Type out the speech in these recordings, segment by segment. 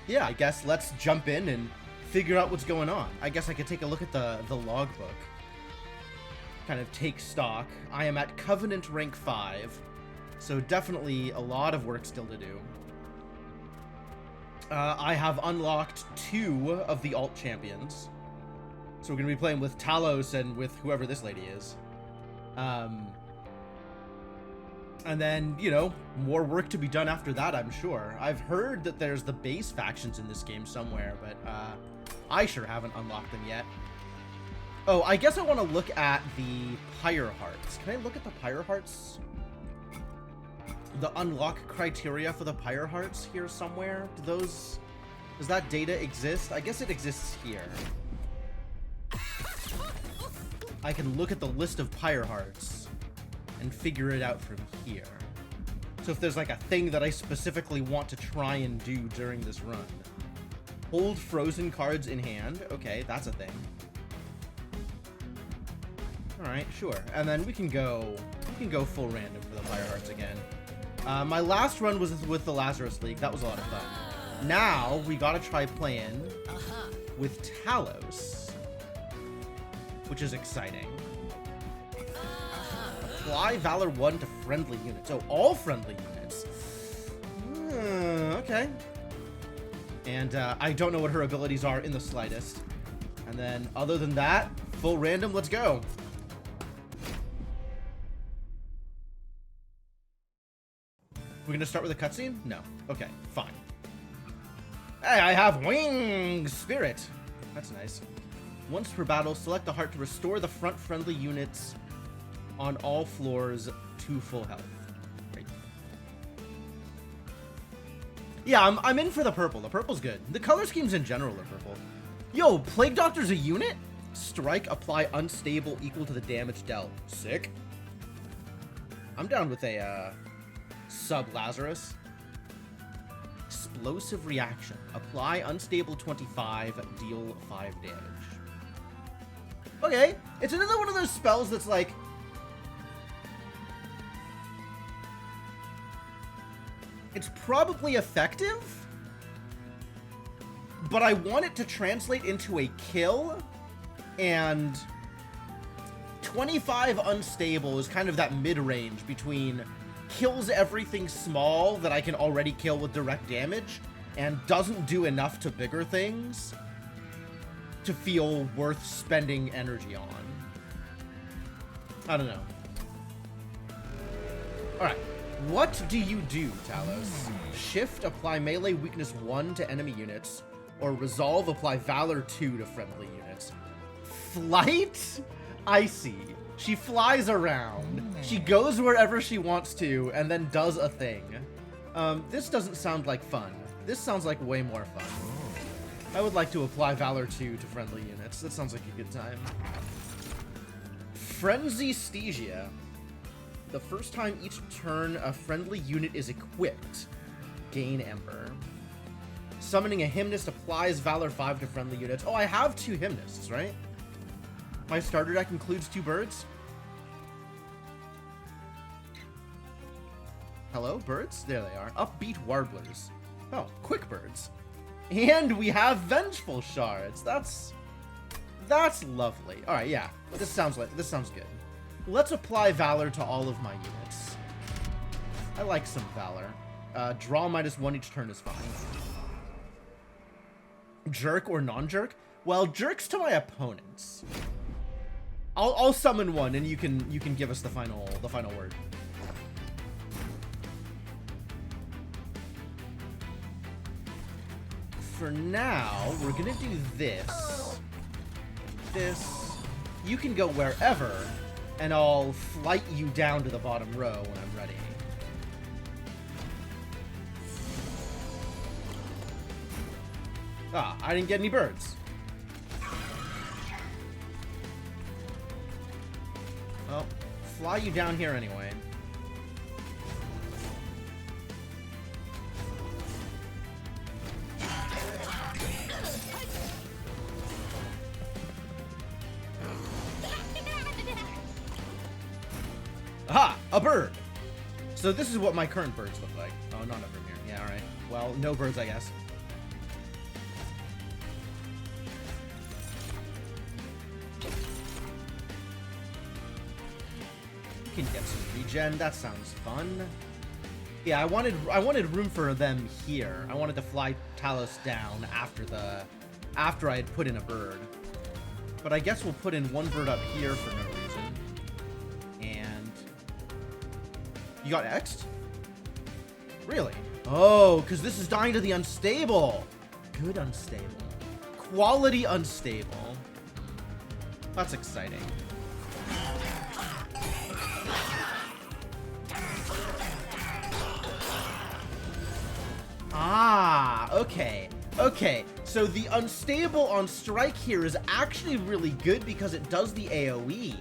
yeah, I guess let's jump in and figure out what's going on. I guess I could take a look at the logbook. Kind of take stock. I am at Covenant rank 5, so definitely a lot of work still to do. I have unlocked 2 of the alt champions, so we're going to be playing with Talos and with whoever this lady is. And then, you know, more work to be done after that, I'm sure. I've heard that there's the base factions in this game somewhere, but I sure haven't unlocked them yet. Oh, I guess I want to look at the Pyre Hearts. Can I look at the Pyre Hearts? The unlock criteria for the Pyre Hearts here somewhere? Does that data exist? I guess it exists here. I can look at the list of Pyre Hearts and figure it out from here. So if there's like a thing that I specifically want to try and do during this run. Hold frozen cards in hand. Okay, that's a thing. Alright, sure. And then we can go full random for the Pyre Hearts again. My last run was with the Lazarus League. That was a lot of fun. Now, we gotta try playing with Talos, which is exciting. Apply Valor 1 to friendly units. Oh, all friendly units. Okay. And I don't know what her abilities are in the slightest. And then, other than that, full random, let's go. We're gonna start with a cutscene? No. Okay, fine. Hey, I have Wings Spirit. That's nice. Once per battle, select the heart to restore the front friendly units on all floors to full health. Great. Yeah, I'm in for the purple. The purple's good. The color schemes in general are purple. Yo, Plague Doctor's a unit? Strike, apply unstable equal to the damage dealt. Sick. I'm down with a sub-Lazarus. Explosive reaction. Apply unstable 25, deal 5 damage. Okay, it's another one of those spells that's like... It's probably effective, but I want it to translate into a kill, and 25 unstable is kind of that mid-range between kills everything small that I can already kill with direct damage and doesn't do enough to bigger things to feel worth spending energy on. I don't know. Alright. What do you do, Talos? Shift, apply melee weakness 1 to enemy units, or resolve, apply valor 2 to friendly units. Flight? I see. She flies around. She goes wherever she wants to, and then does a thing. This doesn't sound like fun. This sounds like way more fun. I would like to apply Valor 2 to friendly units. That sounds like a good time. Frenzy Stygia. The first time each turn a friendly unit is equipped, gain Ember. Summoning a Hymnist applies Valor 5 to friendly units. Oh, I have 2 Hymnists, right? My starter deck includes 2 birds. Hello, birds? There they are. Upbeat Warblers. Oh, quick birds. And we have Vengeful Shards. That's lovely. All right, yeah. This sounds good. Let's apply Valor to all of my units. I like some Valor. Draw -1 each turn is fine. Jerk or non-jerk? Well, jerks to my opponents. I'll summon one, and you can give us the final word. For now, we're gonna do this. You can go wherever, and I'll flight you down to the bottom row when I'm ready. Ah, I didn't get any birds. Well, fly you down here anyway. Aha! A bird! So this is what my current birds look like. Oh, not over here. Yeah, alright. Well, no birds, I guess. Can get some regen. That sounds fun. Yeah, I wanted room for them here. I wanted to fly Talos down after I had put in a bird. But I guess we'll put in one bird up here for no reason. And you got X'd? Really? Oh, because this is dying to the unstable. Good unstable. Quality unstable. That's exciting. Ah, okay. Okay, so the unstable on strike here is actually really good because it does the AoE.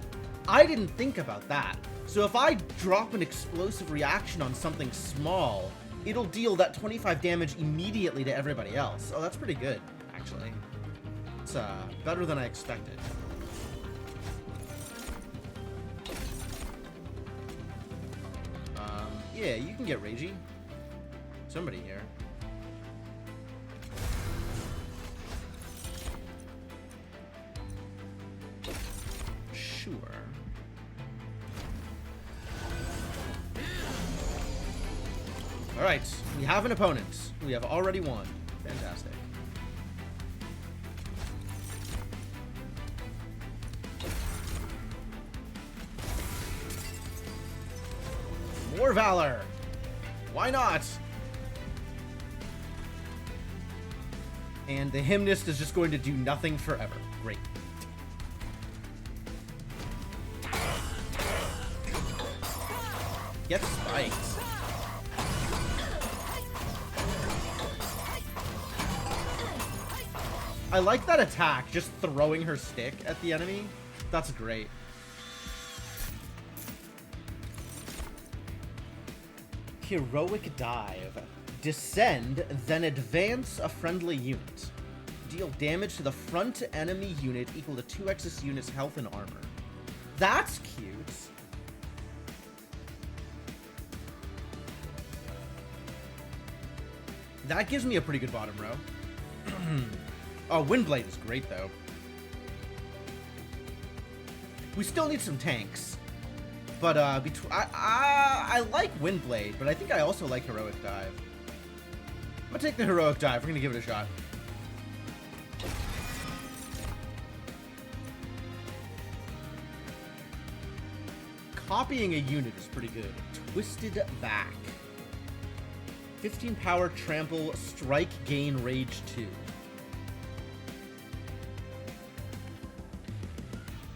I didn't think about that. So if I drop an explosive reaction on something small, it'll deal that 25 damage immediately to everybody else. Oh, that's pretty good, actually. It's better than I expected. Yeah, you can get Ragey. Somebody here. Sure. Alright, we have an opponent. We have already won. Fantastic. More Valor! Why not? And the Hymnist is just going to do nothing forever. Great. Get spiked. I like that attack, just throwing her stick at the enemy. That's great. Heroic Dive. Descend, then advance a friendly unit. Deal damage to the front enemy unit equal to 2x this unit's health and armor. That's cute. That gives me a pretty good bottom row. Oh, Windblade is great, though. We still need some tanks. But, I like Windblade, but I think I also like Heroic Dive. I'm gonna take the Heroic Dive. We're gonna give it a shot. Copying a unit is pretty good. Twisted Back. 15 power, trample, strike, gain, rage 2.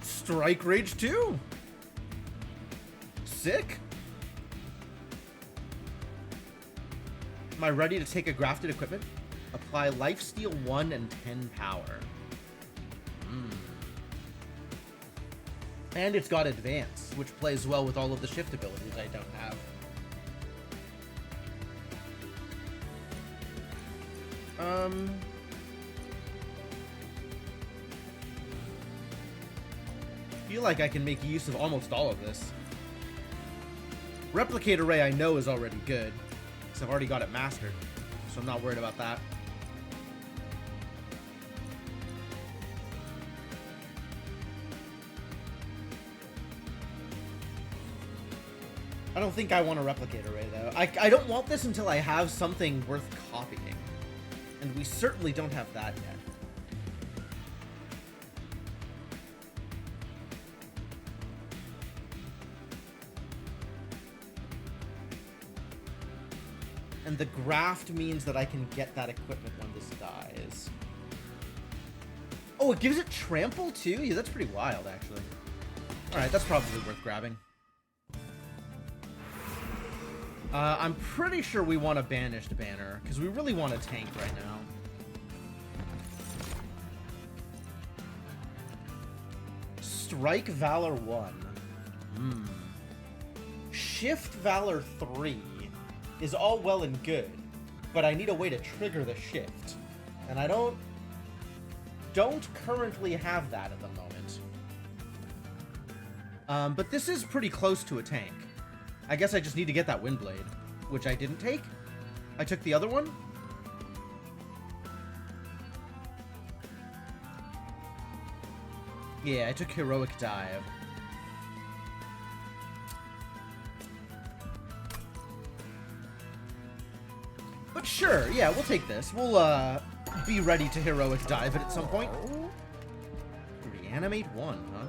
Strike, rage 2? Sick. Am I ready to take a grafted equipment? Apply lifesteal 1 and 10 power. And it's got advance, which plays well with all of the shift abilities I don't have. Feel like I can make use of almost all of this. Replicate Array I know is already good, because I've already got it mastered, so I'm not worried about that. I don't think I want a Replicate Array, though. I don't want this until I have something worth copying. And we certainly don't have that yet. And the graft means that I can get that equipment when this dies. Oh, it gives it trample too? Yeah, that's pretty wild, actually. Alright, that's probably worth grabbing. I'm pretty sure we want a Banished Banner, because we really want a tank right now. Strike Valor 1. Shift Valor 3 is all well and good, but I need a way to trigger the shift. And I don't currently have that at the moment. But this is pretty close to a tank. I guess I just need to get that Windblade, which I didn't take. I took the other one. Yeah, I took Heroic Dive. Sure, yeah, we'll take this. We'll, be ready to heroic dive it at some point. Reanimate 1, huh?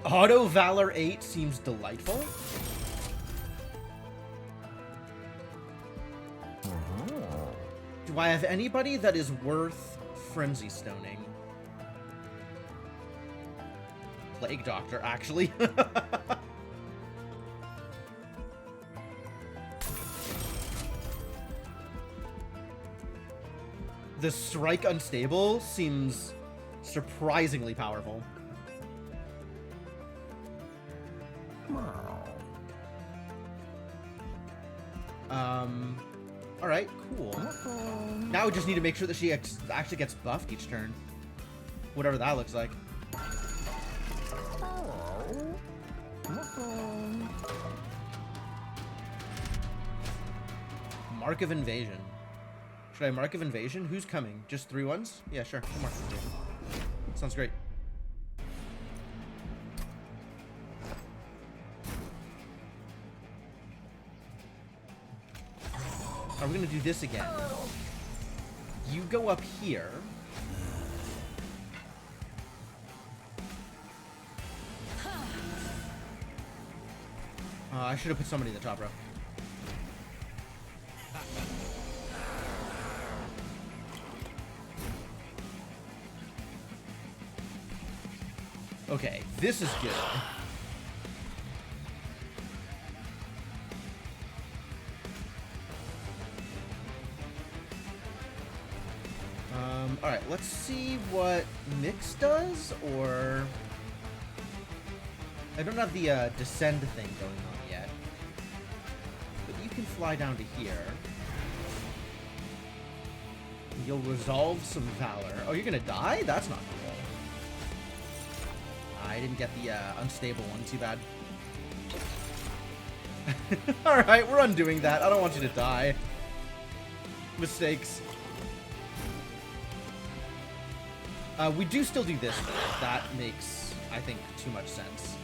Auto Valor 8 seems delightful. Do I have anybody that is worth Frenzy Stoning? Plague Doctor, actually. The Strike Unstable seems surprisingly powerful. Alright, cool. Now we just need to make sure that she actually gets buffed each turn. Whatever that looks like. Mark of Invasion. Should I Mark of Invasion? Who's coming? Just 3 ones? Yeah, sure. Mark of Invasion. Sounds great. Are we gonna do this again? You go up here. I should have put somebody in the top row. Okay, this is good. Alright, let's see what Nyx does, or... I don't have the descend thing going on yet. But you can fly down to here. You'll resolve some Valor. Oh, you're gonna die? That's not cool. I didn't get the unstable one, too bad. Alright, we're undoing that. I don't want you to die. Mistakes. We do still do this, though. That makes, I think, too much sense.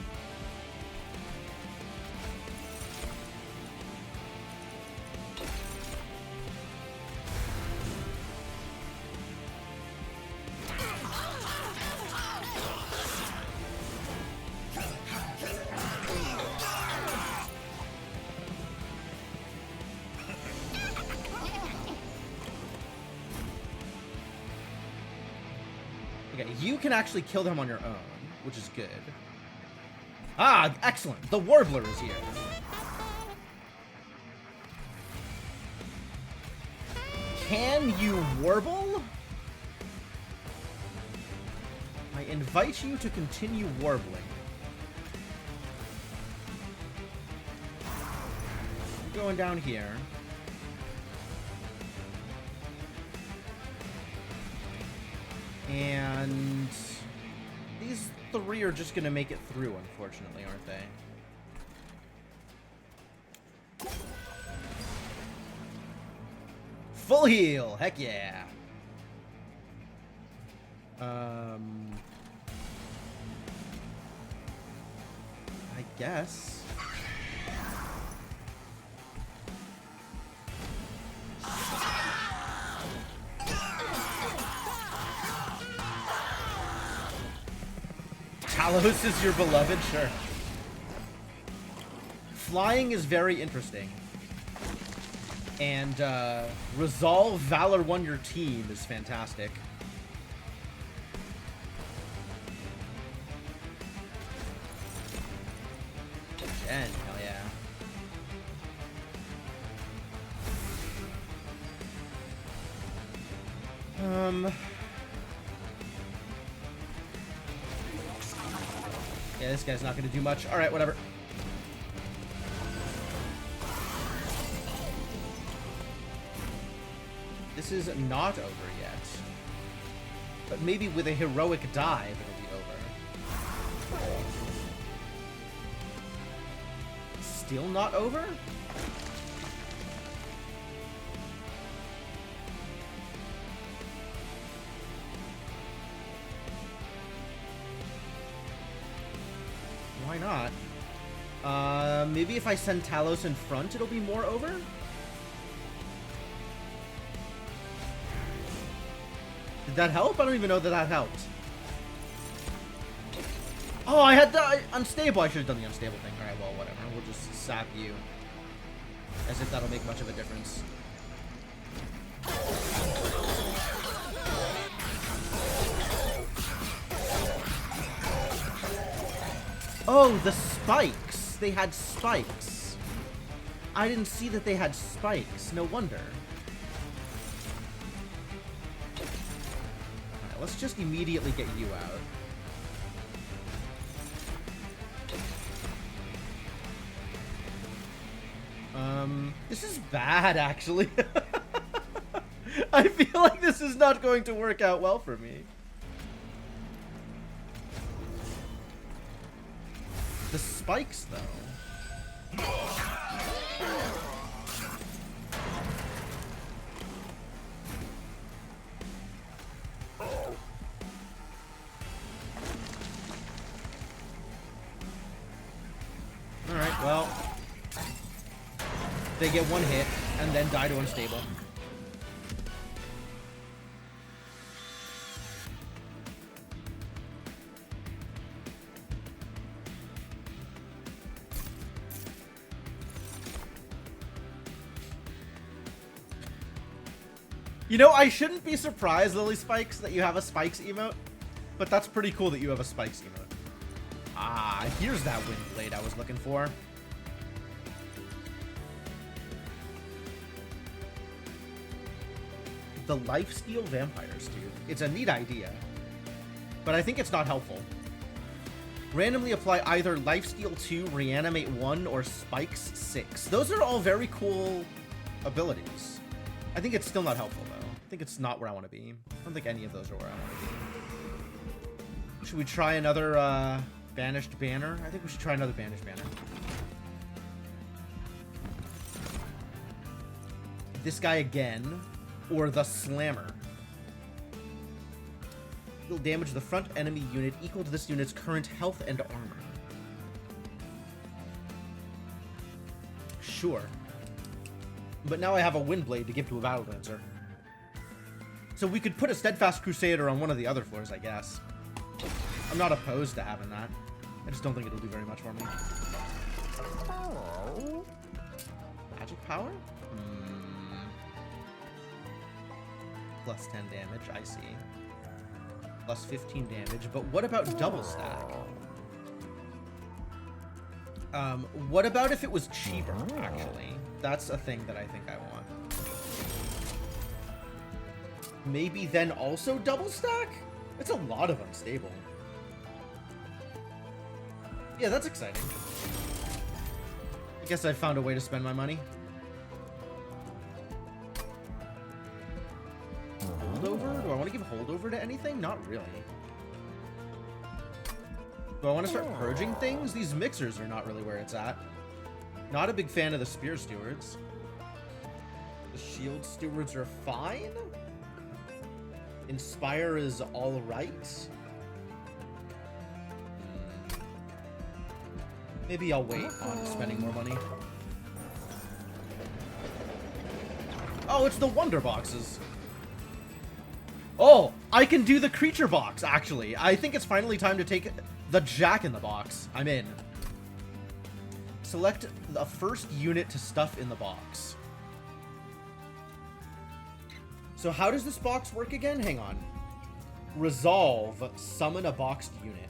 Okay, you can actually kill them on your own, which is good. Ah, excellent. The Warbler is here. Can you warble? I invite you to continue warbling. You're going down here. And these 3 are just gonna make it through, unfortunately, aren't they? Full heal! Heck yeah! I guess. Talos is your beloved? Sure. Flying is very interesting. And, Resolve Valor 1 your team is fantastic. Jen, hell yeah. Yeah, this guy's not gonna do much. Alright, whatever. This is not over yet. But maybe with a heroic dive, it'll be over. Still not over? Why not? Maybe maybe if I send Talos in front, it'll be more over? Did that help? I don't even know that that helped. Oh, I had the unstable. I should have done the unstable thing. Alright, well, whatever. We'll just sap you. As if that'll make much of a difference. Oh, the spikes. They had spikes. I didn't see that they had spikes. No wonder. Alright, let's just immediately get you out. This is bad, actually. I feel like this is not going to work out well for me. The spikes, though. Alright, well. They get one hit, and then die to unstable. You know, I shouldn't be surprised, Lily Spikes, that you have a Spikes emote, but that's pretty cool that you have a Spikes emote. Ah, here's that Wind Blade I was looking for. The Lifesteal Vampires, dude. It's a neat idea, but I think it's not helpful. Randomly apply either Lifesteal 2, Reanimate 1, or Spikes 6. Those are all very cool abilities. I think it's still not helpful, though. I think it's not where I want to be. I don't think any of those are where I want to be. Should we try another Banished Banner? I think we should try another Banished Banner. This guy again, or the Slammer. You'll damage the front enemy unit equal to this unit's current health and armor. Sure. But now I have a Windblade to give to a Battle Dancer. So we could put a Steadfast Crusader on one of the other floors, I guess. I'm not opposed to having that. I just don't think it'll do very much for me. Oh. Magic power? Plus 10 damage, I see. Plus 15 damage, but what about double stack? What about if it was cheaper, actually? That's a thing that I think I want. Maybe then also double stack? It's a lot of unstable. Yeah, that's exciting. I guess I found a way to spend my money. Holdover? Do I want to give holdover to anything? Not really. Do I want to start purging things? These mixers are not really where it's at. Not a big fan of the Spear Stewards. The Shield Stewards are fine. Inspire is alright. Maybe I'll wait on spending more money. Oh, it's the Wonder Boxes. Oh, I can do the Creature Box, actually. I think it's finally time to take the Jack in the Box. I'm in. Select the first unit to stuff in the box. So how does this box work again? Hang on. Resolve, summon a boxed unit.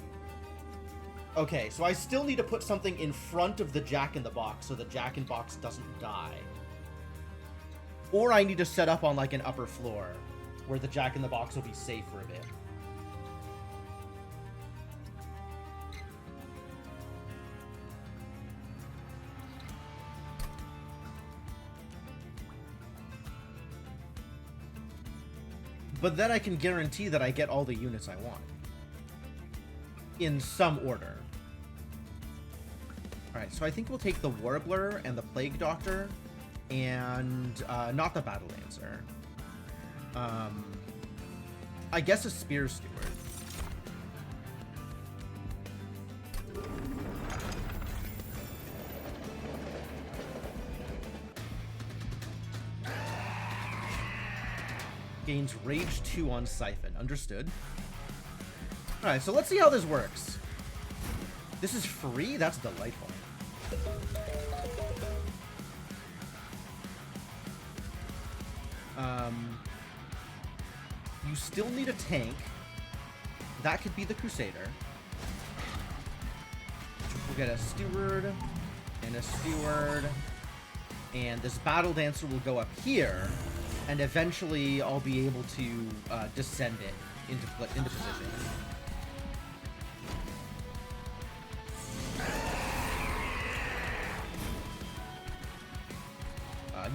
Okay, so I still need to put something in front of the Jack in the Box so the Jack in Box doesn't die. Or I need to set up on like an upper floor where the Jack in the Box will be safe for a bit. But then I can guarantee that I get all the units I want. In some order. Alright, so I think we'll take the Warbler and the Plague Doctor, and not the Battle Dancer. I guess a Spear Steward. Gains Rage 2 on Siphon. Understood. Alright, so let's see how this works. This is free? That's delightful. You still need a tank. That could be the Crusader. We'll get a Steward and a Steward. And this Battle Dancer will go up here. And eventually I'll be able to descend it into position.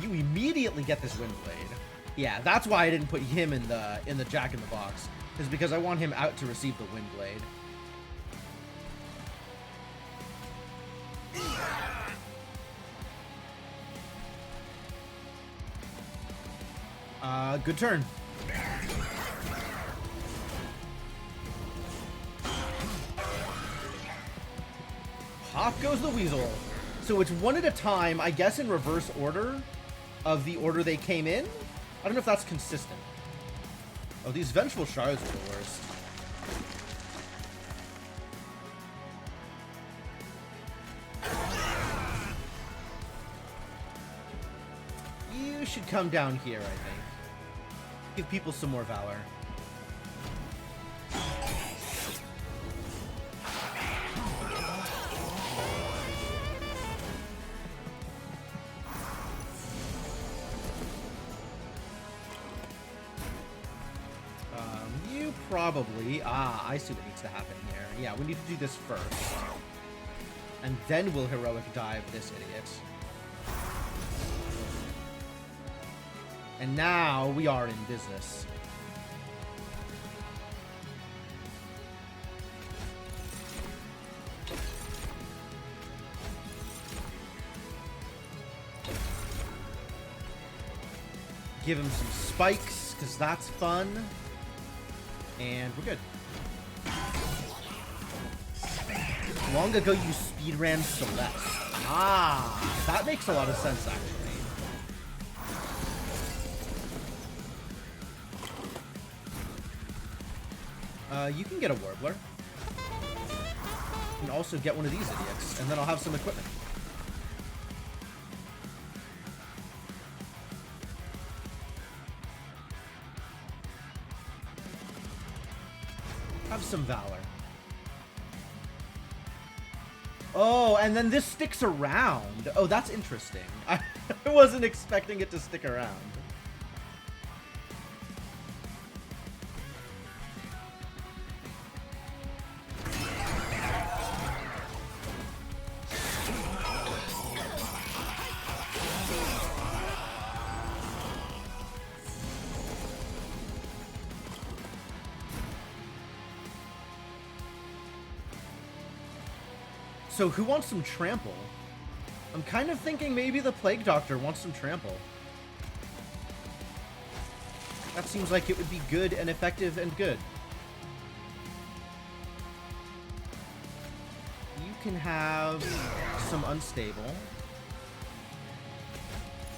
You immediately get this Windblade. Yeah, that's why I didn't put him in the Jack in the Box, is because I want him out to receive the Windblade. Good turn. Pop goes the Weasel. So it's one at a time, I guess in reverse order of the order they came in. I don't know if that's consistent. Oh, these Vengeful Shards are the worst. You should come down here, I think. Give people some more valor. You probably... I see what needs to happen here. Yeah, we need to do this first. And then we'll Heroic Dive this idiot. And now we are in business. Give him some spikes, because that's fun. And we're good. Long ago you speedran Celeste. That makes a lot of sense, actually. You can get a Warbler. You can also get one of these idiots, and then I'll have some equipment. Have some Valor. Oh, and then this sticks around. Oh, that's interesting. I wasn't expecting it to stick around. So who wants some trample? I'm kind of thinking maybe the Plague Doctor wants some trample. That seems like it would be good and effective and good. You can have some unstable.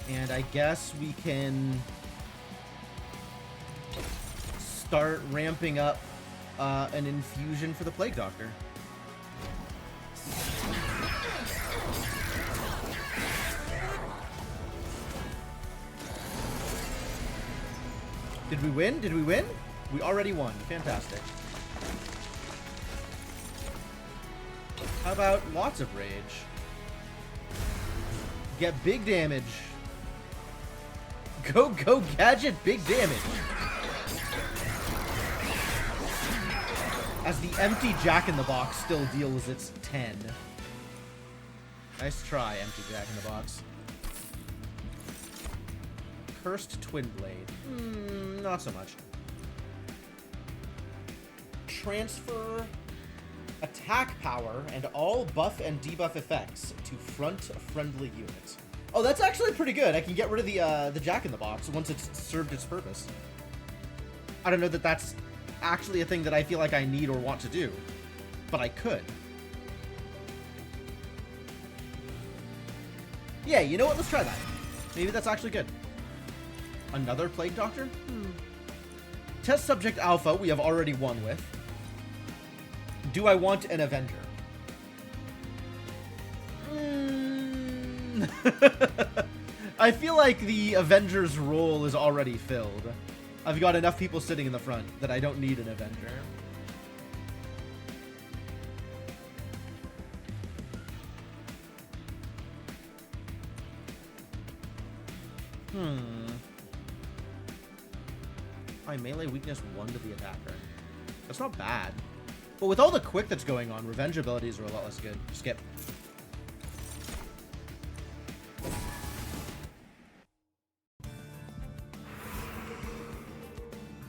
And I guess we can start ramping up an infusion for the Plague Doctor. Did we win? Did we win? We already won. Fantastic. How about lots of rage? Get big damage. Go Gadget, big damage. As the empty Jack in the Box still deals its 10. Nice try, empty Jack in the Box. Cursed Twin Blade. Not so much. Transfer attack power and all buff and debuff effects to front friendly units. Oh, that's actually pretty good. I can get rid of the Jack in the Box once it's served its purpose. I don't know that that's actually a thing that I feel like I need or want to do, but I could. Yeah, you know what? Let's try that. Maybe that's actually good. Another Plague Doctor? Test Subject Alpha, we have already won with. Do I want an Avenger? I feel like the Avenger's role is already filled. I've got enough people sitting in the front that I don't need an Avenger. My melee weakness 1 to the attacker. That's not bad. But with all the quick that's going on, revenge abilities are a lot less good. Skip.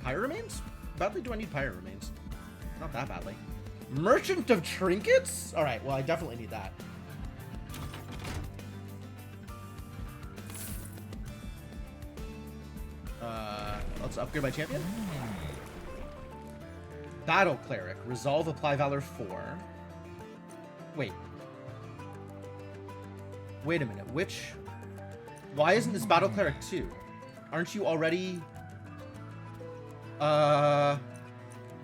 Pyre Remains? Badly do I need Pyre Remains? Not that badly. Merchant of Trinkets? Alright, well I definitely need that. Let's upgrade my champion. Battle Cleric. Resolve, apply Valor 4. Wait. Wait a minute. Which... Why isn't this Battle Cleric 2? Aren't you already...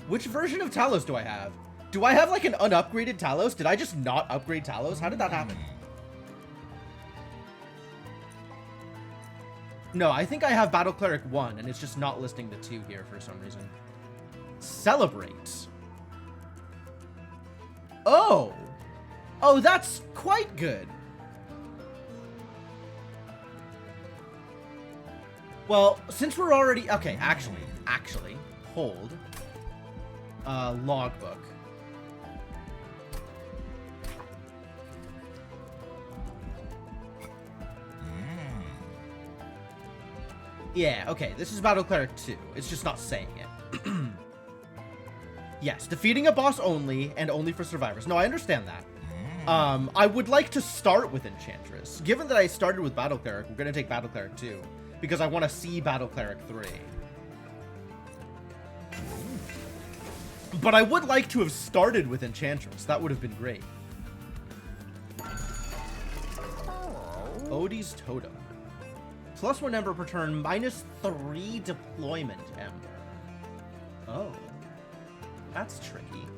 Which version of Talos do I have? Do I have like an unupgraded Talos? Did I just not upgrade Talos? How did that happen? No, I think I have Battle Cleric 1, and it's just not listing the 2 here for some reason. Celebrate. Oh! Oh, that's quite good. Well, since we're already... Okay, actually, hold. Logbook. Yeah, okay, this is Battle Cleric 2. It's just not saying it. Yes, defeating a boss only, and only for survivors. No, I understand that. I would like to start with Enchantress. Given that I started with Battle Cleric, we're going to take Battle Cleric 2, because I want to see Battle Cleric 3. But I would like to have started with Enchantress. That would have been great. Odie's Totem. +1 Ember per turn, -3 deployment Ember. Oh. That's tricky.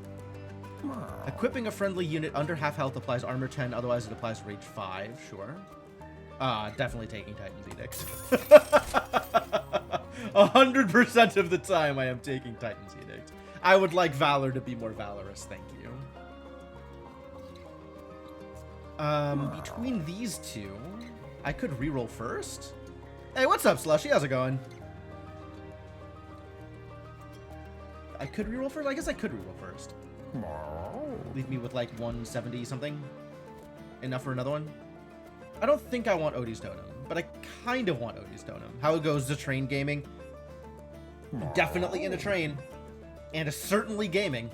Equipping a friendly unit under half health applies armor 10, otherwise it applies rage 5, sure. Definitely taking Titan's Edict. 100% of the time I am taking Titan's Edict. I would like Valor to be more valorous, thank you. Between these two, I could reroll first. Hey, what's up, Slushy? How's it going? I could reroll first? I guess I could reroll first. Leave me with like 170 something. Enough for another one? I don't think I want Odie's Totem, but I kind of want Odie's Totem. How it goes to train gaming? Definitely in a train. And certainly gaming.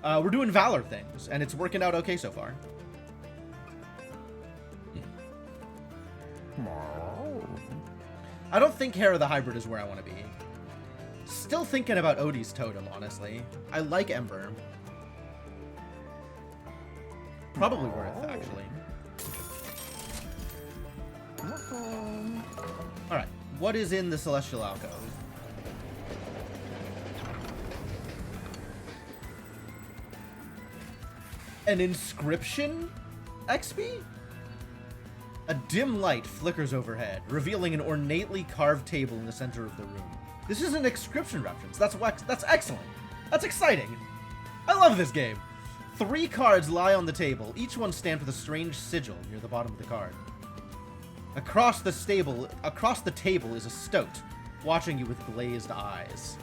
We're doing Valor things, and it's working out okay so far. I don't think Hera the Hybrid is where I want to be. Still thinking about Odie's Totem, honestly. I like Ember. Probably worth, actually. Alright, what is in the Celestial Alcove? An inscription? XP? A dim light flickers overhead, revealing an ornately carved table in the center of the room. This is an inscription reference. That's excellent. That's exciting. I love this game. 3 cards lie on the table, each one stamped with a strange sigil near the bottom of the card. Across the table is a stoat, watching you with glazed eyes.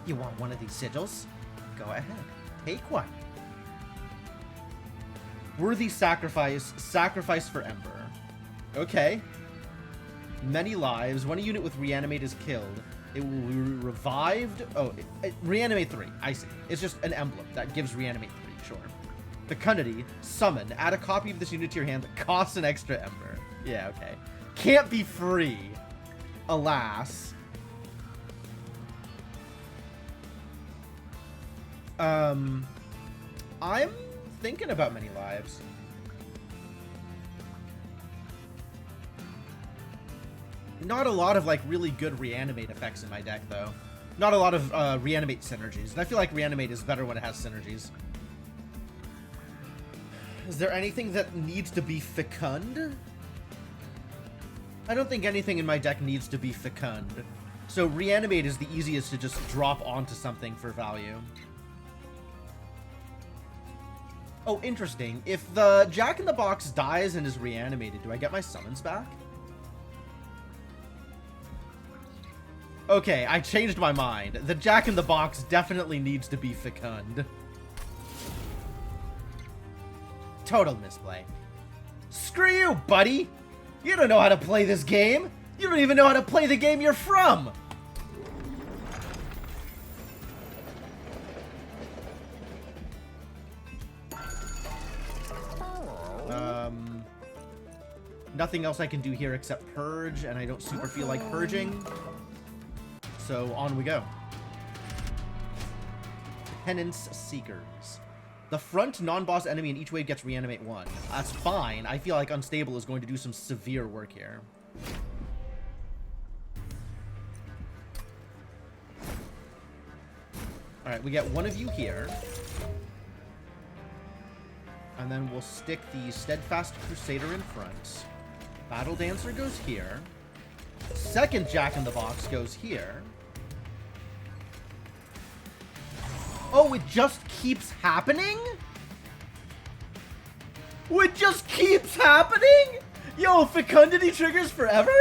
You want one of these sigils? Go ahead. Take one. Worthy sacrifice for Ember. Okay. Many lives. When a unit with Reanimate is killed, it will be revived. Oh, Reanimate 3. I see. It's just an emblem that gives Reanimate 3, sure. Fecundity. Summon. Add a copy of this unit to your hand that costs an extra Ember. Yeah, okay. Can't be free. Alas. I'm thinking about Many Lives. Not a lot of like really good Reanimate effects in my deck though. Not a lot of reanimate synergies. And I feel like reanimate is better when it has synergies. Is there anything that needs to be fecund? I don't think anything in my deck needs to be fecund. So reanimate is the easiest to just drop onto something for value. Oh, interesting. If the Jack-in-the-Box dies and is reanimated, do I get my summons back? Okay, I changed my mind. The Jack-in-the-Box definitely needs to be fecund. Total misplay. Screw you, buddy! You don't know how to play this game! You don't even know how to play the game you're from! Nothing else I can do here except purge, and I don't super feel like purging. So on we go. Penance Seekers. The front non-boss enemy in each wave gets reanimate 1. That's fine. I feel like Unstable is going to do some severe work here. Alright, we get one of you here. And then we'll stick the Steadfast Crusader in front. Battle Dancer goes here. Second Jack-in-the-Box goes here. Oh, it just keeps happening? It just keeps happening? Yo, fecundity triggers forever?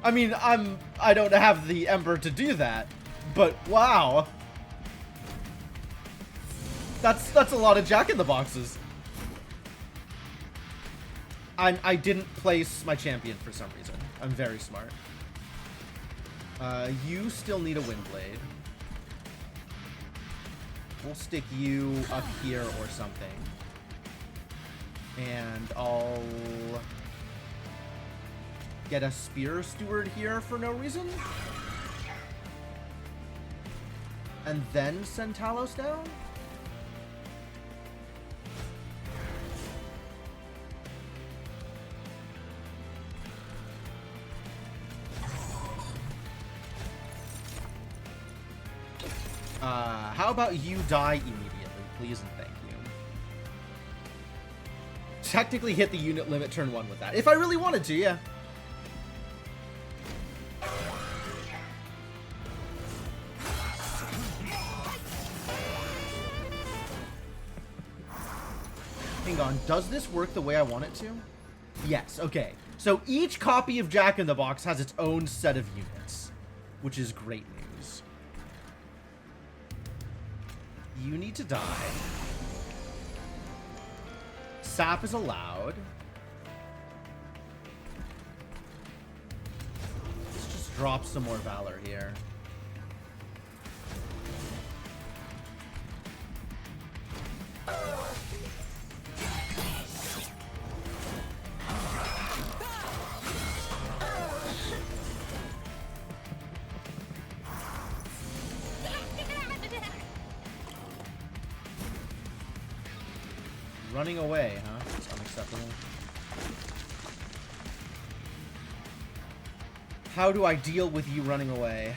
I mean, I don't have the Ember to do that, but wow. That's a lot of Jack-in-the-Boxes. I didn't place my champion for some reason. I'm very smart. You still need a Windblade. We'll stick you up here or something. And I'll get a Spear Steward here for no reason. And then send Talos down? How about you die immediately, please and thank you. Technically hit the unit limit turn 1 with that. If I really wanted to, yeah. Hang on, does this work the way I want it to? Yes, okay. So each copy of Jack-in-the-Box has its own set of units, which is great news. You need to die. Sap is allowed. Let's just drop some more Valor here. Running away, huh? It's unacceptable. How do I deal with you running away?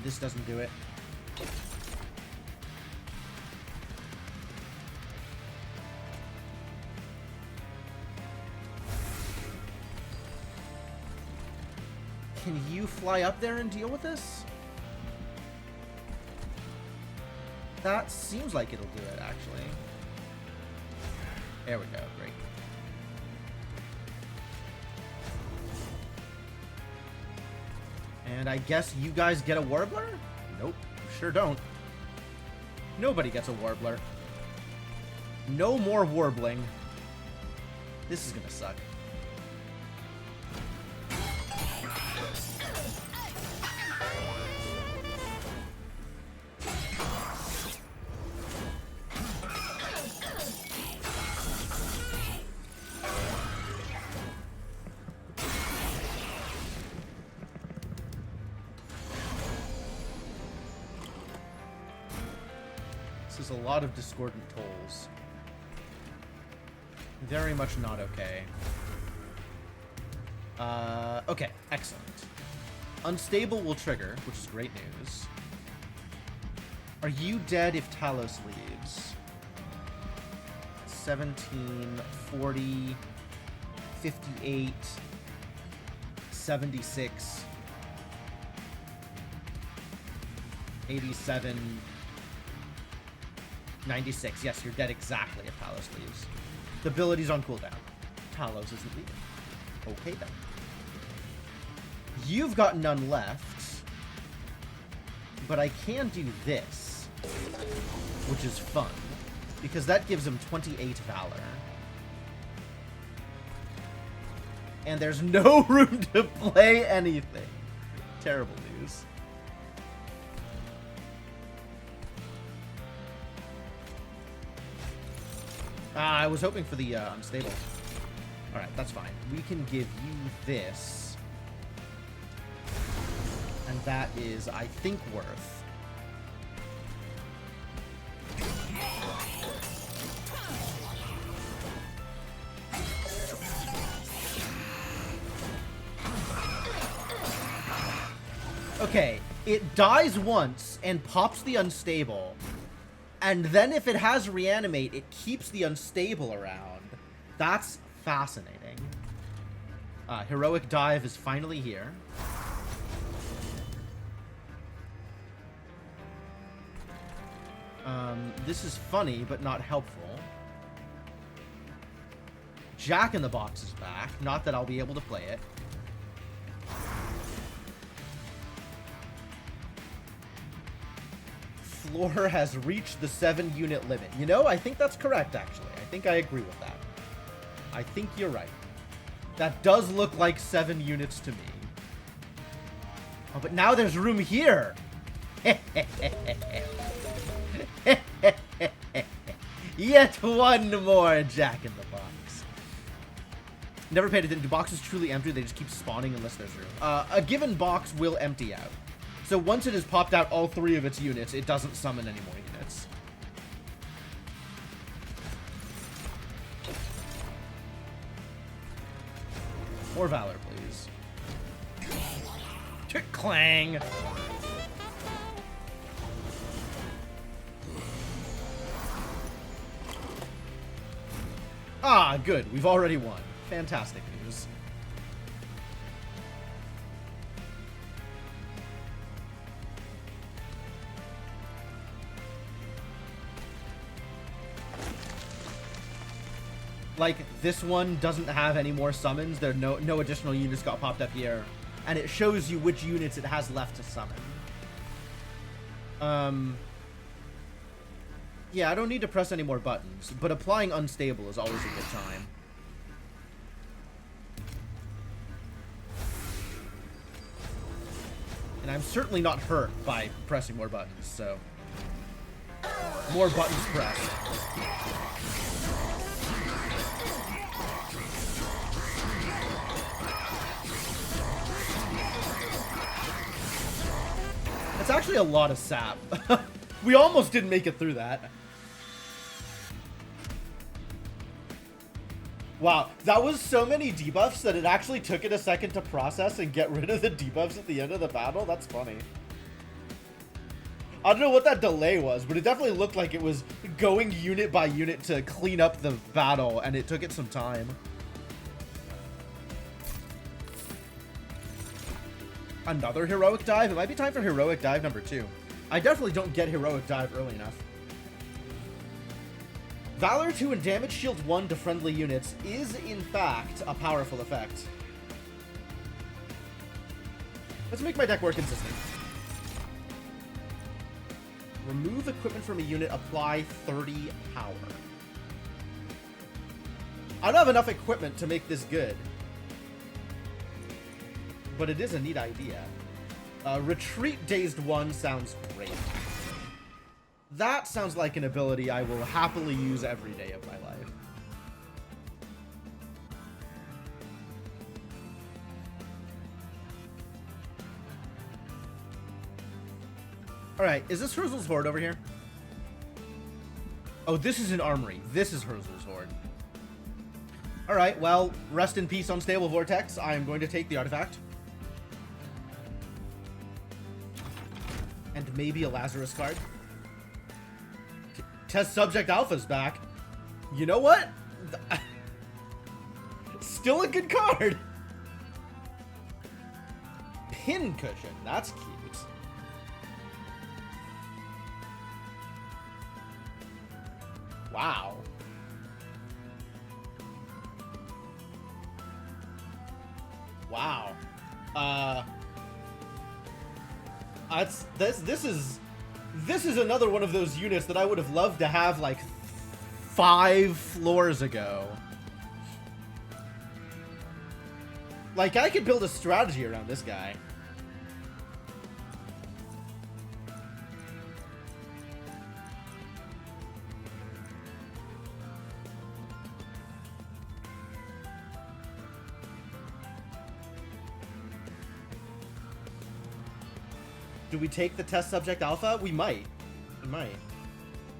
This doesn't do it. Can you fly up there and deal with this? That seems like it'll do it, actually. There we go, great. And I guess you guys get a Warbler? Nope, sure don't. Nobody gets a Warbler. No more warbling. This is gonna suck. A lot of discordant tolls. Very much not okay. Okay, excellent. Unstable will trigger, which is great news. Are you dead if Talos leaves? 17, 40, 58, 76, 87, 96. Yes, you're dead exactly if Talos leaves. The ability's on cooldown. Talos isn't leaving. Okay then. You've got none left, but I can do this, which is fun, because that gives him 28 Valor. And there's no room to play anything. Terrible news. I was hoping for the unstable. Alright, that's fine. We can give you this. And that is, I think, worth. Okay, it dies once and pops the unstable. And then if it has reanimate, it keeps the unstable around. That's fascinating. Heroic Dive is finally here. This is funny, but not helpful. Jack in the Box is back. Not that I'll be able to play it. Floor has reached the 7-unit limit. You know, I think that's correct, actually. I think I agree with that. I think you're right. That does look like 7 units to me. Oh, but now there's room here. Yet one more Jack in the Box. Never paid attention. Do boxes truly empty? They just keep spawning unless there's room. A given box will empty out. So once it has popped out all 3 of its units, it doesn't summon any more units. More Valor, please. Tick clang. Ah, good. We've already won. Fantastic news. Like, this one doesn't have any more summons. There are no additional units got popped up here. And it shows you which units it has left to summon. Yeah, I don't need to press any more buttons, but applying Unstable is always a good time. And I'm certainly not hurt by pressing more buttons, so... More buttons pressed. That's actually a lot of sap. We almost didn't make it through that. Wow, that was so many debuffs that it actually took it a second to process and get rid of the debuffs at the end of the battle. That's funny. I don't know what that delay was, but it definitely looked like it was going unit by unit to clean up the battle, and it took it some time. Another Heroic Dive? It might be time for Heroic Dive number 2. I definitely don't get Heroic Dive early enough. Valor 2 and Damage Shield 1 to friendly units is, in fact, a powerful effect. Let's make my deck more consistent. Remove equipment from a unit, apply 30 power. I don't have enough equipment to make this good. But it is a neat idea. Retreat Dazed 1 sounds great. That sounds like an ability I will happily use every day of my life. Alright, is this Herzl's Horde over here? Oh, this is an armory. This is Herzl's Horde. Alright, well, rest in peace, Unstable Vortex. I am going to take the artifact. And maybe a Lazarus card. Test Subject Alpha's back. You know what? Still a good card. Pincushion. That's cute. Wow. Wow. This is another one of those units that I would have loved to have like 5 floors ago. Like, I could build a strategy around this guy. Do we take the Test Subject Alpha? We might. We might.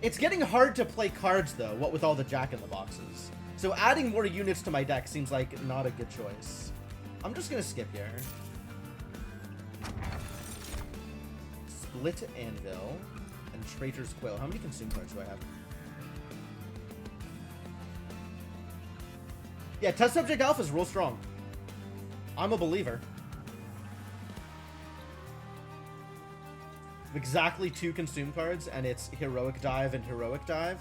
It's getting hard to play cards, though, what with all the Jack-in-the-Boxes. So adding more units to my deck seems like not a good choice. I'm just gonna skip here. Split Anvil and Traitor's Quill. How many consume cards do I have? Yeah, Test Subject Alpha is real strong. I'm a believer. Exactly 2 consume cards, and it's Heroic Dive and Heroic Dive.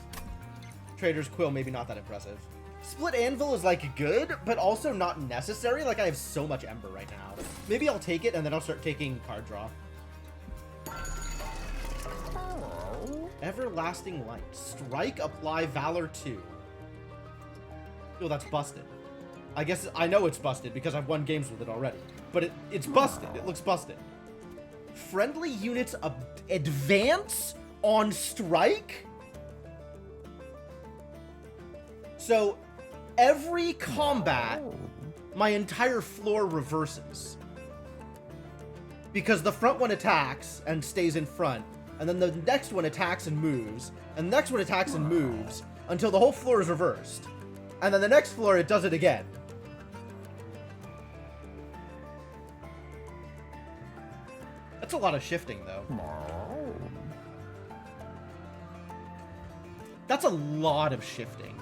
Traitor's Quill, maybe not that impressive. Split Anvil is, like, good, but also not necessary. Like, I have so much Ember right now. Maybe I'll take it, and then I'll start taking card draw. Everlasting Light. Strike, apply Valor 2. Oh, that's busted. I guess I know it's busted because I've won games with it already. But it's busted. It looks busted. Friendly units advance on strike? So, every combat, my entire floor reverses. Because the front one attacks and stays in front, and then the next one attacks and moves, and the next one attacks and moves, until the whole floor is reversed. And then the next floor, it does it again. That's a lot of shifting, though. That's a lot of shifting.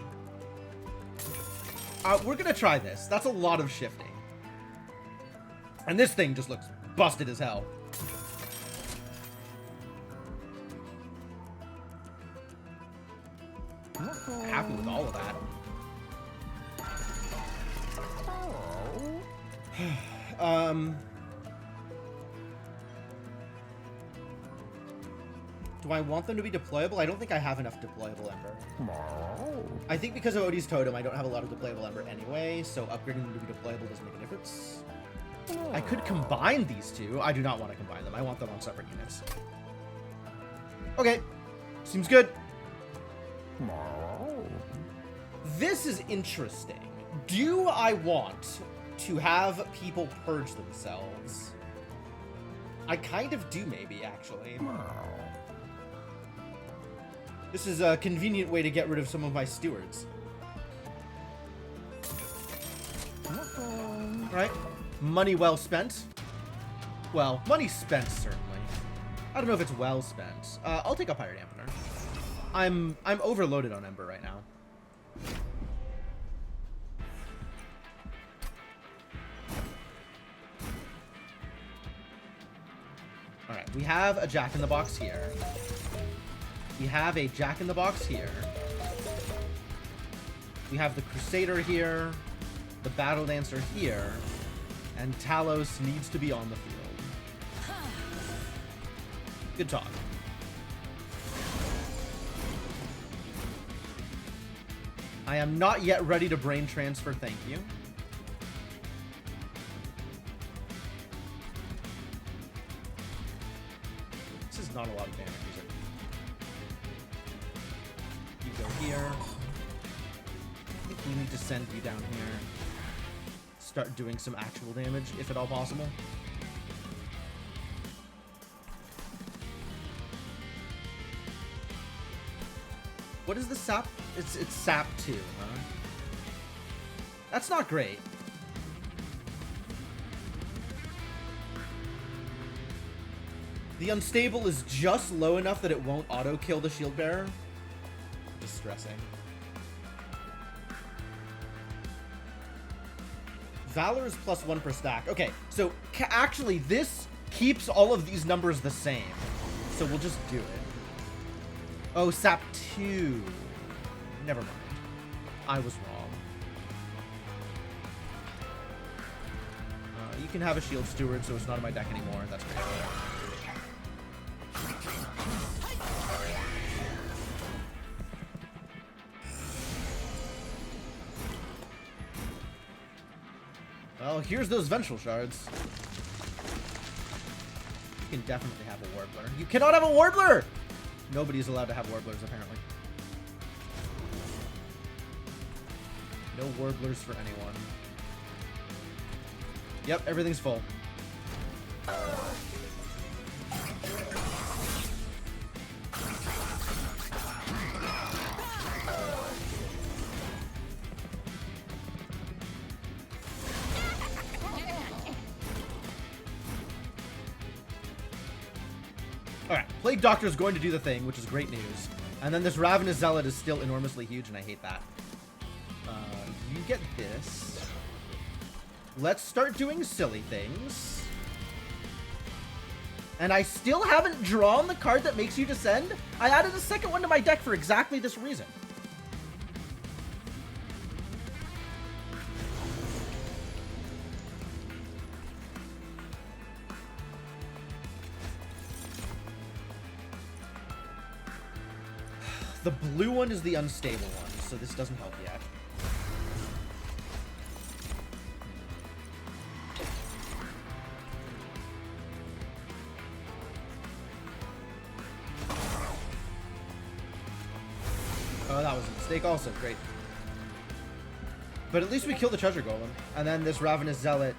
We're gonna try this. That's a lot of shifting. And this thing just looks busted as hell. Happy with all of that. Do I want them to be deployable? I don't think I have enough deployable Ember. I think because of Odie's Totem, I don't have a lot of deployable Ember anyway, so upgrading them to be deployable doesn't make a difference. I could combine these two. I do not want to combine them. I want them on separate units. Okay. Seems good. This is interesting. Do I want to have people purge themselves? I kind of do, maybe, actually. This is a convenient way to get rid of some of my stewards. Alright. Money well spent. Well, money spent, certainly. I don't know if it's well spent. I'll take a Pyre Dampener. I'm overloaded on Ember right now. Alright, we have a Jack-in-the-Box here. We have a Jack-in-the-Box here. We have the Crusader here. The Battle Dancer here. And Talos needs to be on the field. Good talk. I am not yet ready to brain transfer, thank you. This is not a lot of damage, is it? You go here. I think we need to send you down here. Start doing some actual damage, if at all possible. What is the sap? It's sap 2, huh? That's not great. The unstable is just low enough that it won't auto-kill the shield bearer. Distressing. Valor is +1 per stack. Okay, so actually this keeps all of these numbers the same. So we'll just do it. Oh, sap 2. Never mind. I was wrong. You can have a shield steward, so it's not on my deck anymore. That's great. Well, here's those vengeful shards. You can definitely have a warbler. You cannot have a warbler! Nobody's allowed to have warblers, apparently. No warblers for anyone. Yep, everything's full. Alright, Plague Doctor is going to do the thing, which is great news. And then this Ravenous Zealot is still enormously huge, and I hate that. You get this. Let's start doing silly things. And I still haven't drawn the card that makes you descend. I added a second one to my deck for exactly this reason. The blue one is the unstable one, so this doesn't help yet. Oh, that was a mistake also. Great. But at least we kill the Treasure Golem. And then this Ravenous Zealot,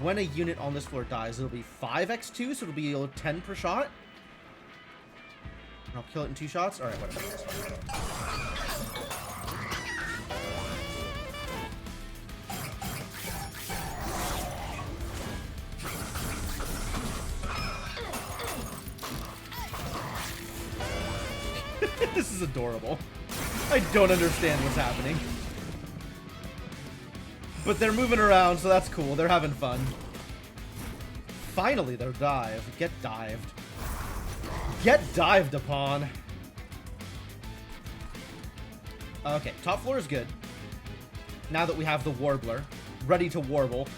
when a unit on this floor dies, it'll be 5x2, so it'll be 10 per shot. I'll kill it in 2 shots? Alright, whatever. That's fine. This is adorable. I don't understand what's happening. But they're moving around, so that's cool. They're having fun. Finally, they'll dive. Get dived. Get dived upon. Okay, top floor is good. Now that we have the Warbler ready to warble.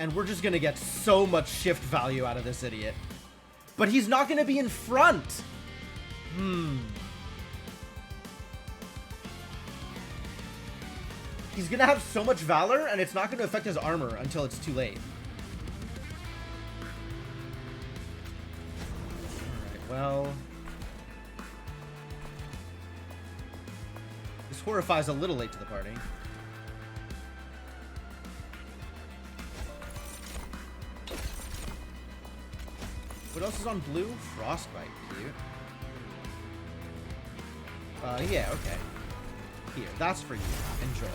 And we're just gonna get so much shift value out of this idiot. But he's not gonna be in front. He's gonna have so much valor, and it's not gonna affect his armor until it's too late. Well, this Horrify's a little late to the party. What else is on blue? Frostbite, cute. Yeah, okay. Here, that's for you. Enjoy.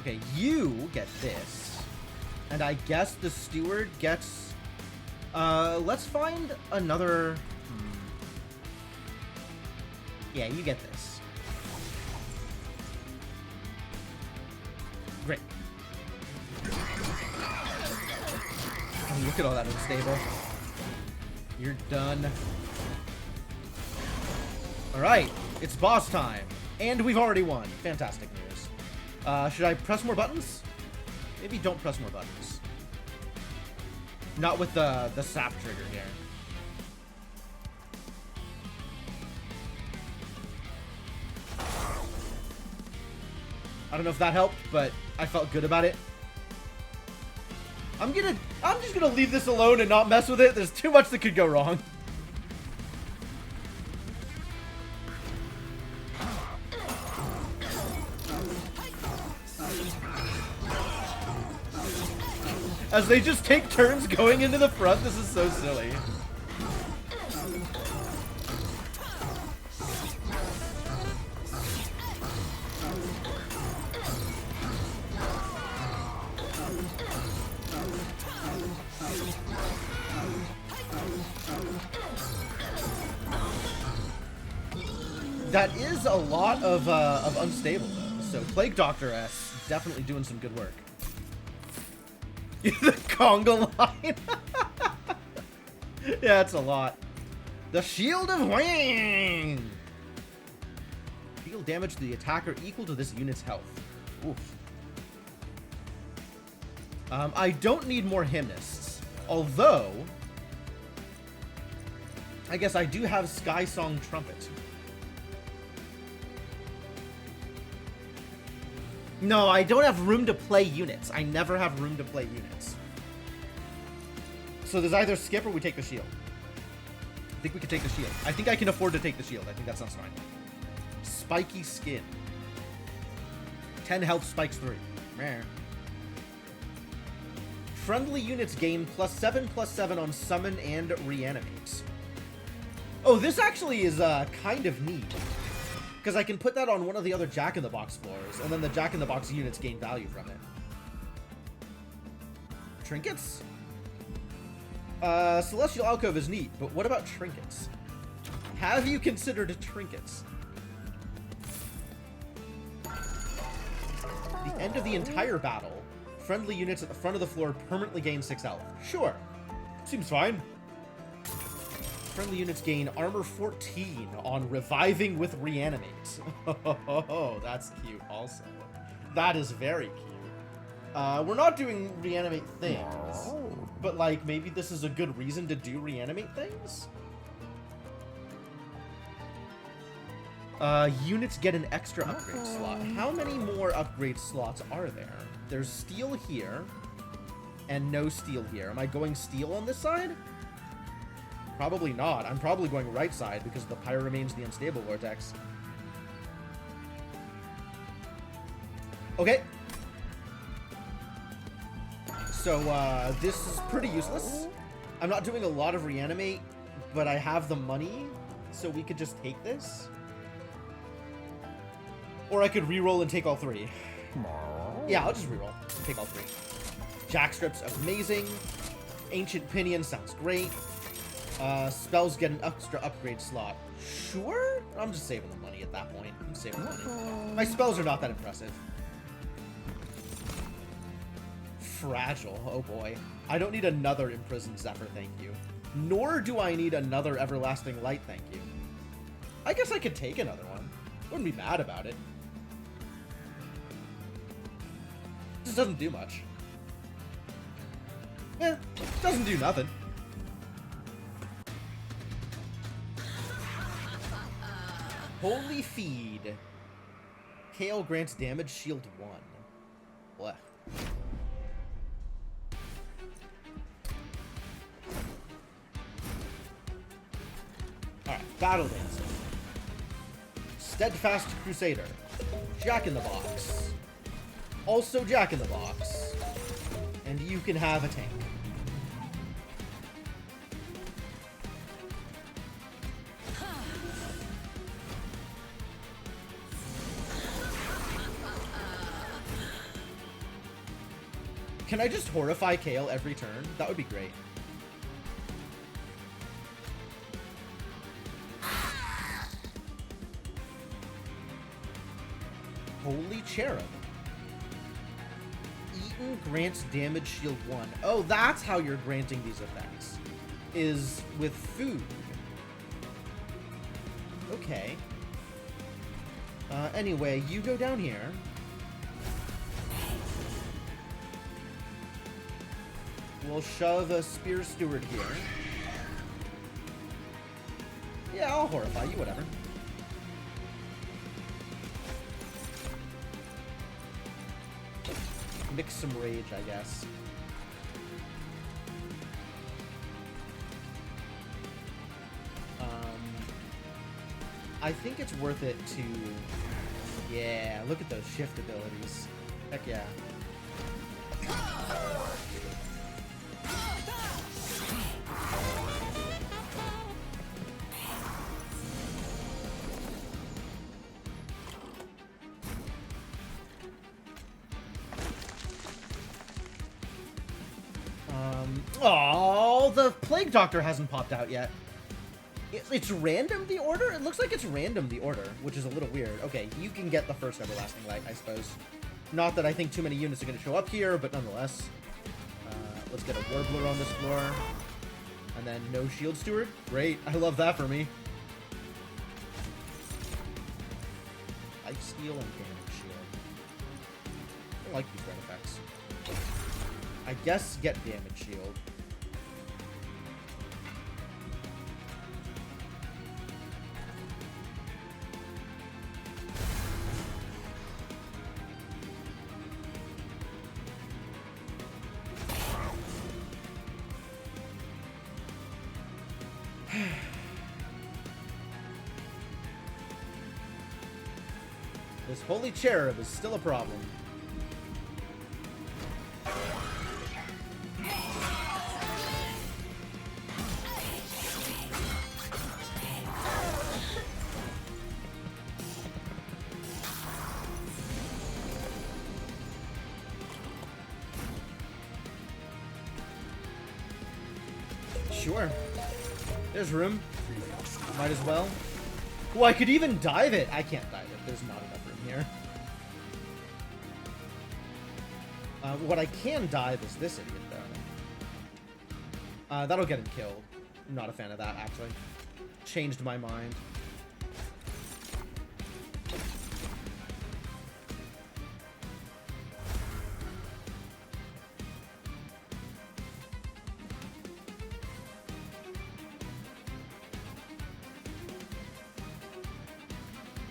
Okay, you get this. And I guess the steward gets... let's find another... Yeah, you get this. Great. Oh, look at all that unstable. You're done. Alright, it's boss time. And we've already won. Fantastic news. Should I press more buttons? Maybe don't press more buttons. Not with the sap trigger here. I don't know if that helped, but I felt good about it. I'm just gonna leave this alone and not mess with it. There's too much that could go wrong. As they just take turns going into the front, this is so silly. That is a lot of unstable though. So Plague Doctor S definitely doing some good work. The conga line. Yeah, it's a lot. The Shield of Wang. Deal damage to the attacker equal to this unit's health. Oof. I don't need more Hymnists, although I guess I do have Sky Song Trumpet. No, I don't have room to play units. I never have room to play units. So there's either skip or we take the shield. I think we can take the shield. I think I can afford to take the shield. I think that sounds fine. Spiky Skin. 10 health, spikes 3. Rare. Friendly units gain +7/+7 on summon and reanimate. Oh, this actually is kind of neat. Because I can put that on one of the other Jack-in-the-Box floors, and then the Jack-in-the-Box units gain value from it. Trinkets? Celestial Alcove is neat, but what about trinkets? Have you considered trinkets? The end of the entire battle, friendly units at the front of the floor permanently gain 6 health. Sure. Seems fine. Friendly units gain armor 14 on reviving with reanimate. Oh, that's cute also. That is very cute. We're not doing reanimate things, but like maybe this is a good reason to do reanimate things? Units get an extra upgrade slot. How many more upgrade slots are there? There's steel here and no steel here. Am I going steel on this side? Probably not. I'm probably going right side because the Pyro remains the unstable vortex. Okay. So, this is pretty useless. I'm not doing a lot of reanimate, but I have the money, so we could just take this. Or I could reroll and take all 3. Yeah, I'll just reroll. Take all 3. Jackstrip's amazing. Ancient Pinion sounds great. Spells get an extra upgrade slot. Sure? I'm just saving the money at that point. I'm saving the money. My spells are not that impressive. Fragile. Oh boy. I don't need another Imprisoned Zephyr, thank you. Nor do I need another Everlasting Light, thank you. I guess I could take another one. Wouldn't be mad about it. Just doesn't do much. Eh, doesn't do nothing. Holy Feed. Kale grants damage, shield 1. Blech. Alright, Battle Dancer. Steadfast Crusader. Jack-in-the-Box. Also Jack-in-the-Box. And you can have a tank. Can I just horrify Kale every turn? That would be great. Holy Cherub. Eaten grants damage shield 1. Oh, that's how you're granting these effects. Is with food. Okay. Anyway, you go down here. We'll shove a Spear Steward here. Yeah, I'll horrify you, whatever. Mix some rage, I guess. I think it's worth it to... Yeah, look at those shift abilities. Heck yeah. Oh, the Plague Doctor hasn't popped out yet. It's random, the order? It looks like it's random, the order, which is a little weird. Okay, you can get the first Everlasting Light, I suppose. Not that I think too many units are going to show up here, but nonetheless. Let's get a Warbler on this floor. And then no Shield Steward. Great, I love that for me. Life Steal and Damage Shield. I don't like these red effects. I guess get Damage Shield. This Holy Cherub is still a problem. Sure. There's room. Might as well. Oh, I could even dive it. I can't dive it. There's not enough room here. What I can dive is this idiot, though. That'll get him killed. I'm not a fan of that, actually. Changed my mind.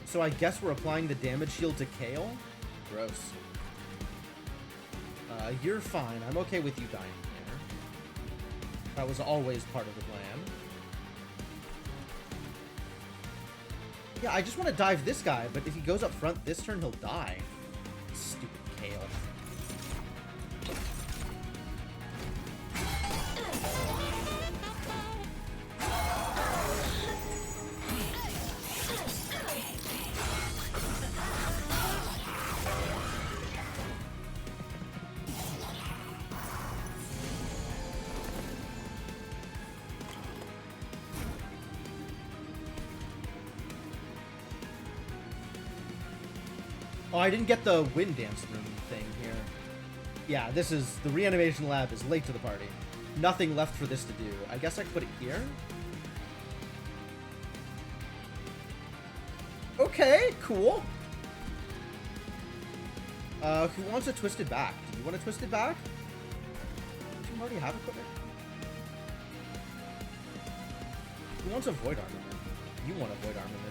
So I guess we're applying the damage shield to Kale? Gross. You're fine. I'm okay with you dying here. That was always part of the plan. Yeah, I just want to dive this guy, but if he goes up front this turn, he'll die. Stupid Kale. Oh, I didn't get the Wind Dance room thing here. Yeah, this is... The Reanimation Lab is late to the party. Nothing left for this to do. I guess I could put it here? Okay, cool. Who wants a Twisted Back? Do you want a Twisted Back? Do you already have equipment? Who wants a Void Armament? You want a Void Armament.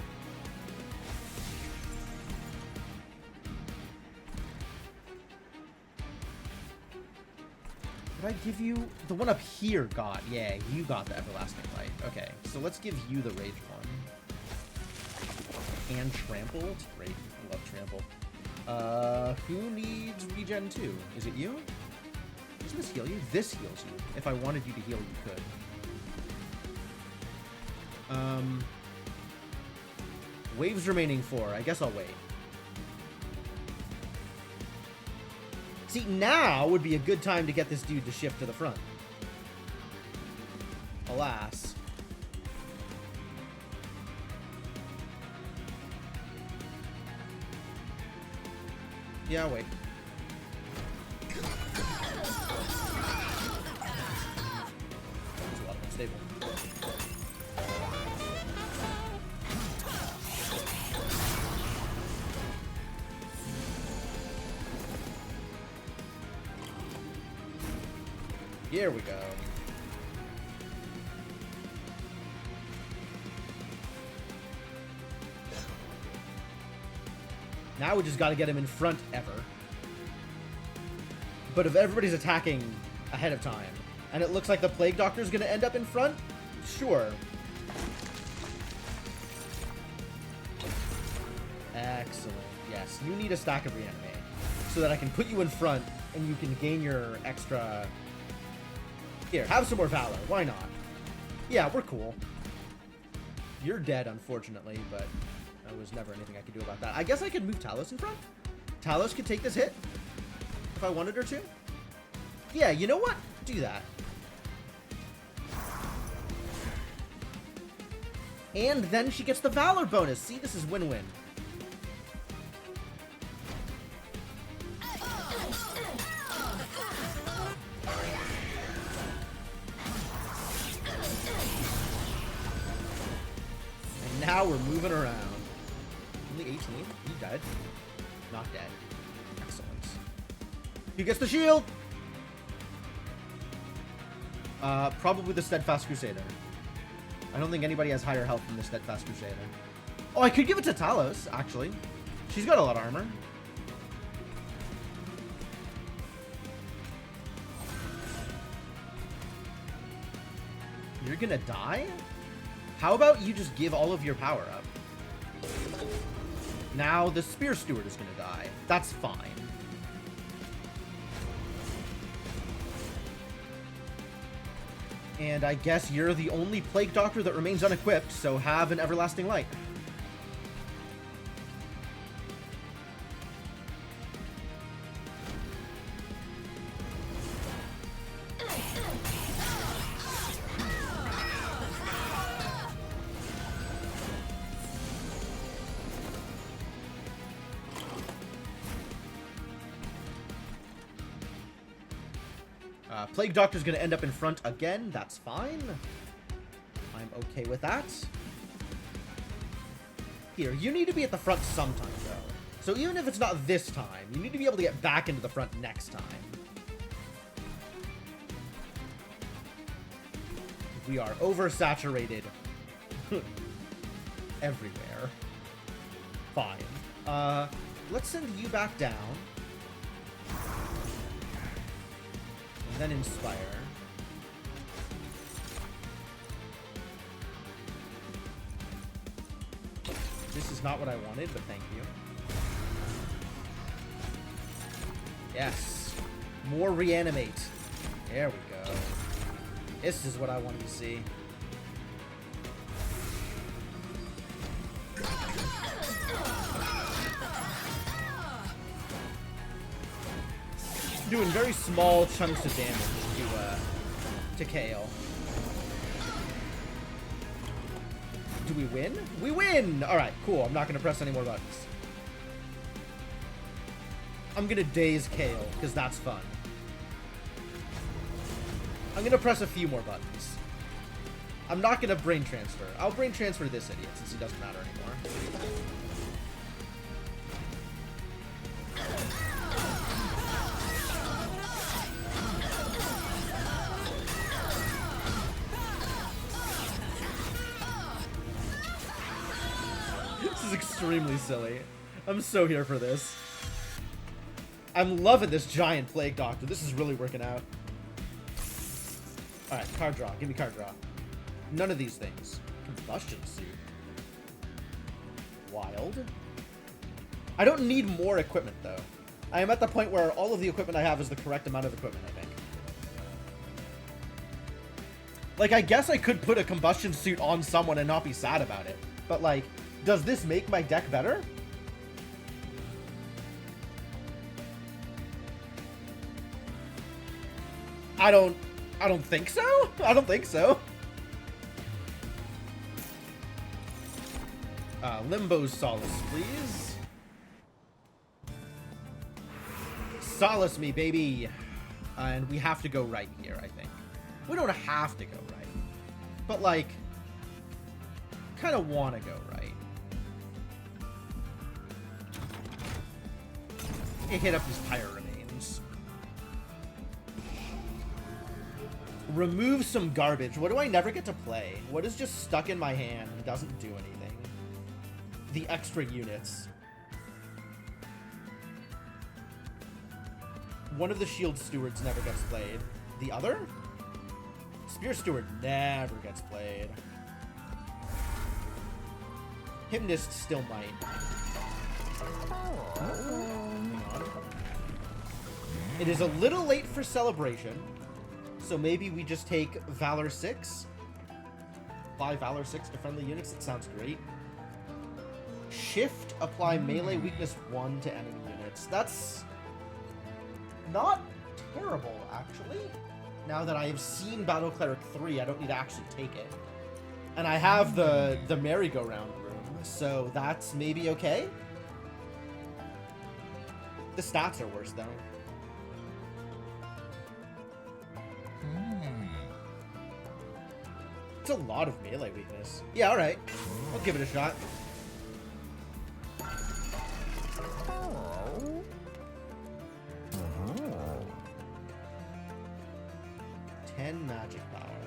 Did I give you... The one up here got... Yeah, you got the Everlasting Light. Okay, so let's give you the Rage one. And Trample. It's great. I love Trample. Who needs Regen 2? Is it you? Doesn't this heal you? This heals you. If I wanted you to heal, you could. Waves remaining 4. I guess I'll wait. See, now would be a good time to get this dude to shift to the front. Alas. Yeah, wait. It's a lot of unstable. Here we go. Now we just got to get him in front ever. But if everybody's attacking ahead of time, and it looks like the Plague Doctor's going to end up in front, sure. Excellent. Yes, you need a stack of reanimate so that I can put you in front and you can gain your extra... Here, have some more Valor. Why not? Yeah, we're cool. You're dead, unfortunately, but there was never anything I could do about that. I guess I could move Talos in front. Talos could take this hit if I wanted her to. Yeah, you know what? Do that. And then she gets the Valor bonus. See, this is win-win. And now we're moving around. Only 18? He died. Not dead. Excellent. Who gets the shield? Probably the Steadfast Crusader. I don't think anybody has higher health than the Steadfast Crusader. Oh, I could give it to Talos, actually. She's got a lot of armor. You're gonna die? How about you just give all of your power up? Now the Spear Steward is gonna die. That's fine. And I guess you're the only Plague Doctor that remains unequipped, so have an Everlasting Light. Plague Doctor's gonna end up in front again. That's fine. I'm okay with that. Here, you need to be at the front sometime, though. So even if it's not this time, you need to be able to get back into the front next time. We are oversaturated everywhere. Fine. Let's send you back down. And then Inspire. This is not what I wanted, but thank you. Yes. More reanimate. There we go. This is what I wanted to see. Doing very small chunks of damage to Kayle. Do we win? We win! Alright, cool. I'm not going to press any more buttons. I'm going to daze Kayle, because that's fun. I'm going to press a few more buttons. I'm not going to brain transfer. I'll brain transfer this idiot, since he doesn't matter anymore. Extremely silly. I'm so here for this. I'm loving this giant Plague Doctor. This is really working out. Alright, card draw. Give me card draw. None of these things. Combustion Suit. Wild. I don't need more equipment, though. I am at the point where all of the equipment I have is the correct amount of equipment, I think. Like, I guess I could put a Combustion Suit on someone and not be sad about it. But, like, does this make my deck better? I don't think so. I don't think so. Limbo's Solace, please. Solace me, baby. And we have to go right here, I think. We don't have to go right. But, like, kind of want to go right. It hit up these Pyre Remains. Remove some garbage. What do I never get to play? What is just stuck in my hand and doesn't do anything? The extra units. One of the Shield Stewards never gets played. The other? Spear Steward never gets played. Hypnist still might. Hang on. It is a little late for celebration, so maybe we just take Valor 6. Apply Valor 6 to friendly units. That sounds great. Shift, apply melee weakness 1 to enemy units. That's not terrible, actually. Now that I have seen Battle Cleric 3, I don't need to actually take it. And I have the merry-go-round room, so that's maybe okay. The stats are worse, though. It's a lot of melee weakness. Yeah, alright. I'll give it a shot. Magic power.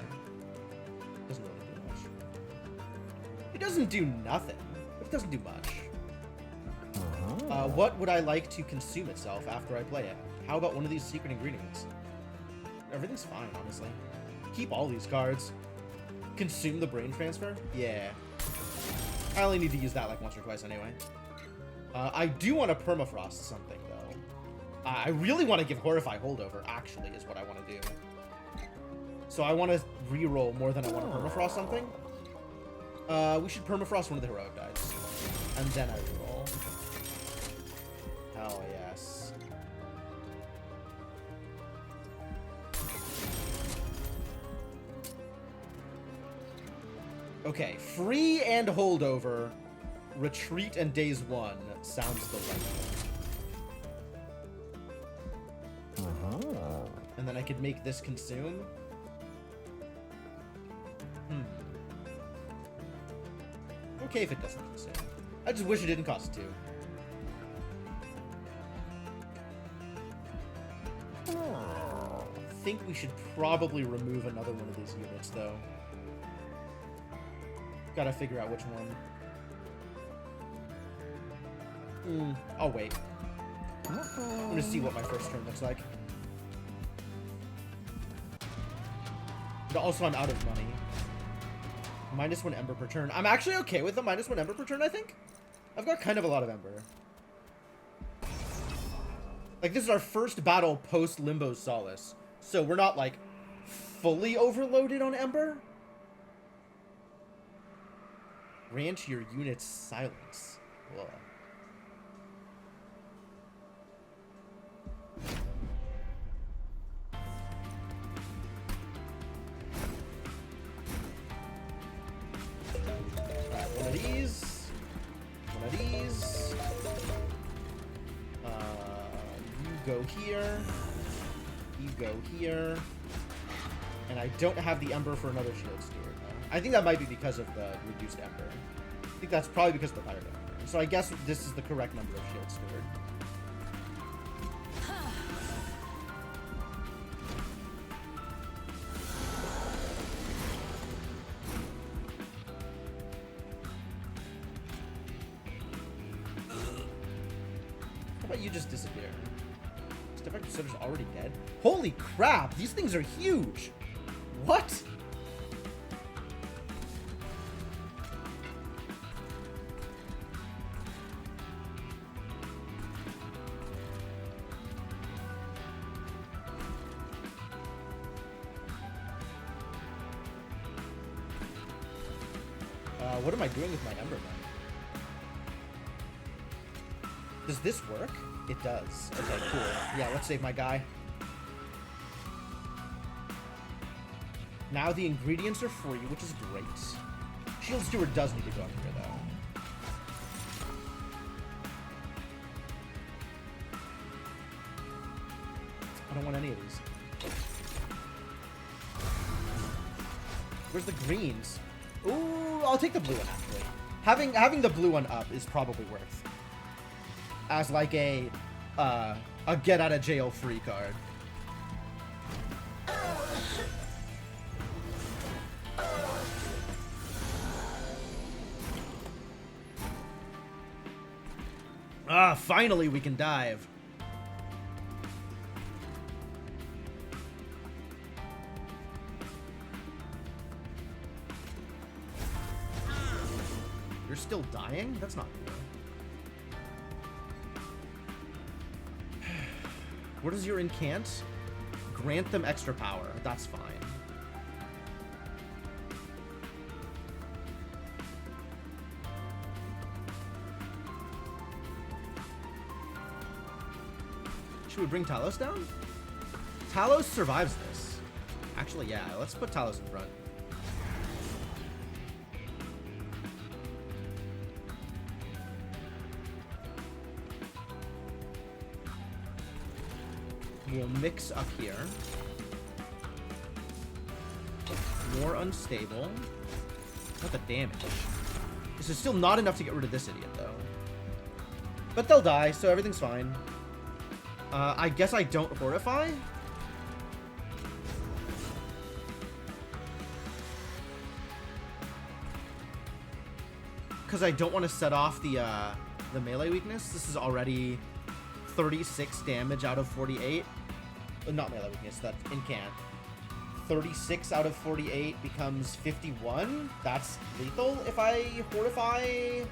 Doesn't really do much. It doesn't do nothing, but it doesn't do much. What would I like to consume itself after I play it? How about one of these secret ingredients? Everything's fine, honestly. Keep all these cards. Consume the brain transfer? Yeah. I only need to use that like once or twice anyway. I do want to permafrost something, though. I really want to give Horrify holdover, actually, is what I want to do. So I want to reroll more than I want to permafrost something. We should permafrost one of the heroic dice. And then I reroll. Hell yes. Okay, free and holdover, retreat and days 1 sounds delightful. And then I could make this consume. Okay if it doesn't consume. I just wish it didn't cost 2. I think we should probably remove another one of these units, though. Gotta figure out which one. I'll wait. I'm gonna see what my first turn looks like. But also, I'm out of money. -1 Ember per turn. I'm actually okay with the -1 Ember per turn, I think. I've got kind of a lot of Ember. Like, this is our first battle post-Limbo Solace. So we're not, like, fully overloaded on Ember. Grant your unit's silence. Whoa. One of these. One of these. You go here. You go here. And I don't have the Ember for another Shield Steward. I think that might be because of the reduced Ember. I think that's probably because of the Pirate Ember. So I guess this is the correct number of Shield Steward. How about you just disappear? Step-back Soda's already dead? Holy crap! These things are huge! What? What am I doing with my Ember then? Does this work? It does. Okay, cool. Yeah, let's save my guy. Now the ingredients are free, which is great. Shield Steward does need to go up here, though. I don't want any of these. Where's the greens? Ooh, I'll take the blue one, actually. Having the blue one up is probably worth. As like a get out of jail free card. Ah, finally we can dive. You're still dying? That's not cool. What is your incant? Grant them extra power. That's fine. Should we bring Talos down? Talos survives this. Actually, yeah. Let's put Talos in front. We'll mix up here. More unstable. Not the damage. This is still not enough to get rid of this idiot, though. But they'll die, so everything's fine. I guess I don't Horrify? Because I don't want to set off the melee weakness. This is already 36 damage out of 48. Not melee weakness, that's incant. 36 out of 48 becomes 51. That's lethal if I Horrify.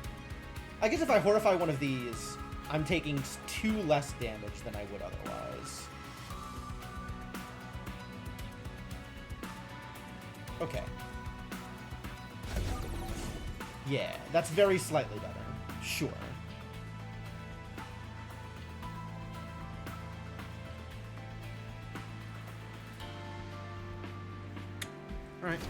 I guess if I Horrify one of these, I'm taking 2 less damage than I would otherwise. Okay. Yeah, that's very slightly better. Sure. Alright.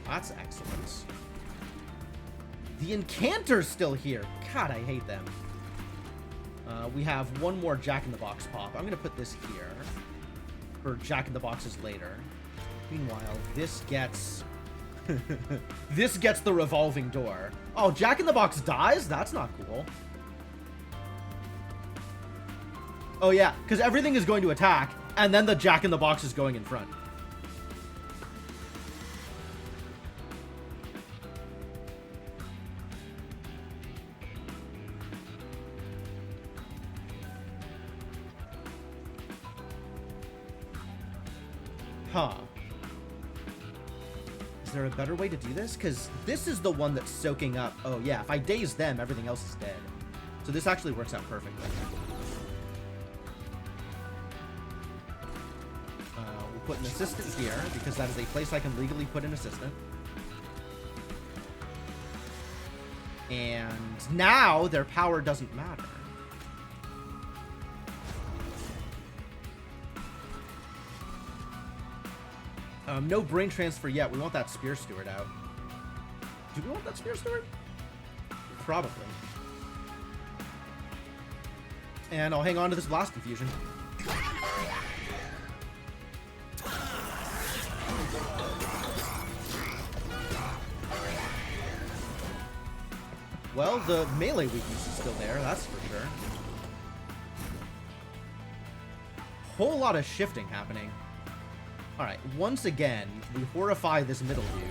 That's excellent. The Incanter's still here. God, I hate them. We have one more Jack-in-the-Box pop. I'm going to put this here for Jack-in-the-Boxes later. Meanwhile, this gets... this gets the revolving door. Oh, Jack-in-the-Box dies? That's not cool. Oh, yeah, because everything is going to attack, and then the Jack-in-the-Box is going in front. Huh. Is there a better way to do this? Because this is the one that's soaking up... Oh, yeah. If I daze them, everything else is dead. So this actually works out perfectly. We'll put an assistant here, because that is a place I can legally put an assistant. And now their power doesn't matter. No brain transfer yet. We want that Spear Steward out. Do we want that Spear Steward? Probably. And I'll hang on to this Blast Infusion. Well, the melee weakness is still there, that's for sure. Whole lot of shifting happening. Alright, once again, we Horrify this middle dude.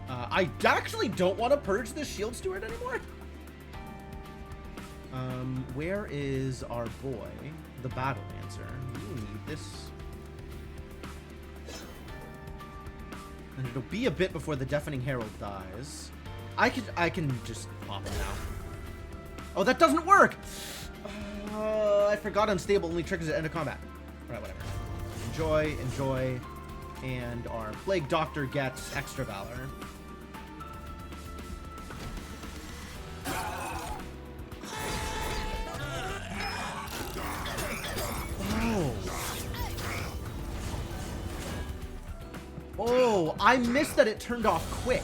I actually don't want to purge this Shield Steward anymore. Where is our boy, the Battle Lancer? You need this. And it'll be a bit before the Deafening Herald dies. I can just pop him now. Oh, that doesn't work! I forgot Unstable only triggers at end of combat. Alright, whatever. Enjoy, enjoy. And our Plague Doctor gets extra Valor. Oh. Oh, I missed that it turned off quick.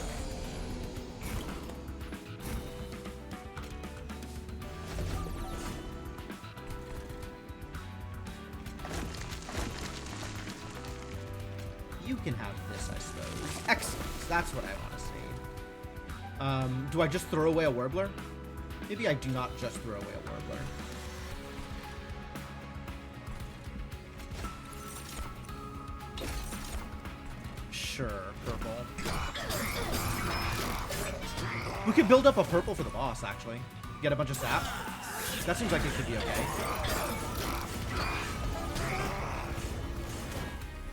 You can have this, I suppose. Excellent. That's what I want to see. Do I just throw away a Warbler? Maybe I do not just throw away a Warbler. Sure, purple. We could build up a purple for the boss, actually. Get a bunch of sap. That seems like it could be okay.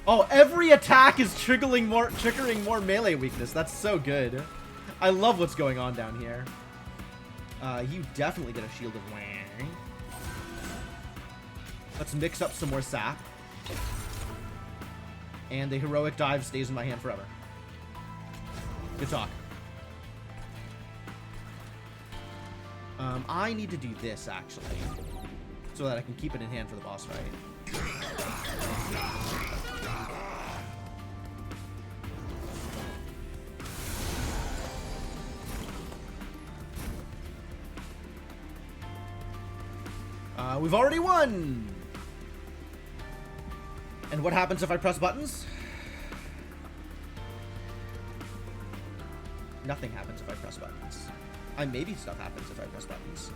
Oh, every attack is triggering more melee weakness. That's so good. I love what's going on down here. You definitely get a Shield of Wang. Let's mix up some more sap. And the heroic dive stays in my hand forever. Good talk. I need to do this, actually. So that I can keep it in hand for the boss fight. We've already won! And what happens if I press buttons? Nothing happens if I press buttons. Maybe stuff happens if I press buttons.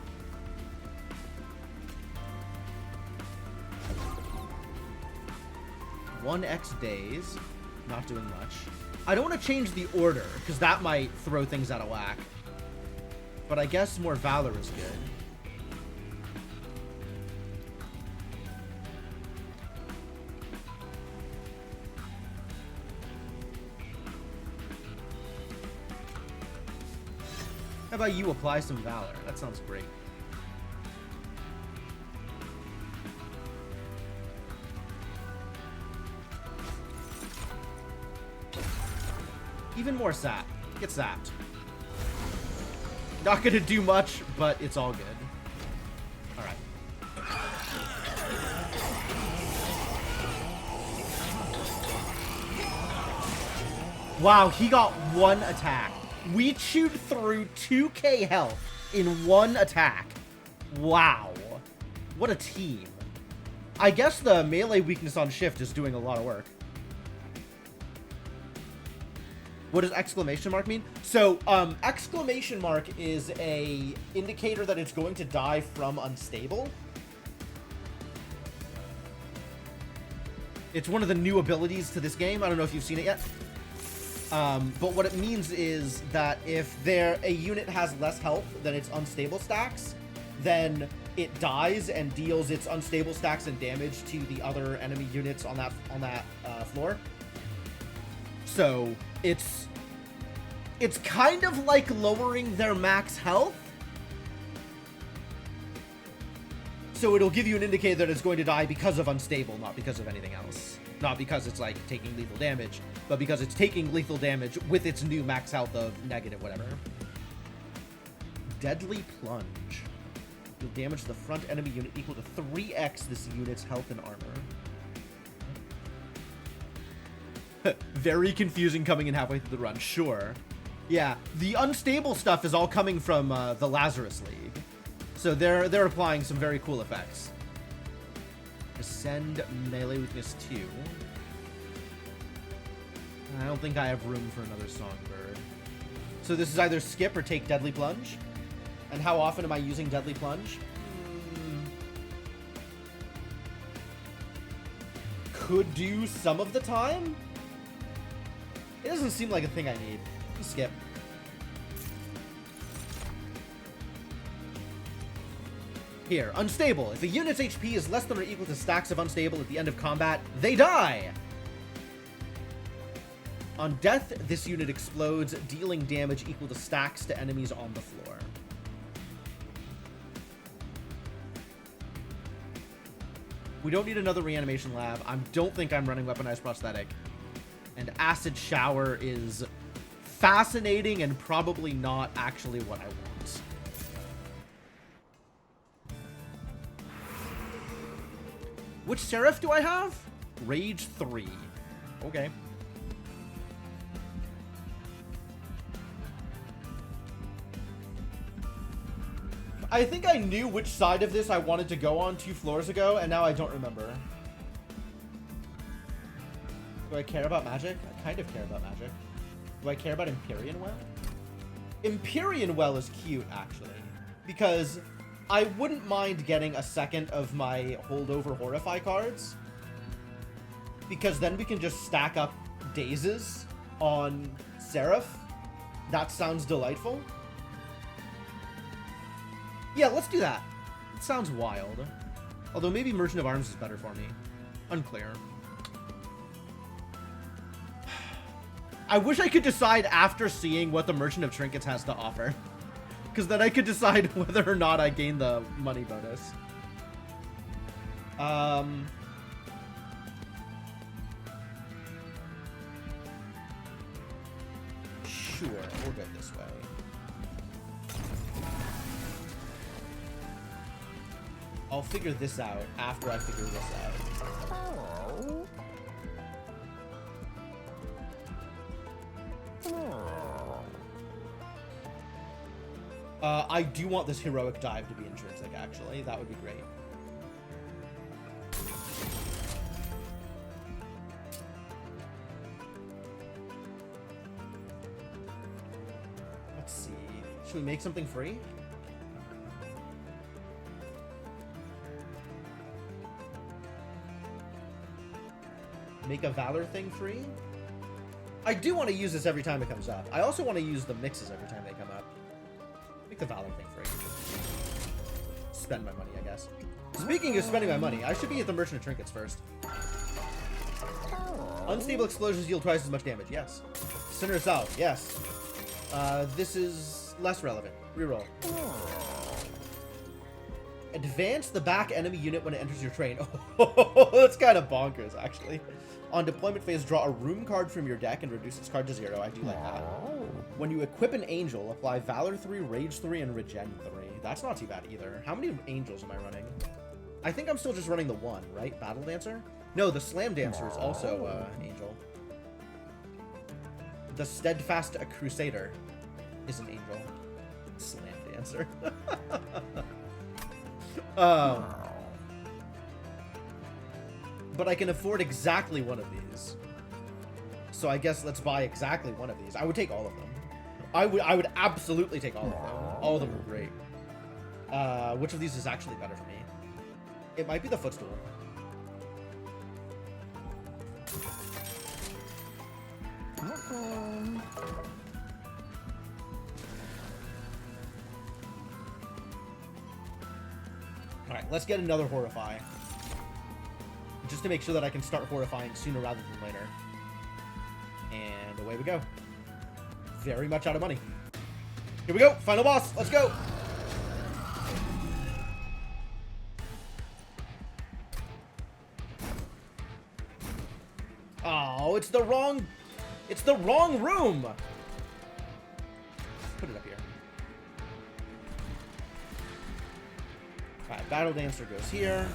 One X days. Not doing much. I don't want to change the order, because that might throw things out of whack. But I guess more Valor is good. How about you apply some Valor? That sounds great. Even more sap. Get zapped. Not gonna do much, but it's all good. Alright. Wow, he got one attack. We chewed through 2k health in one attack. Wow. What a team. I guess the melee weakness on shift is doing a lot of work. What does exclamation mark mean? So, exclamation mark is a indicator that it's going to die from unstable. It's one of the new abilities to this game. I don't know if you've seen it yet. But what it means is that if a unit has less health than its unstable stacks, then it dies and deals its unstable stacks and damage to the other enemy units on that floor. So it's kind of like lowering their max health. So it'll give you an indicator that it's going to die because of unstable, not because of anything else. Not because it's like taking lethal damage, but because it's taking lethal damage with its new max health of negative whatever. Deadly Plunge. You'll damage the front enemy unit equal to 3x this unit's health and armor. Very confusing coming in halfway through the run, sure. Yeah, the unstable stuff is all coming from the Lazarus League. So they're applying some very cool effects. Ascend melee weakness 2. I don't think I have room for another Songbird. So this is either skip or take Deadly Plunge. And how often am I using Deadly Plunge? Could do some of the time. It doesn't seem like a thing I need. Skip. Here, unstable. If a unit's HP is less than or equal to stacks of unstable at the end of combat, they die! On death, this unit explodes, dealing damage equal to stacks to enemies on the floor. We don't need another reanimation lab. I don't think I'm running weaponized prosthetic. And Acid Shower is fascinating and probably not actually what I want. Which Seraph do I have? Rage 3. Okay. I think I knew which side of this I wanted to go on 2 floors ago, and now I don't remember. Do I care about magic? I kind of care about magic. Do I care about Empyrean Well? Empyrean Well is cute, actually. Because I wouldn't mind getting a second of my holdover Horrify cards. Because then we can just stack up Dazes on Seraph. That sounds delightful. Yeah, let's do that. It sounds wild. Although maybe Merchant of Arms is better for me. Unclear. I wish I could decide after seeing what the Merchant of Trinkets has to offer. Because then I could decide whether or not I gain the money bonus. Sure, we'll go this way. I'll figure this out after I figure this out. I do want this heroic dive to be intrinsic, actually. That would be great. Let's see. Should we make something free? Make a Valor thing free? I do want to use this every time it comes up. I also want to use the mixes every time they come up. Make the Valor thing free. Spend my money, I guess. Speaking of spending my money, I should be at the Merchant of Trinkets first. Unstable explosions yield twice as much damage. Yes. Sinner's Salve. Yes. This is less relevant. Reroll. Advance the back enemy unit when it enters your train. Oh, that's kind of bonkers, actually. On deployment phase, draw a room card from your deck and reduce its card to 0. I do like that. When you equip an angel, apply Valor 3, Rage 3, and Regen 3. That's not too bad either. How many angels am I running? I think I'm still just running the one, right? Battle Dancer? No, the Slam Dancer is also an angel. The Steadfast Crusader is an angel. Slam Dancer. But I can afford exactly one of these. So I guess let's buy exactly one of these. I would take all of them. I would absolutely take all of them. All of them are great. Which of these is actually better for me? It might be the Footstool. Alright, let's get another Horrify. Just to make sure that I can start Horrifying sooner rather than later. And away we go. Very much out of money. Here we go! Final boss! Let's go! Oh, it's the wrong room! Put it up here. Alright, Battle Dancer goes here.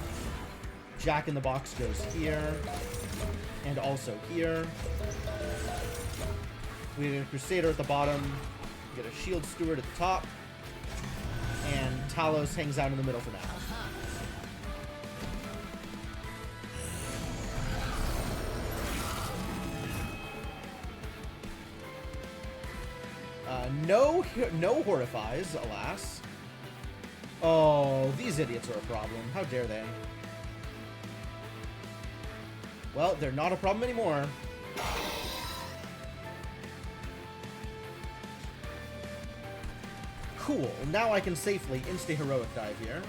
Jack in the Box goes here. And also here. We get a Crusader at the bottom. We get a Shield Steward at the top. And Talos hangs out in the middle for now. No Horrifies, alas. Oh, these idiots are a problem. How dare they? Well, they're not a problem anymore. Cool. Now I can safely insta-heroic dive here.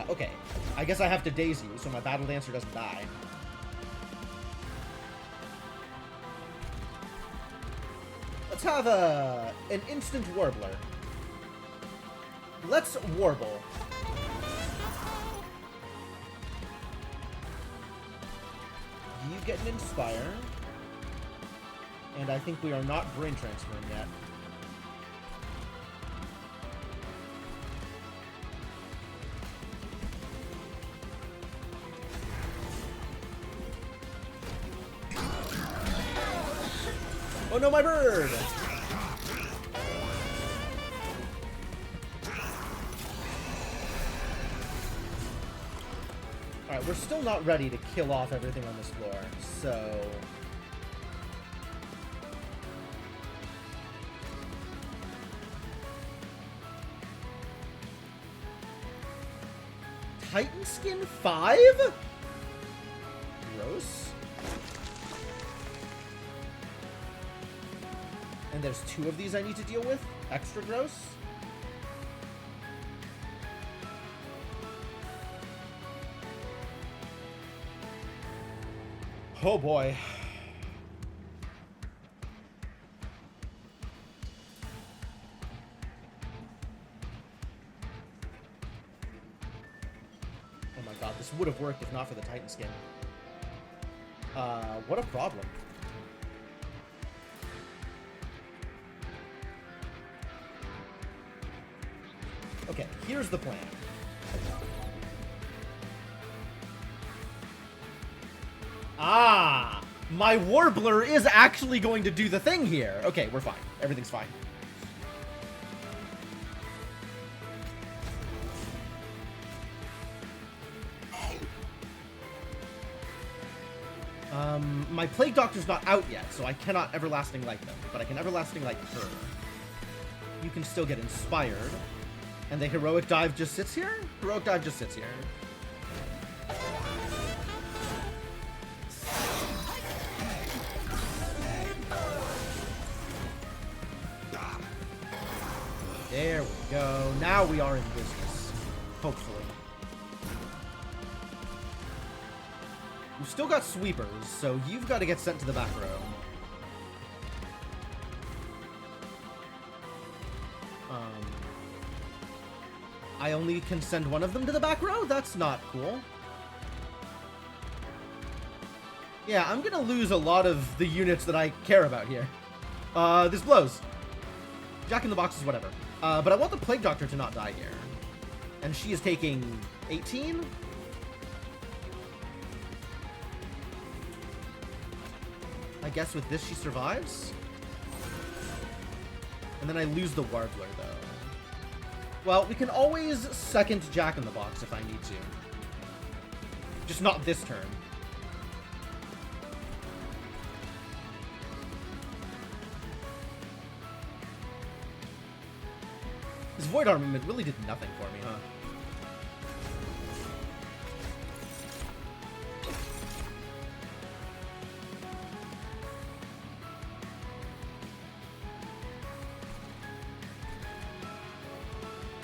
Okay. I guess I have to daze you so my Battle Dancer doesn't die. Let's have an instant Warbler. Let's Warble. You get an Inspire. And I think we are not brain transferring yet. Oh no, my bird! Alright, we're still not ready to kill off everything on this floor, so... Titan Skin 5? Gross. And there's 2 of these I need to deal with? Extra gross? Oh boy. Oh my god, this would have worked if not for the Titan skin. What a problem. Okay, here's the plan. Ah! My Warbler is actually going to do the thing here. Okay, we're fine. Everything's fine. My Plague Doctor's not out yet, so I cannot Everlasting Light them, but I can Everlasting Light her. You can still get inspired. And the Heroic Dive just sits here? Heroic Dive just sits here. There we go. Now we are in business. Hopefully. You've still got sweepers, so you've got to get sent to the back row. I only can send one of them to the back row? That's not cool. Yeah, I'm gonna lose a lot of the units that I care about here. This blows. Jack in the Box is whatever. But I want the Plague Doctor to not die here. And she is taking 18? I guess with this she survives? And then I lose the Warbler, though. Well, we can always second Jack in the Box if I need to. Just not this turn. This Void Armament really did nothing for me, huh?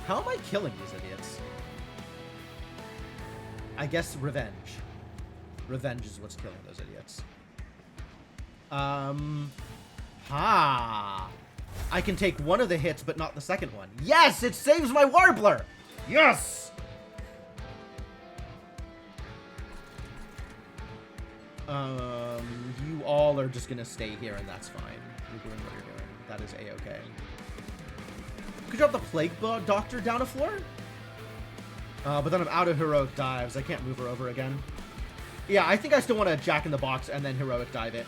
How am I killing these idiots? I guess revenge. Revenge is what's killing those idiots. I can take one of the hits, but not the second one. Yes! It saves my Warbler! Yes! You all are just gonna stay here, and that's fine. You're doing what you're doing. That is A-okay. Could drop the Plague Doctor down a floor? But then I'm out of Heroic Dives. I can't move her over again. Yeah, I think I still want to Jack in the Box and then Heroic Dive it.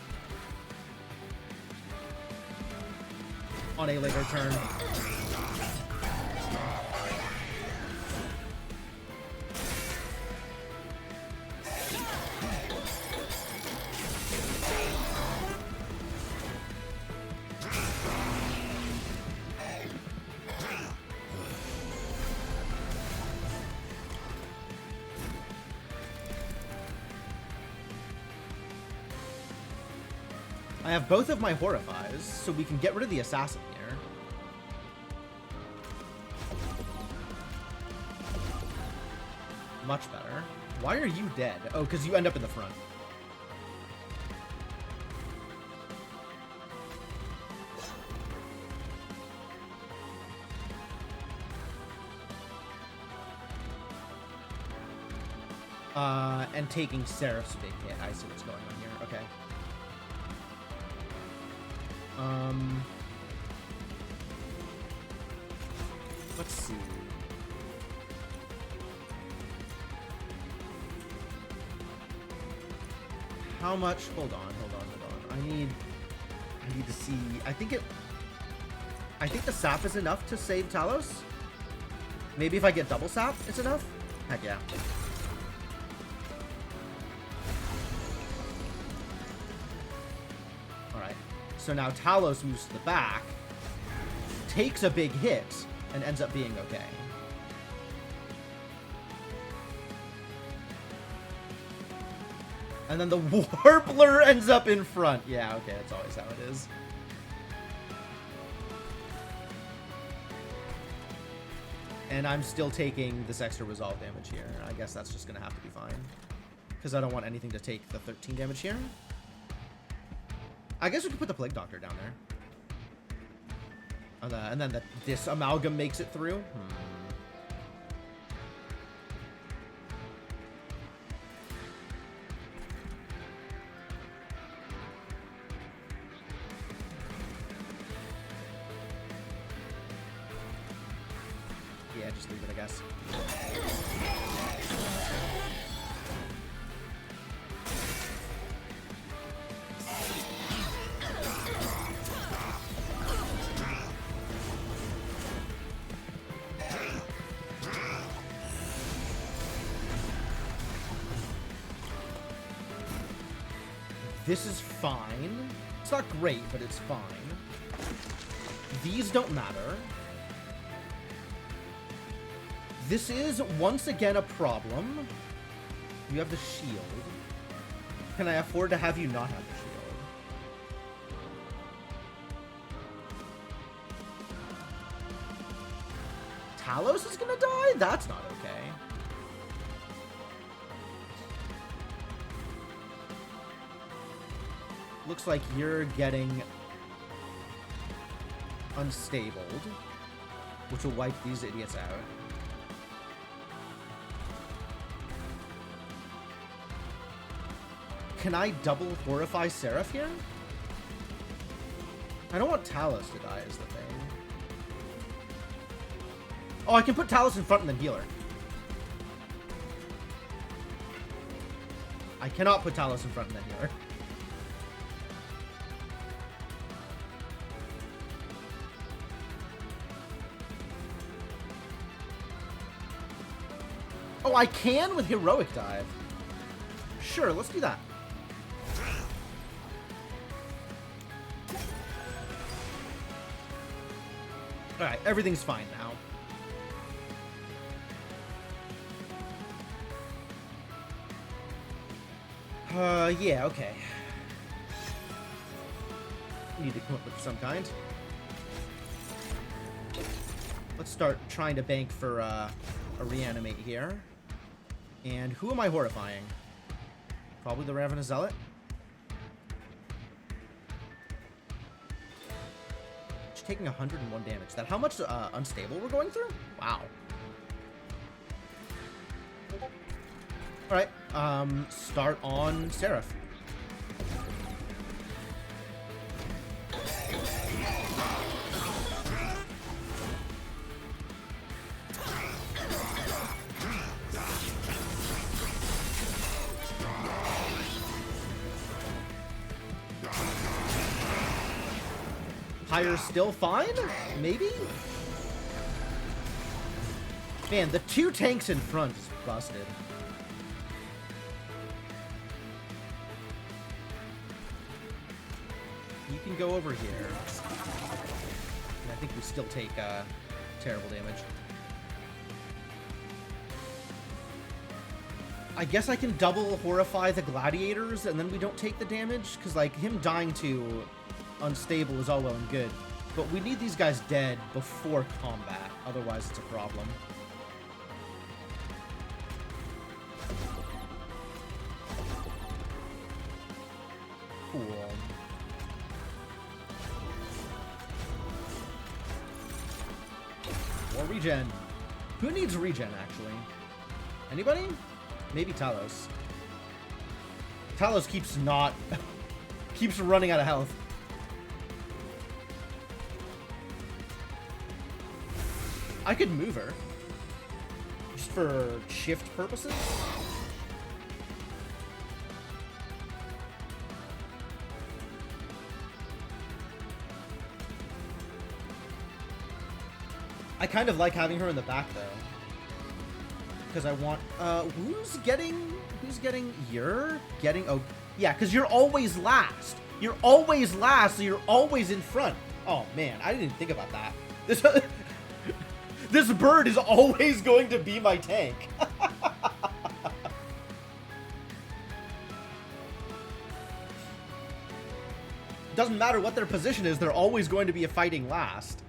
On a later turn. I have both of my Horrifies, so we can get rid of the Assassin here. Much better. Why are you dead? Oh, because you end up in the front. And taking Seraph's big hit. I see what's going on here. Okay. Let's see. How much? Hold on. I need to see. I think the sap is enough to save Talos. Maybe if I get double sap, it's enough. Heck yeah. So now Talos moves to the back, takes a big hit, and ends up being okay. And then the Warbler ends up in front. Yeah, okay, that's always how it is. And I'm still taking this extra resolve damage here. I guess that's just going to have to be fine. Because I don't want anything to take the 13 damage here. I guess we could put the Plague Doctor down there. And then this Amalgam makes it through. Yeah, just leave it, I guess. This is fine. It's not great, but it's fine. These don't matter. This is, once again, a problem. You have the shield. Can I afford to have you not have the shield? Talos is gonna die? That's not okay. Looks like you're getting unstabled, which will wipe these idiots out. Can I double Horrify Seraph here? I don't want Talos to die is the thing. Oh, I can put Talos in front and then heal her. I cannot put Talos in front and then heal her. Oh, I can with Heroic Dive. Sure, let's do that. Alright, everything's fine now. Yeah, okay. Need to come up with some kind. Let's start trying to bank for a reanimate here. And who am I horrifying? Probably the Ravenous Zealot. She's taking 101 damage. That how much unstable we're going through? Wow. Alright, start on Seraph. Pyre's still fine? Maybe? Man, the two tanks in front is busted. You can go over here. And I think we still take terrible damage. I guess I can double Horrify the Gladiators and then we don't take the damage? Because, like, him dying to unstable is all well and good. But we need these guys dead before combat. Otherwise, it's a problem. Cool. More regen. Who needs regen, actually? Anybody? Maybe Talos. Talos keeps not... keeps running out of health. I could move her. Just for shift purposes. I kind of like having her in the back, though. Because I want... who's getting... You're getting... Oh, yeah, because you're always last. You're always last, so you're always in front. Oh, man, I didn't even think about that. This bird is always going to be my tank. Doesn't matter what their position is, they're always going to be fighting last.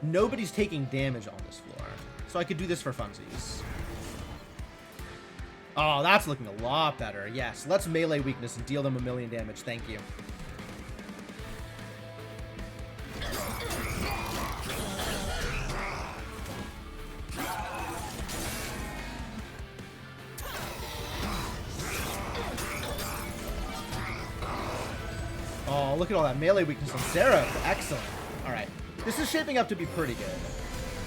Nobody's taking damage on this floor, so I could do this for funsies. Oh, that's looking a lot better. Yes, let's melee weakness and deal them 1,000,000 damage. Thank you. Oh, look at all that melee weakness on Seraph. Excellent. All right. This is shaping up to be pretty good.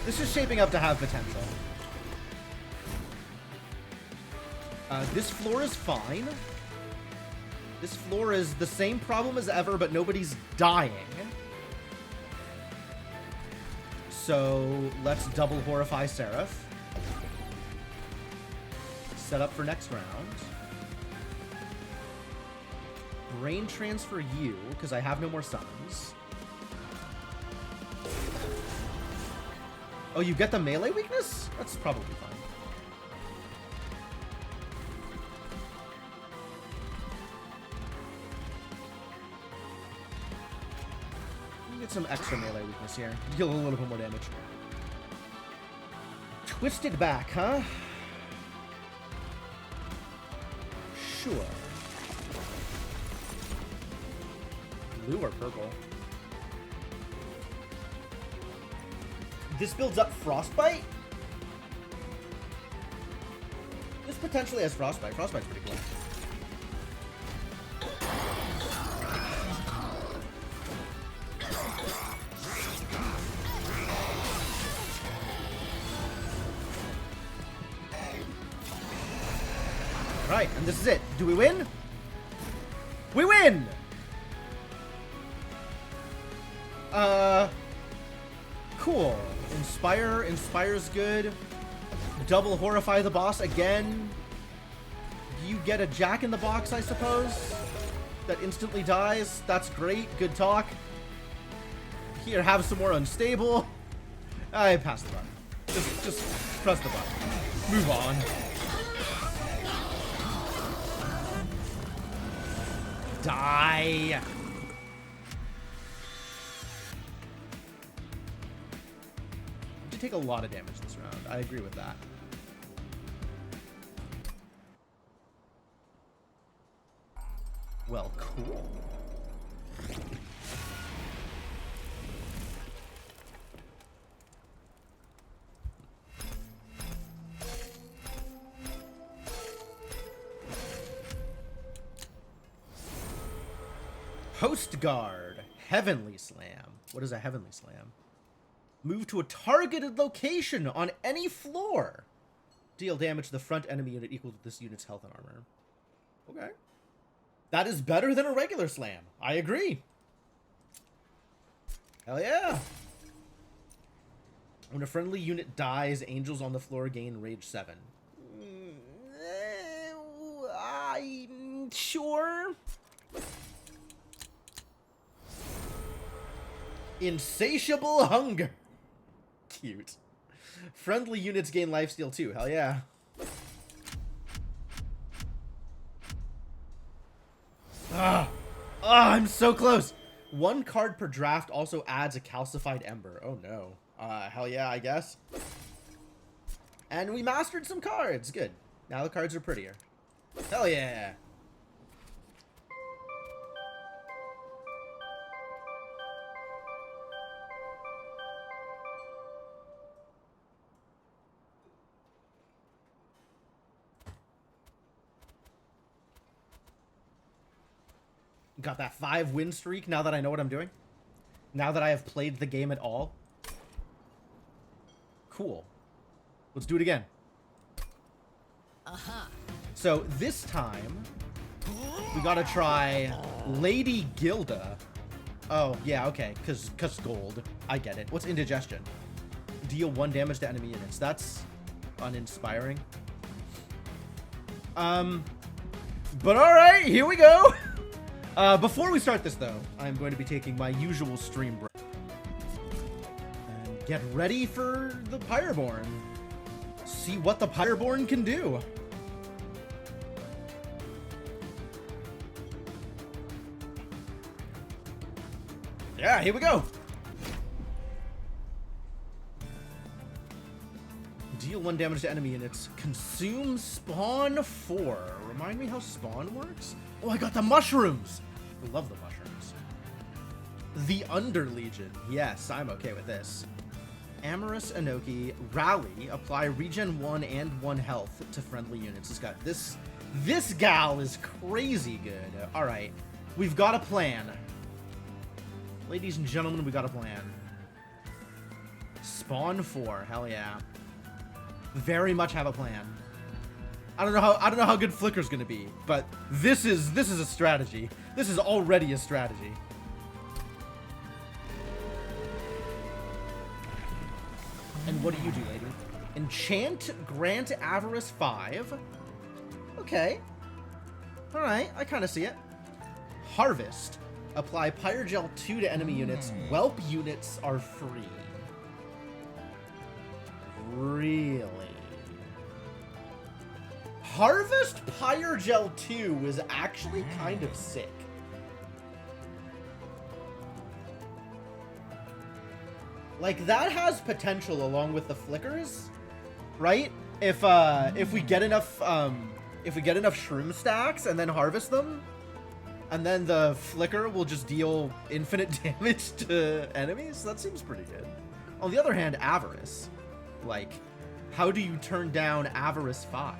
This is shaping up to have potential. This floor is fine. This floor is the same problem as ever, but nobody's dying. So let's double Horrify Seraph. Set up for next round. Brain transfer you, because I have no more summons. Oh, you get the melee weakness? That's probably fine. Get some extra melee weakness here. Deal a little bit more damage. Twisted back, huh? Sure. Blue or purple? This builds up Frostbite? This potentially has Frostbite. Frostbite's pretty cool. Right, and this is it. Do we win? We win! Cool. Inspire. Inspire's good. Double Horrify the boss again. You get a Jack in the Box, I suppose, that instantly dies. That's great. Good talk. Here, have some more unstable. I passed the button. Just press the button. Move on. Die. You take a lot of damage this round. I agree with that. Well, cool. Host Guard. Heavenly Slam. What is a Heavenly Slam? Move to a targeted location on any floor. Deal damage to the front enemy unit equal to this unit's health and armor. Okay. That is better than a regular slam. I agree. Hell yeah. When a friendly unit dies, angels on the floor gain rage 7. I'm sure. Insatiable hunger. Cute. Friendly units gain lifesteal too. Hell yeah. I'm so close. 1 card per draft also adds a calcified ember. Oh no. Hell yeah, I guess. And we mastered some cards. Good. Now the cards are prettier. Hell yeah. Got that 5-win streak now that I know what I'm doing. Now that I have played the game at all. Cool. Let's do it again. So this time, we gotta try Lady Gilda. Oh, yeah, okay, cause gold. I get it. What's indigestion? Deal 1 damage to enemy units. That's uninspiring. But alright, here we go. Before we start this, though, I'm going to be taking my usual stream break. And get ready for the Pyreborn. See what the Pyreborn can do. Yeah, here we go. Deal 1 damage to enemy units. Consume spawn 4. Remind me how spawn works? Oh, I got the mushrooms. I love the mushrooms. The Underlegion. Yes, I'm okay with this. Amorous Inoki. Rally. Apply regen 1 and 1 health to friendly units. This gal is crazy good. All right. We've got a plan. Ladies and gentlemen, we got a plan. Spawn 4. Hell yeah. Very much have a plan. I don't know how good Flicker's gonna be, but this is a strategy. This is already a strategy. And what do you do, lady? Enchant, grant Avarice 5. Okay. Alright, I kinda see it. Harvest. Apply Pyrogel 2 to enemy units. Whelp units are free. Really? Harvest Pyrogel 2 is actually kind of sick. Like, that has potential along with the flickers, right? If we get enough shroom stacks and then harvest them, and then the flicker will just deal infinite damage to enemies, that seems pretty good. On the other hand, Avarice. Like, how do you turn down Avarice 5?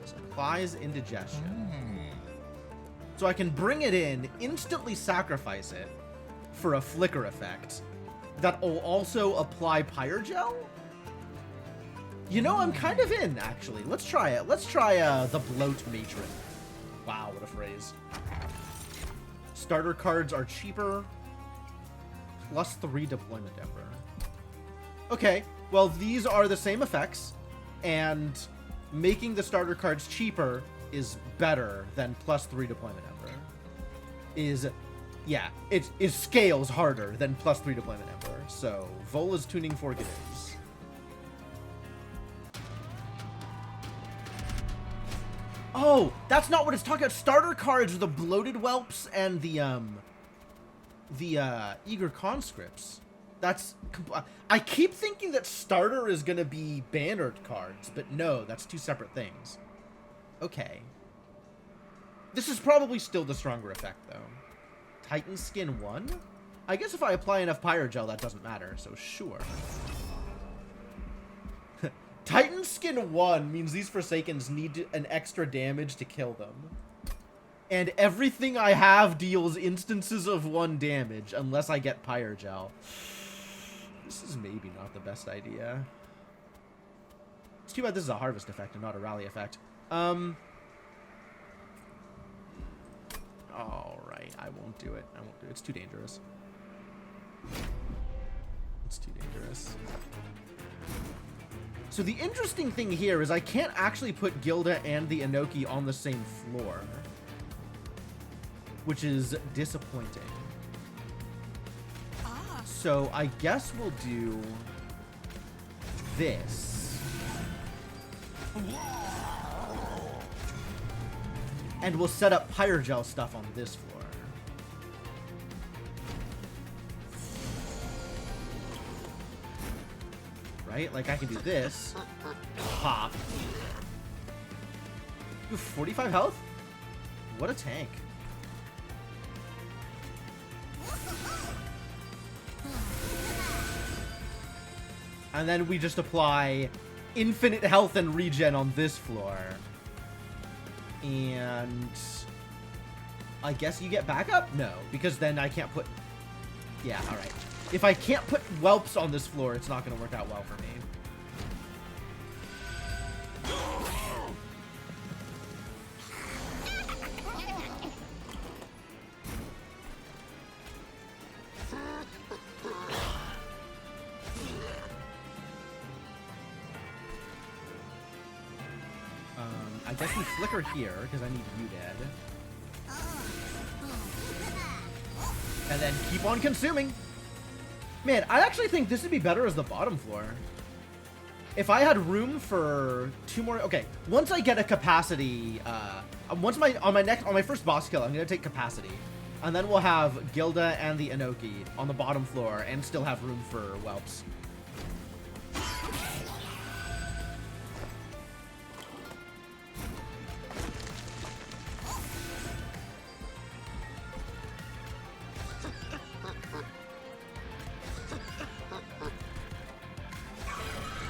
Supplies indigestion. So I can bring it in, instantly sacrifice it for a flicker effect that will also apply Pyrogel? You know, I'm kind of in, actually. Let's try it. Let's try the Bloat Matron. Wow, what a phrase. Starter cards are cheaper. +3 deployment ember. Okay, well, these are the same effects, and making the starter cards cheaper is better than +3 deployment ember. It scales harder than +3 deployment ember. So Vola's Tuning Fork it is. Oh, that's not what it's talking about. Starter cards are the bloated whelps and the eager conscripts. I keep thinking that starter is gonna be bannered cards, but no, that's two separate things. Okay. This is probably still the stronger effect, though. Titan Skin 1? I guess if I apply enough Pyrogel, that doesn't matter, so sure. Titan Skin 1 means these Forsakens need an extra damage to kill them. And everything I have deals instances of 1 damage, unless I get Pyrogel. This is maybe not the best idea. It's too bad this is a harvest effect and not a rally effect. Alright, I won't do it. It's too dangerous. It's too dangerous. So the interesting thing here is I can't actually put Gilda and the Inoki on the same floor, which is disappointing. So I guess we'll do this. And we'll set up Pyrogel stuff on this floor. Right? Like, I can do this. Pop. You have 45 health? What a tank. And then we just apply infinite health and regen on this floor. And I guess you get backup? No, because then I can't put... Yeah, alright. If I can't put whelps on this floor, it's not going to work out well for me. I guess we flicker here, because I need you dead. And then keep on consuming. Man, I actually think this would be better as the bottom floor. If I had room for 2 more, okay. Once I get a capacity, on my first boss kill, I'm gonna take capacity, and then we'll have Gilda and the Inoki on the bottom floor, and still have room for whelps.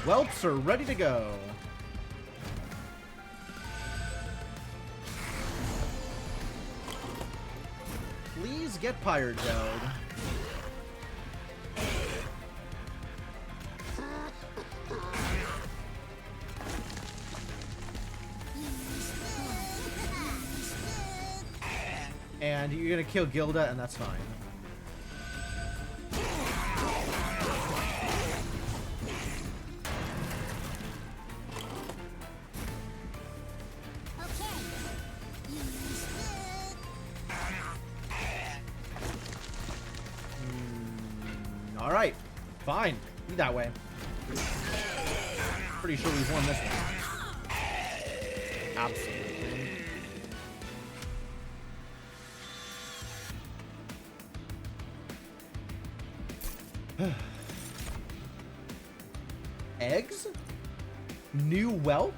Whelps are ready to go. Please get Pyrogeled. And you're gonna kill Gilda, and that's fine. Alright, fine. Be that way. Pretty sure we've won this one. Absolutely. Eggs? New whelp?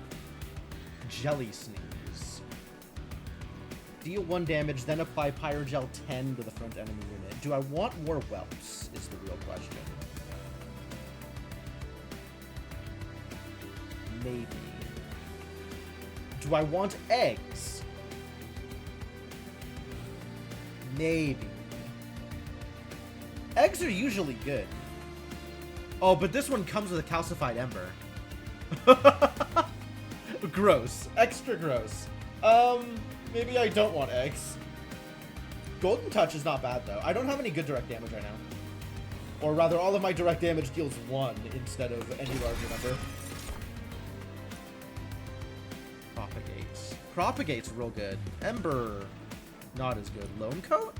Jelly sneeze. Deal 1 damage, then apply Pyrogel 10 to the front enemy unit. Do I want more whelps, is the real question. Maybe. Do I want eggs? Maybe. Eggs are usually good. Oh, but this one comes with a calcified ember. Gross. Extra gross. Maybe I don't want eggs. Golden Touch is not bad, though. I don't have any good direct damage right now. Or rather, all of my direct damage deals 1 instead of any larger number. Propagates. Propagate's real good. Ember, not as good. Lone Coat?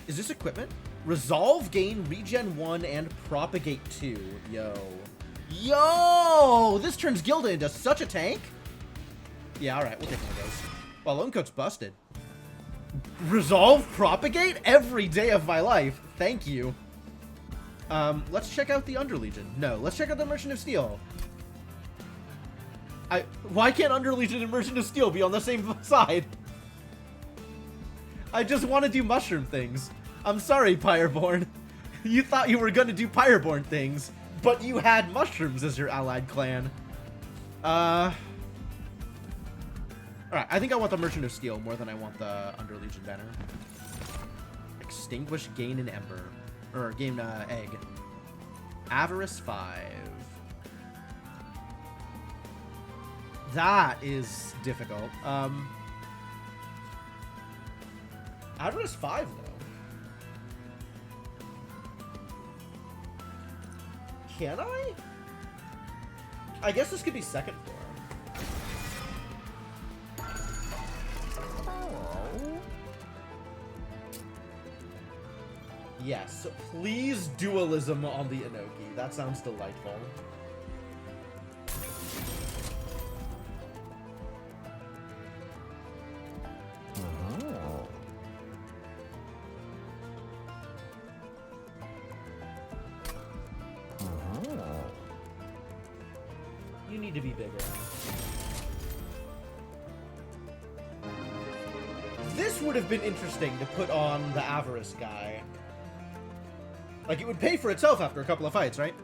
Is this equipment? Resolve gain, regen 1, and propagate 2. Yo. Yo! This turns Gilda into such a tank? Yeah, alright, we'll take one of those. Well, Lone Coat's busted. Resolve propagate every day of my life. Thank you. Let's check out the Underlegion. No, let's check out the Merchant of Steel. Why can't Underlegion and Merchant of Steel be on the same side? I just want to do mushroom things. I'm sorry, Pyreborn. You thought you were gonna do Pyreborn things, but you had mushrooms as your allied clan. Alright, I think I want the Merchant of Steel more than I want the Underlegion banner. Extinguish, gain an ember. Or gain egg. Avarice 5. That is difficult. Avarice 5, though. Can I? I guess this could be second floor. Yes, please dualism on the Inoki. That sounds delightful. You need to be bigger. This would have been interesting to put on the Avarice guy. Like, it would pay for itself after a couple of fights, right?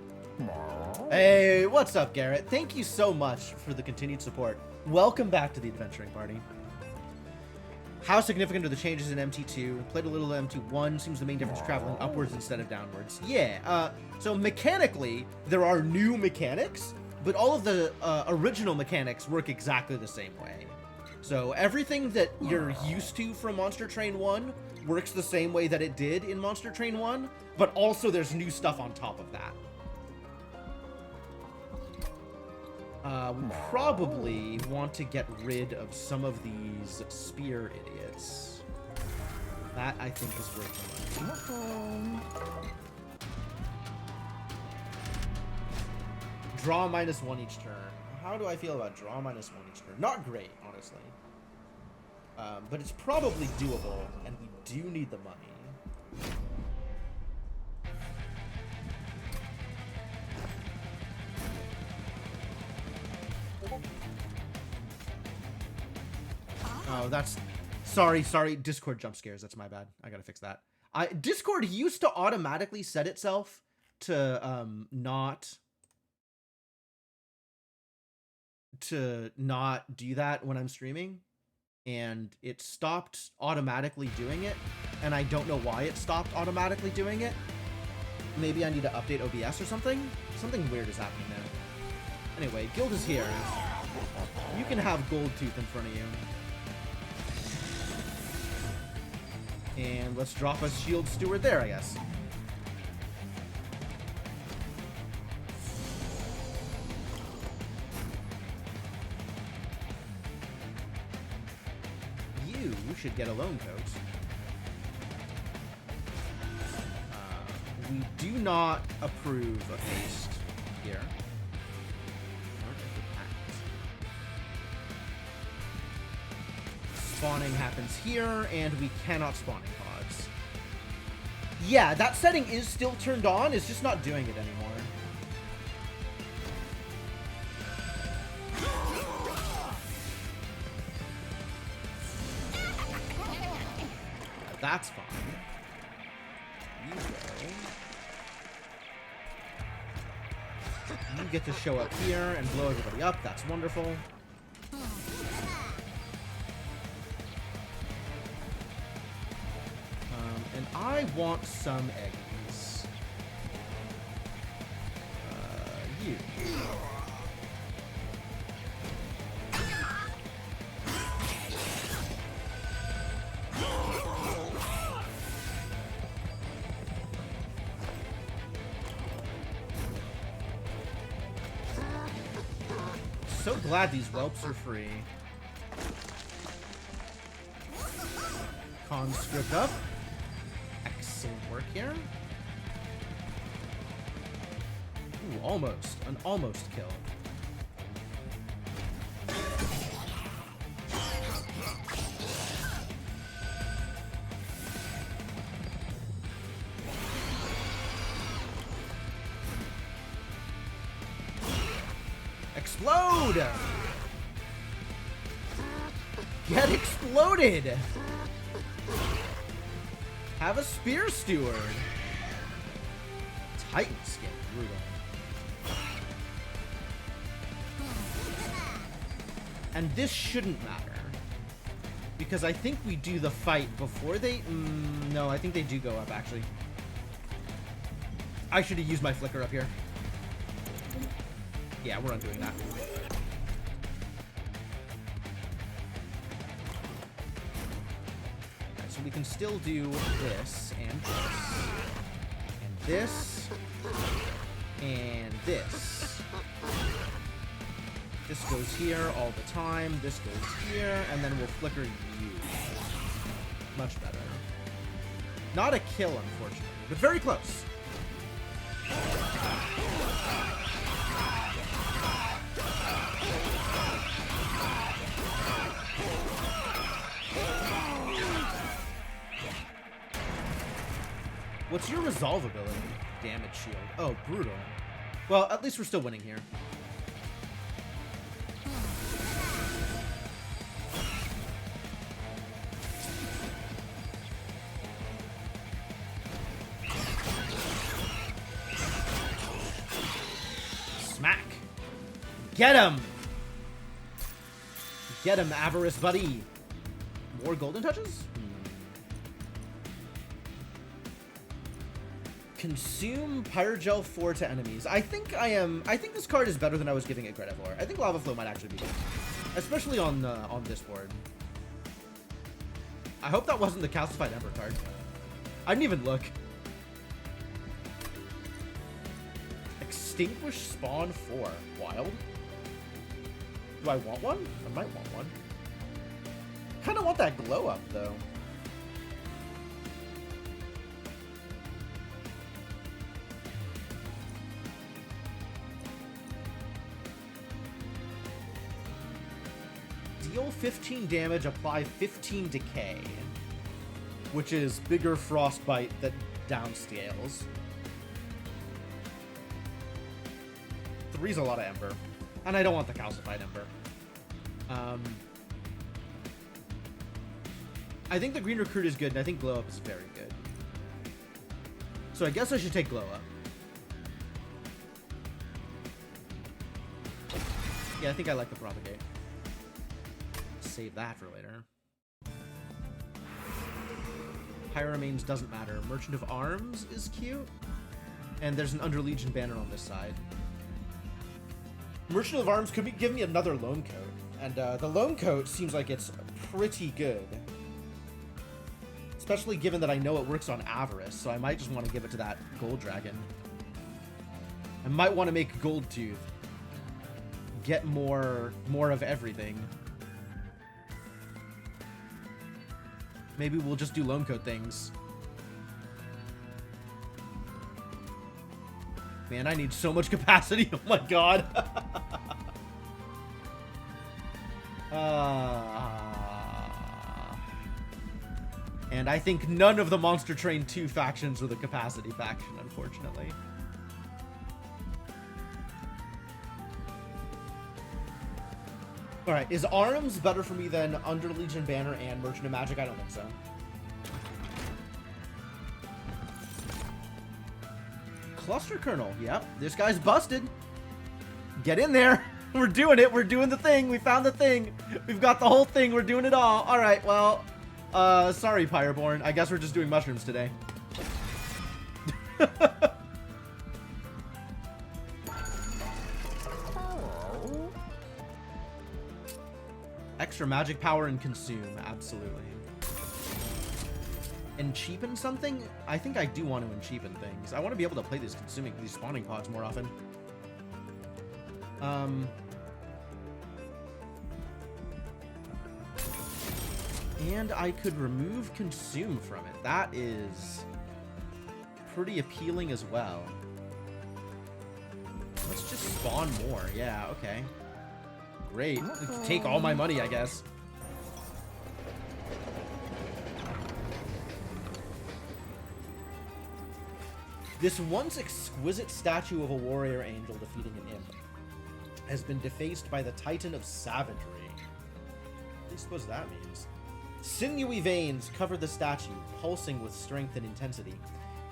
Hey, what's up, Garrett? Thank you so much for the continued support. Welcome back to the Adventuring Party. How significant are the changes in MT2? Played a little of MT1. Seems the main difference traveling upwards instead of downwards. Yeah, so mechanically, there are new mechanics, but all of the original mechanics work exactly the same way. So everything that you're used to from Monster Train 1 works the same way that it did in Monster Train 1, but also there's new stuff on top of that. We probably want to get rid of some of these spear idiots. That, I think, is worth the money. draw -1 each turn. How do I feel about draw -1 each turn? Not great, honestly. But it's probably doable, and we do need the money. Oh, that's... Sorry. Discord jump scares. That's my bad. I gotta fix that. Discord used to automatically set itself to not do that when I'm streaming, and it stopped automatically doing it, and I don't know why it stopped automatically doing it. Maybe I need to update OBS or something? Something weird is happening there. Anyway, Guild is here. You can have Goldtooth in front of you. And let's drop a Shield Steward there, I guess. You should get a Lone Coat. We do not approve of haste here. Spawning happens here, and we cannot spawn in pods. Yeah, that setting is still turned on, it's just not doing it anymore. That's fine. You go. You get to show up here and blow everybody up. That's wonderful. And I want some eggies. You. So glad these whelps are free. Conscript up. Excellent work here. Ooh, almost. An almost kill. Explode! Get exploded! Have a Spear Steward. Titan skin, brutal. And this shouldn't matter. Because I think we do the fight before they... no, I think they do go up, actually. I should have used my flicker up here. Yeah, we're undoing that. Okay, so we can still do this, and this, and this. This goes here all the time, this goes here, and then we'll flicker you. Much better. Not a kill, unfortunately, but very close. What's your resolve ability? Damage shield. Oh, brutal. Well, at least we're still winning here. Smack. Get him! Get him, Avarice buddy. More golden touches? Consume Pyrogel 4 to enemies. I think this card is better than I was giving it credit for. I think Lava Flow might actually be good. Especially on this board. I hope that wasn't the Calcified Ember card. I didn't even look. Extinguish Spawn 4. Wild. Do I want one? I might want one. Kinda want that glow up though. Deal 15 damage, apply 15 decay. Which is bigger frostbite that downscales. 3's a lot of Ember. And I don't want the calcified Ember. I think the Green Recruit is good, and I think Glow Up is very good. So I guess I should take Glow Up. Yeah, I think I like the Propagate. Save that for later. Pyramanes doesn't matter. Merchant of Arms is cute. And there's an Under Legion banner on this side. Merchant of Arms could give me another Lone Coat. And the Lone Coat seems like it's pretty good. Especially given that I know it works on Avarice, so I might just want to give it to that Gold Dragon. I might want to make Gold Tooth. Get more of everything. Maybe we'll just do Lone Coat things. Man, I need so much capacity. Oh my god. And I think none of the Monster Train 2 factions are the capacity faction, unfortunately. Alright, is Arms better for me than Under Legion Banner and Merchant of Magic? I don't think so. Cluster Kernel. Yep, this guy's busted. Get in there. We're doing it. We're doing the thing. We found the thing. We've got the whole thing. We're doing it all. Alright, well, sorry, Pyreborn. I guess we're just doing mushrooms today. Extra magic power and consume, absolutely. And cheapen something? I think I do want to encheapen things. I want to be able to play these spawning pods more often. And I could remove consume from it. That is pretty appealing as well. Let's just spawn more. Yeah, okay. Great. Take all my money, I guess. This once exquisite statue of a warrior angel defeating an imp has been defaced by the Titan of Savagery. What do you suppose that means? Sinewy veins cover the statue, pulsing with strength and intensity.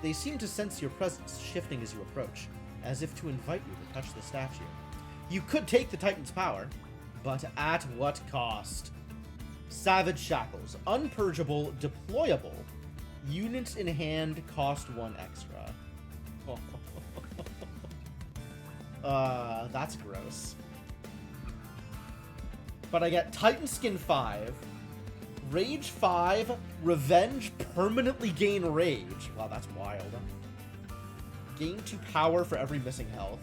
They seem to sense your presence, shifting as you approach, as if to invite you to touch the statue. You could take the Titan's power, but at what cost? Savage Shackles. Unpurgeable, deployable. Units in hand cost 1 extra. That's gross. But I get Titan Skin 5, Rage 5, Revenge, permanently gain Rage. Wow, that's wild. Gain 2 power for every missing health.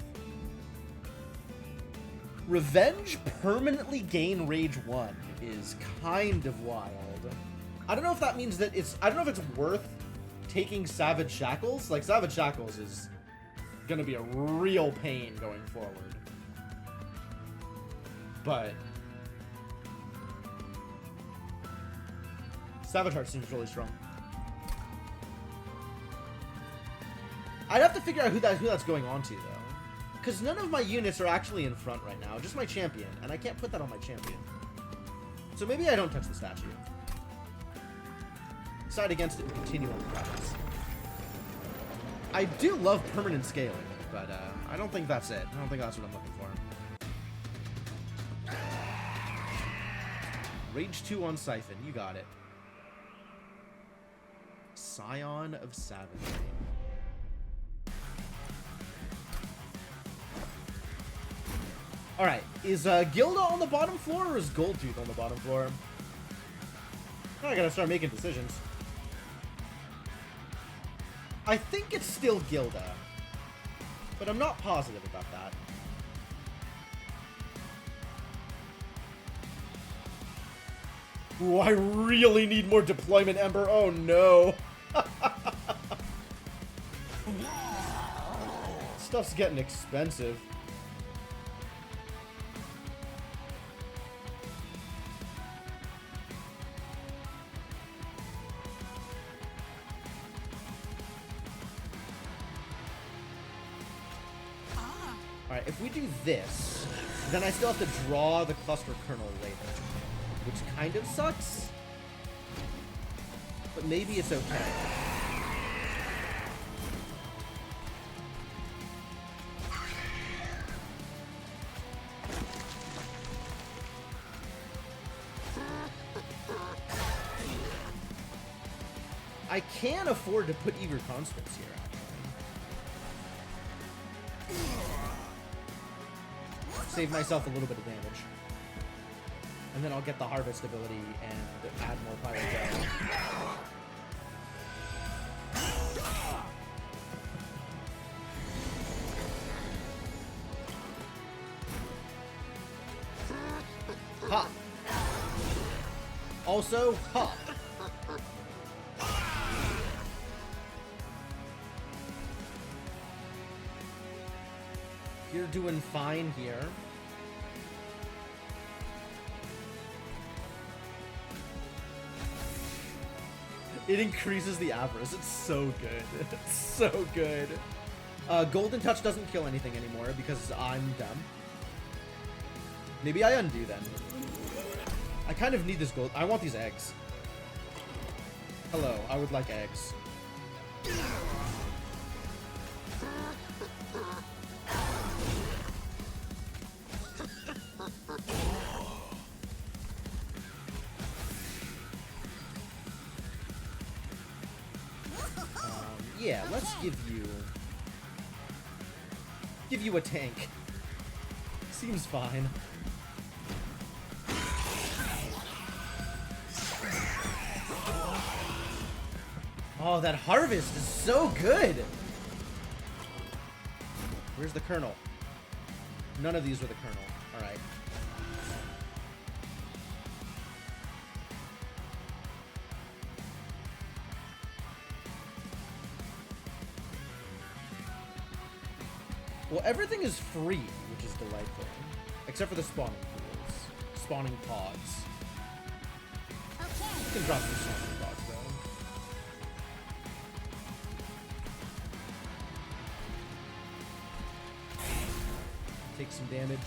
Revenge, permanently gain Rage 1 is kind of wild. I don't know if that means that it's... I don't know if it's worth taking Savage Shackles. Like, Savage Shackles is gonna be a real pain going forward. But Savage Heart seems really strong. I'd have to figure out who that's going on to, though. Because none of my units are actually in front right now. Just my champion. And I can't put that on my champion. So maybe I don't touch the statue. Decide against it and continue on the progress. I do love permanent scaling, but I don't think that's it. I don't think that's what I'm looking for. Rage 2 on Siphon. You got it. Scion of Savagery. Alright, is Gilda on the bottom floor or is Goldtooth on the bottom floor? Now I gotta start making decisions. I think it's still Gilda, but I'm not positive about that. Ooh, I really need more deployment, Ember. Oh no. Stuff's getting expensive. Alright, if we do this, then I still have to draw the cluster kernel later, which kind of sucks, but maybe it's okay. I can afford to put eager conscripts here, actually. Save myself a little bit of damage. And then I'll get the harvest ability and add more fire gel. Ha! Also, ha! You're doing fine here. It increases the avarice. It's so good. It's so good. Golden Touch doesn't kill anything anymore because I'm dumb. Maybe I undo then. I kind of need this gold. I want these eggs. Hello, I would like eggs. Yeah, let's give you a tank. Seems fine. Oh, that harvest is so good. Where's the kernel? None of these were the kernel. All right. Well, everything is free, which is delightful. Except for the spawning pools. Spawning pods. You can drop some spawning pods, though. Take some damage.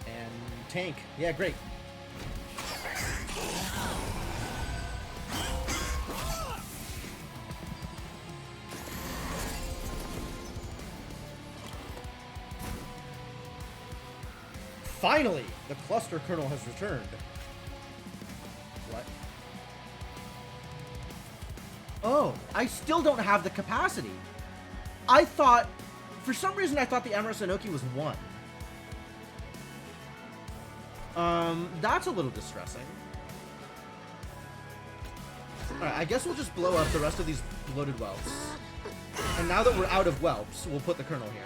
And tank. Yeah, great. Finally, the cluster kernel has returned. What? Oh, I still don't have the capacity. I thought, for some reason, I thought the Emerald Sanoki was 1. That's a little distressing. Alright, I guess we'll just blow up the rest of these bloated whelps. And now that we're out of whelps, we'll put the kernel here.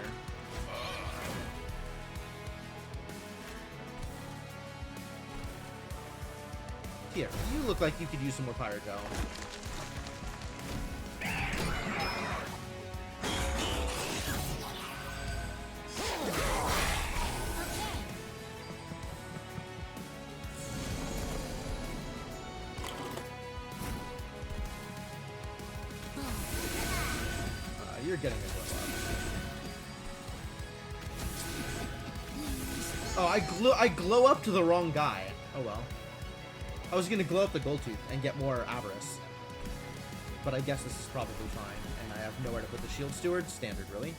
Here, you look like you could use some more fire gel. You're getting it. Oh, I glow up to the wrong guy. Oh well. I was gonna glow up the gold tooth and get more avarice. But I guess this is probably fine, and I have nowhere to put the shield steward. Standard, really.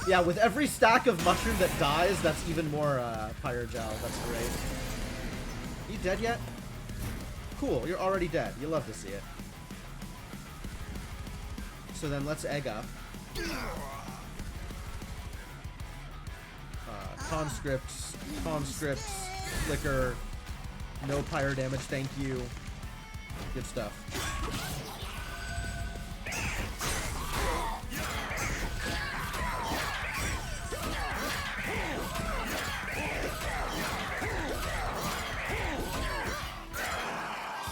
Yeah, with every stack of mushroom that dies, that's even more fire gel. That's great. You dead yet? Cool, you're already dead. You love to see it. So then let's egg up. Conscripts, flicker, no pyre damage, thank you. Good stuff.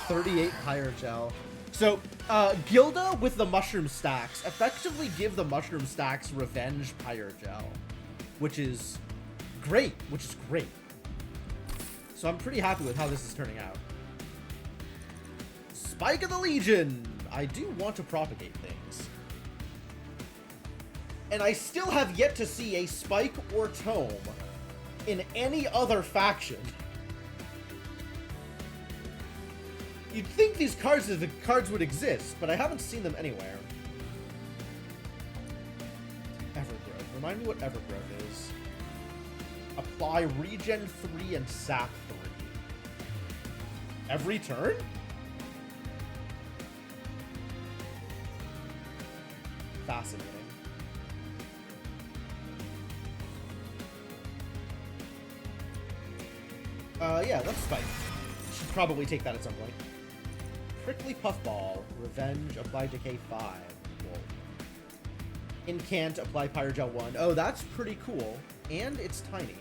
$38 pyre gel. So, Gilda with the mushroom stacks effectively give the mushroom stacks revenge pyre gel, which is great, So I'm pretty happy with how this is turning out. Spike of the Legion! I do want to propagate things. And I still have yet to see a Spike or Tome in any other faction. You'd think these cards would exist, but I haven't seen them anywhere. Evergrowth. Remind me what Evergrowth is. Apply Regen 3 and Sap 3. Every turn? Fascinating. Yeah, let's spike. Should probably take that at some point. Prickly Puffball. Revenge. Apply Decay 5. Cool. Incant. Apply Pyrogel 1. Oh, that's pretty cool. And it's tiny,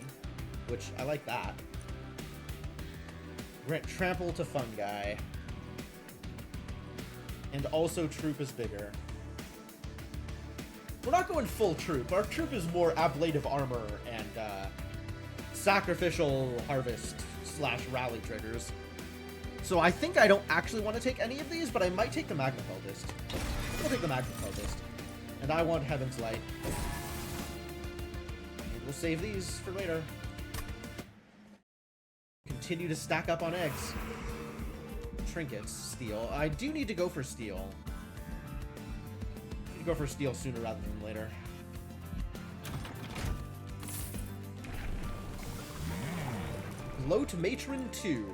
which I like that. Grant Trample to Fungi. And also Troop is bigger. We're not going full Troop. Our Troop is more Ablative Armor and Sacrificial Harvest / Rally triggers. So I think I don't actually want to take any of these, but I might take the Magma Cultist. I'll take the Magma Cultist. And I want Heaven's Light. And we'll save these for later. Continue to stack up on eggs. Trinkets, Steel. I do need to go for Steel. I need to go for Steel sooner rather than later. Gloat Matron 2.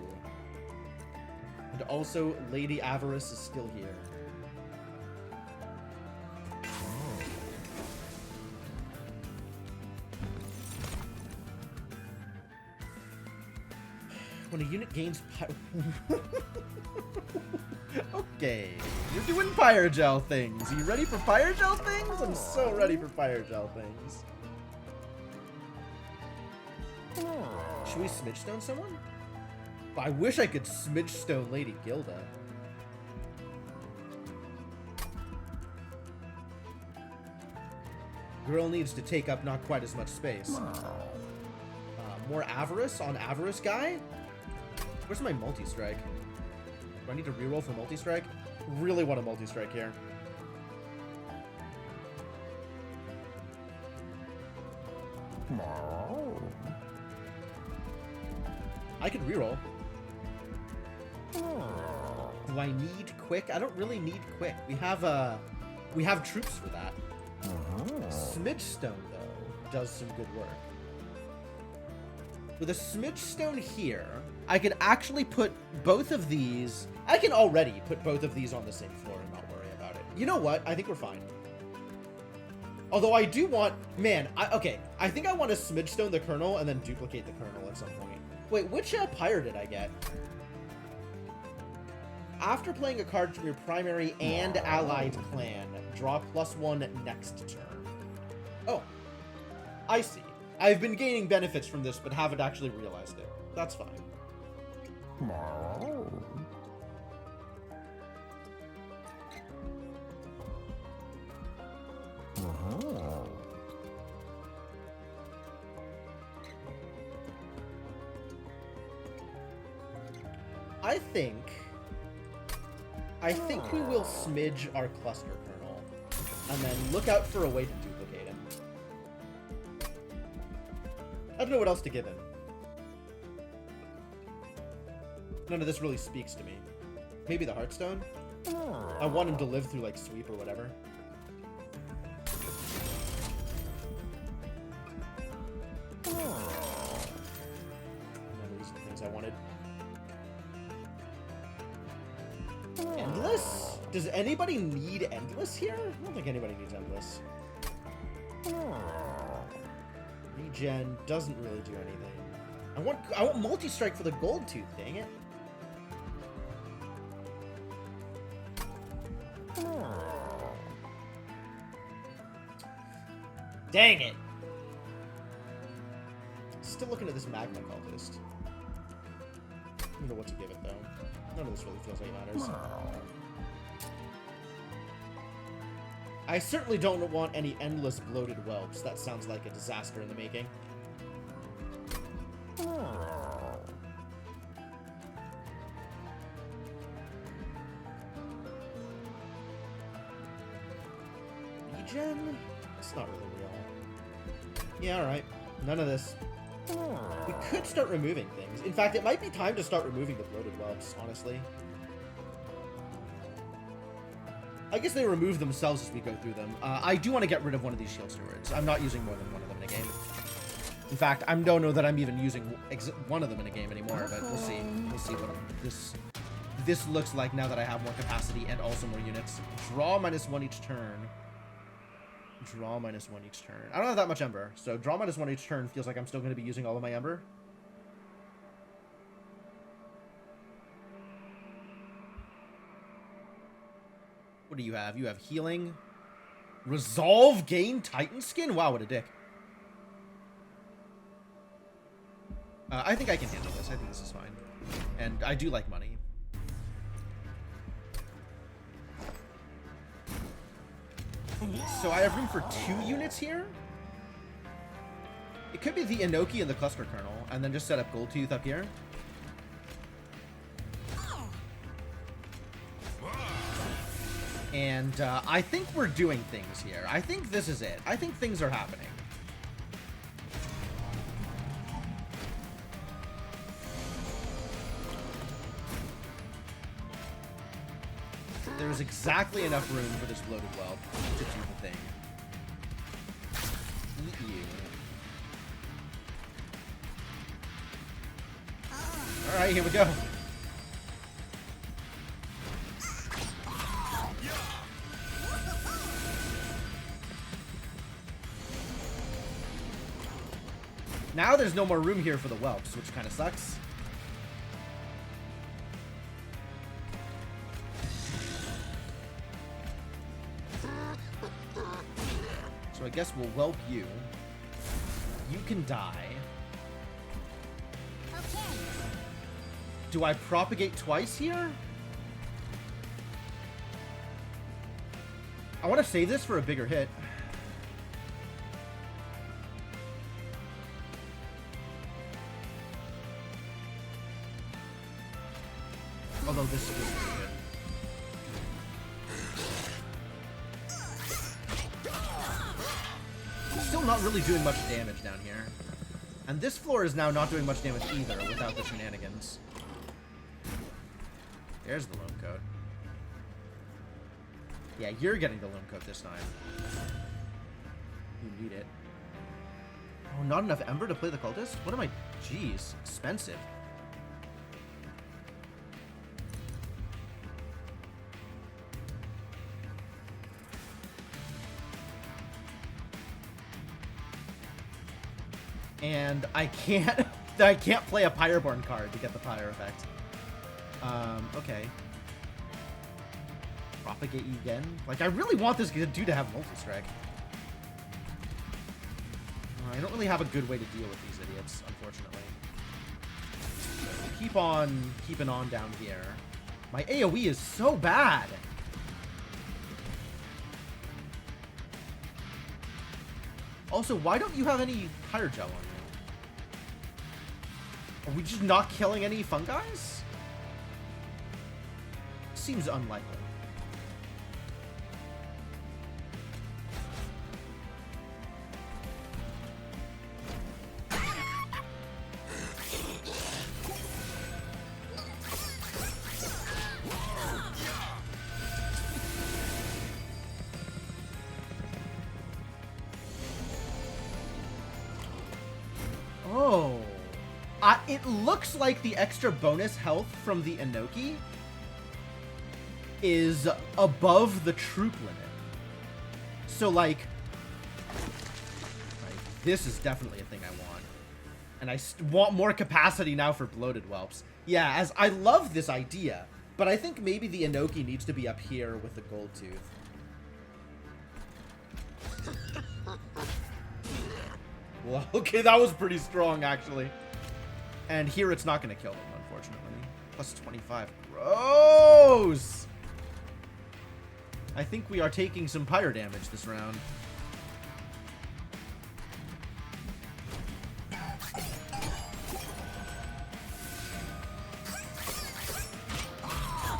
And also, Lady Avarice is still here. When a unit gains Okay, you're doing Pyrogel things. Are you ready for Pyrogel things? I'm so ready for Pyrogel things. Should we Smidgestone someone? I wish I could Smidgestone Lady Gilda. Girl needs to take up not quite as much space. More Avarice on Avarice guy? Where's my multi-strike? Do I need to reroll for multi-strike? Really want a multi-strike here. I could reroll. Do I need quick? I don't really need quick. We have troops for that. Smidgestone though does some good work. With a Smidgestone here, I can actually put both of these. I can already put both of these on the same floor and not worry about it. You know what? I think we're fine. Although I do want, man, okay. I think I want to Smidgestone the Colonel and then duplicate the Colonel at some point. Wait, which pyre did I get? After playing a card from your primary and allied clan, draw +1 next turn. Oh, I see. I've been gaining benefits from this, but haven't actually realized it. That's fine. I think we will smidge our cluster kernel, and then look out for a way to duplicate him. I don't know what else to give him. None of this really speaks to me. Maybe the Heartstone? I want him to live through, like, sweep or whatever. None of these are the things I wanted. Endless? Does anybody need Endless here? I don't think anybody needs Endless. Regen doesn't really do anything. I want multi-strike for the Gold Tooth, dang it. Dang it! Still looking at this Magma Cultist. I don't know what to give it though. None of this really feels like it matters. I certainly don't want any endless bloated whelps. That sounds like a disaster in the making. regen? It's not really real. Yeah, alright. None of this. We could start removing things. In fact, it might be time to start removing the bloated whelps, honestly. I guess they remove themselves as we go through them. I do want to get rid of one of these shield stewards. I'm not using more than one of them in a game. In fact, I don't know that I'm even using one of them in a game anymore, but we'll see. We'll see what this looks like now that I have more capacity and also more units. Draw -1 each turn. Draw -1 each turn. I don't have that much Ember, so draw -1 each turn feels like I'm still going to be using all of my Ember. What do you have? You have healing. Resolve, gain Titan skin? Wow, what a dick. I think I can handle this. I think this is fine. And I do like money. So I have room for 2 units here. It could be the Inoki and the Cluster Kernel, and then just set up Gold Tooth up here. And I think we're doing things here. I think this is it. I think things are happening. There's exactly enough room for this bloated whelp to do the thing. Eat you. Alright, here we go. Now there's no more room here for the whelps, which kind of sucks. So I guess we'll whelp you. You can die. Okay. Do I propagate twice here? I want to save this for a bigger hit. Although this is pretty good. Still not really doing much damage down here. And this floor is now not doing much damage either without the shenanigans. There's the loam coat. Yeah, you're getting the loam coat this time. You need it. Oh, not enough Ember to play the cultist? What am I? Jeez, expensive. And I can't play a Pyroborn card to get the Pyre effect. Okay. Propagate you again? Like, I really want this dude to have multi-strike. I don't really have a good way to deal with these idiots, unfortunately. So keep on keeping on down here. My AoE is so bad! Also, why don't you have any Hydrogel on you? Are we just not killing any fungis? Seems unlikely. Oh. It looks like the extra bonus health from the Inoki is above the troop limit. So, like, this is definitely a thing I want. And I want more capacity now for bloated whelps. Yeah, as I love this idea, but I think maybe the Inoki needs to be up here with the gold tooth. Well, okay, that was pretty strong, actually. And here it's not going to kill them, unfortunately. Plus 25. Gross! I think we are taking some pyre damage this round.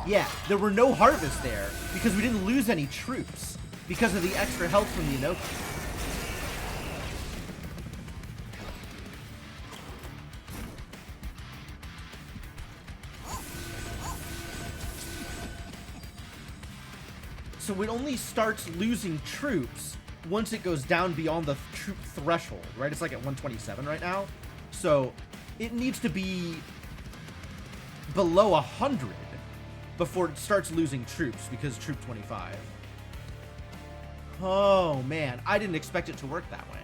Yeah, there were no harvests there because we didn't lose any troops. because of the extra health from the Inoki. So it only starts losing troops once it goes down beyond the troop threshold, right? It's like at 127 right now. So it needs to be below 100 before it starts losing troops, because troop 25. Oh man, I didn't expect it to work that way.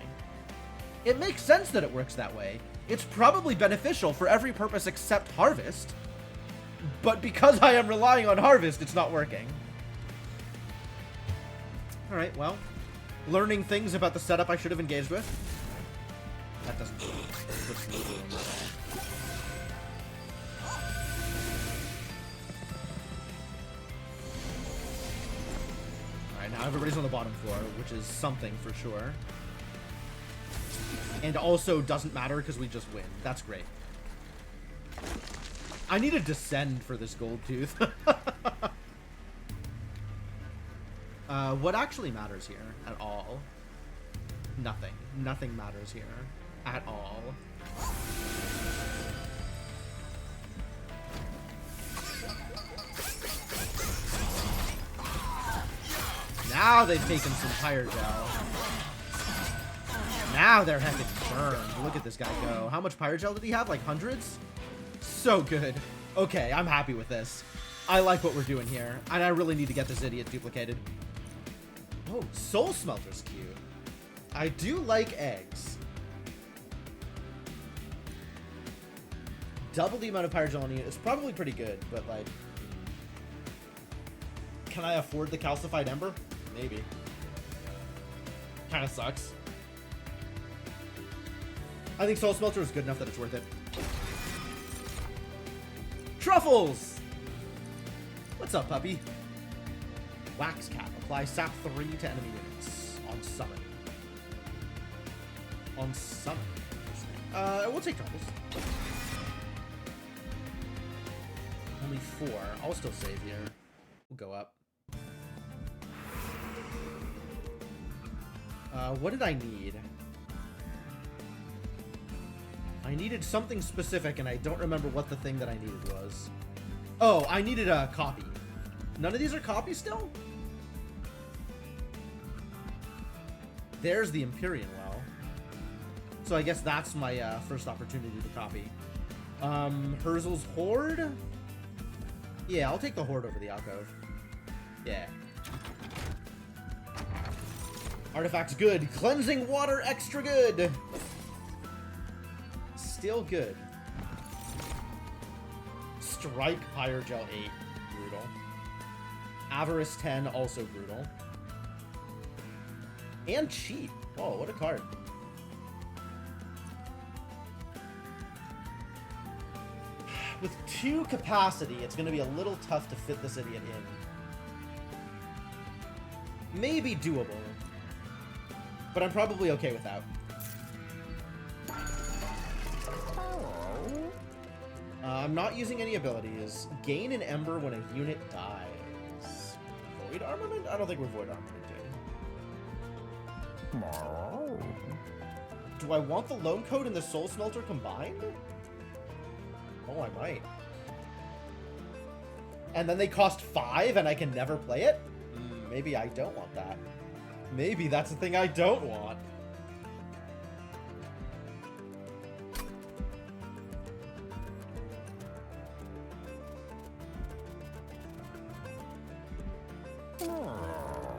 It makes sense that it works that way. It's probably beneficial for every purpose except harvest. But because I am relying on harvest, it's not working. Alright, well, learning things about the setup I should have engaged with. That doesn't work. Alright, now everybody's on the bottom floor, which is something for sure. And also doesn't matter because we just win. That's great. I need to descend for this gold tooth. What actually matters here at all? Nothing. Nothing matters here at all. Now they've taken some Pyre Gel. Now they're heckin' burned. Look at this guy go. How much Pyre Gel did he have? Like hundreds? So good. Okay, I'm happy with this. I like what we're doing here. And I really need to get this idiot duplicated. Oh, Soul Smelter's cute. I do like eggs. Double the amount of Pyre Gel on you is probably pretty good, but like... Can I afford the Calcified Ember? Maybe. Kinda sucks. I think Soul Smelter is good enough that it's worth it. Truffles! What's up, puppy? Wax Cap. Apply sap 3 to enemy units. On summon. On summon. We'll take Truffles. Only 4. I'll still save here. We'll go up. What did I need? I needed something specific, and I don't remember what the thing that I needed was. Oh, I needed a copy. None of these are copies still? There's the Empyrean Well. So I guess that's my first opportunity to copy. Herzl's Horde? Yeah, I'll take the Horde over the Alcove. Yeah. Artifacts good. Cleansing Water extra good. Still good. Strike Pyre Gel 8. Brutal. Avarice 10, also brutal. And cheap. Oh, what a card. With 2 capacity, it's going to be a little tough to fit this idiot in. Maybe doable. But I'm probably okay without. I'm not using any abilities. Gain an Ember when a unit dies. Void Armament? I don't think we're Void Armamenting. Do I want the Lone Code and the Soul Smelter combined? Oh, I might. And then they cost 5 and I can never play it? Maybe I don't want that. Maybe that's the thing I don't want.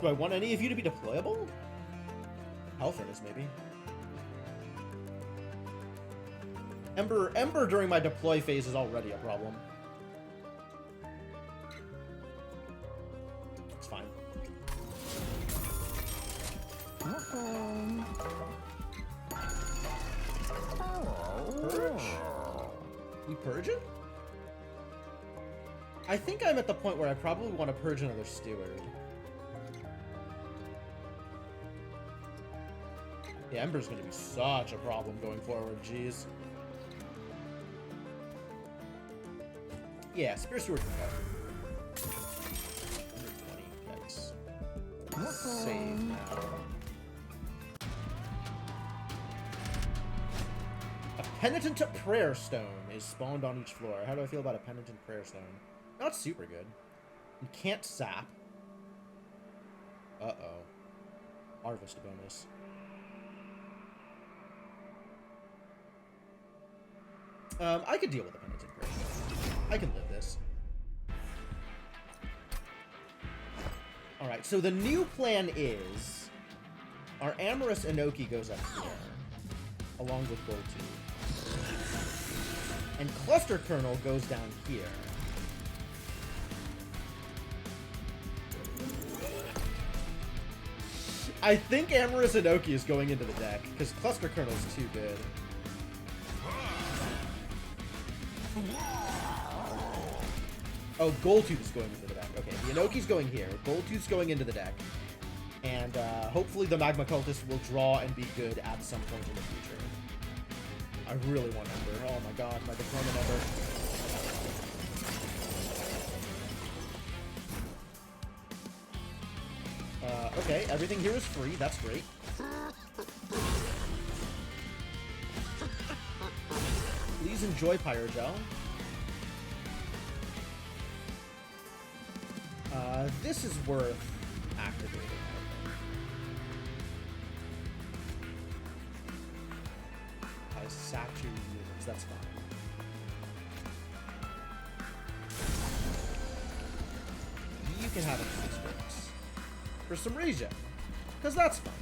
Do I want any of you to be deployable? Health Furnace, maybe. Ember during my deploy phase is already a problem. It's fine. Purge? We purging? I think I'm at the point where I probably want to purge another Steward. Yeah, Ember's gonna be such a problem going forward, jeez. Yeah, Spear Steward can go. 120, yikes. Save now. A Penitent Prayer Stone is spawned on each floor. How do I feel about a Penitent Prayer Stone? Not super good. You can't sap. Uh-oh. Harvest bonus. I could deal with a Penitent Prayer Stone. I can live this. Alright, so the new plan is our Amorous Enoki goes up here, along with Gold Tube. And Cluster Kernel goes down here. I think Amorous Enoki is going into the deck, because Cluster Kernel is too good. Oh, Gold Tooth is going into the deck. Okay, the Enoki's going here. Gold Tooth's going into the deck. And hopefully the Magma Cultist will draw and be good at some point in the future. I really want Ember. Oh my god, my deployment Ember. Okay, everything here is free. That's great. Please enjoy Pyrogel. This is worth activating, I think. I sapped your units, that's fine. You can have it for 6 weeks. For some regen. Because that's fun.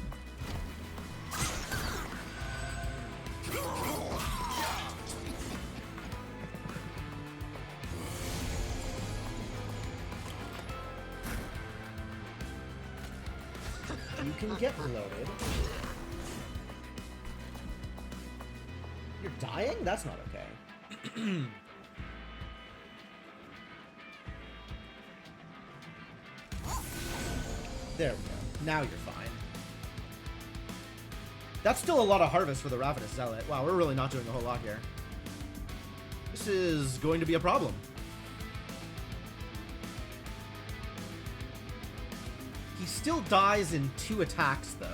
You can get bloated. You're dying? That's not okay. There we go. Now you're fine. That's still a lot of harvest for the Ravenous Zealot. Wow, we're really not doing a whole lot here. This is going to be a problem. He still dies in 2 attacks, though.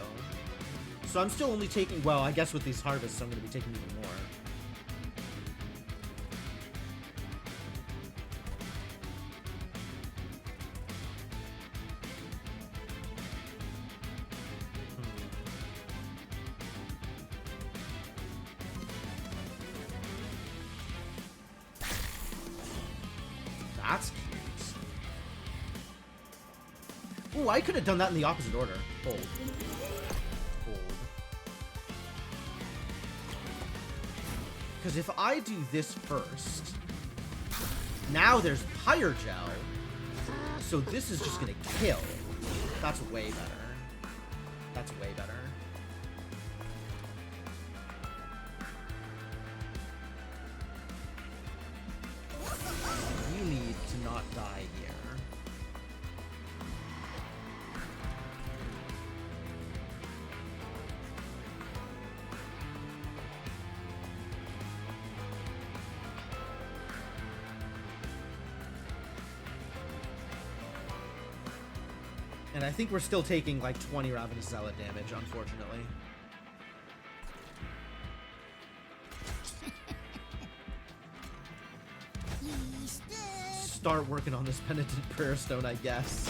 So I'm still only taking... Well, I guess with these harvests, I'm going to be taking even more. That's cute. Ooh, I could have done that in the opposite order. Hold. Hold. Because if I do this first, now there's Pyrogel, so this is just gonna kill. That's way better. That's way better. You need to not die here. And I think we're still taking like 20 Ravenous Zealot damage, unfortunately. Start working on this Penitent Prayer Stone, I guess.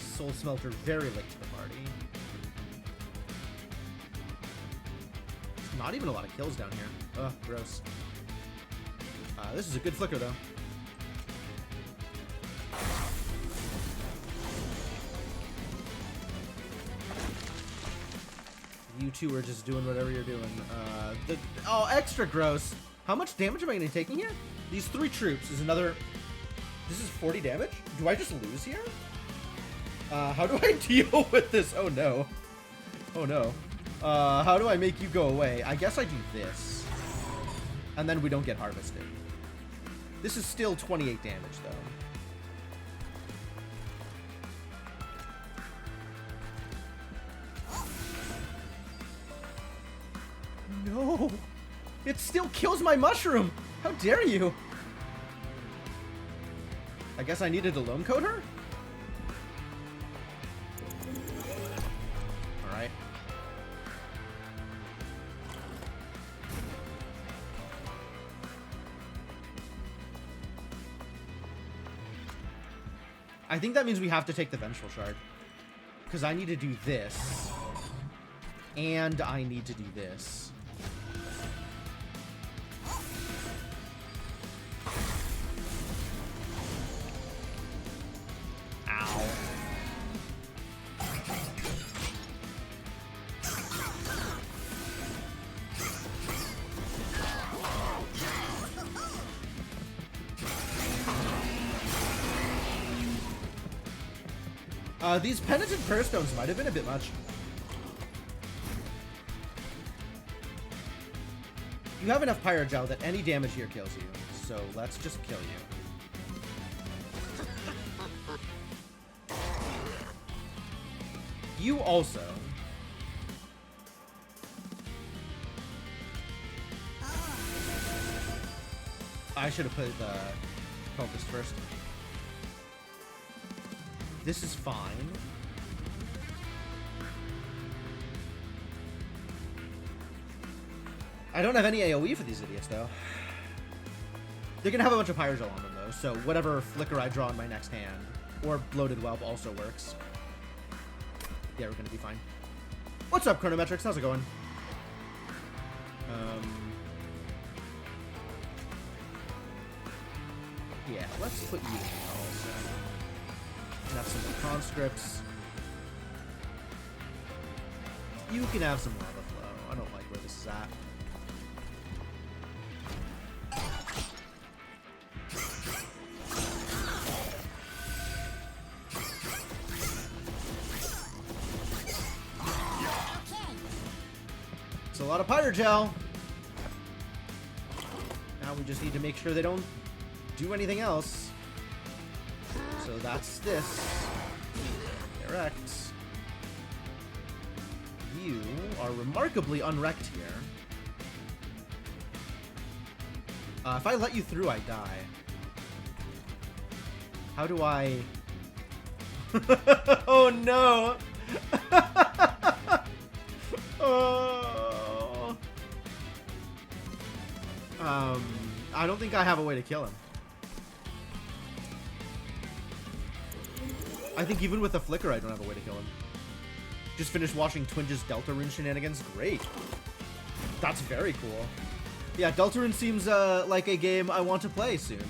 Soul Smelter very late to the party. Not even a lot of kills down here. Ugh, gross. This is a good flicker, though. You two are just doing whatever you're doing. Oh, extra gross. How much damage am I going to be taking here? These 3 troops is another... This is 40 damage? Do I just lose here? How do I deal with this? Oh, no. Oh, no. How do I make you go away? I guess I do this. And then we don't get harvested. This is still 28 damage, though. It still kills my mushroom! How dare you! I guess I needed to loam code her? Alright. I think that means we have to take the Vengeful Shard. Because I need to do this. And I need to do this. These Penitent Prayer Stones might have been a bit much. You have enough Pyrogel that any damage here kills you, so let's just kill you. You also. I should have put the focus first. This is fine. I don't have any AoE for these idiots, though. They're gonna have a bunch of Pyrogel on them, though, so whatever Flicker I draw in my next hand, or Bloated Whelp also works. Yeah, we're gonna be fine. What's up, Chronometrics? How's it going? Yeah, let's put you in also. Have some more conscripts. You can have some lava flow. I don't like where this is at. It's a lot of Pyrogel. Now we just need to make sure they don't do anything else. So that's this. Correct. You are remarkably unwrecked here. If I let you through, I die. How do I... Oh no! Oh. I don't think I have a way to kill him. I think even with the Flicker, I don't have a way to kill him. Just finished watching Twinge's Deltarune shenanigans. Great. That's very cool. Yeah, Deltarune seems like a game I want to play soon.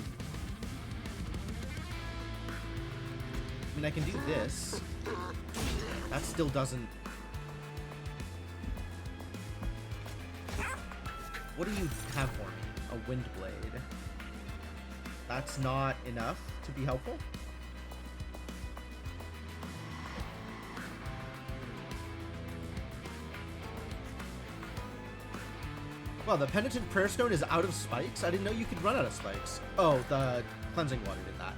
I mean, I can do this. That still doesn't... What do you have for me? A Wind Blade. That's not enough to be helpful? Wow, the Penitent Prayer Stone is out of spikes? I didn't know you could run out of spikes. Oh, the Cleansing Water did that.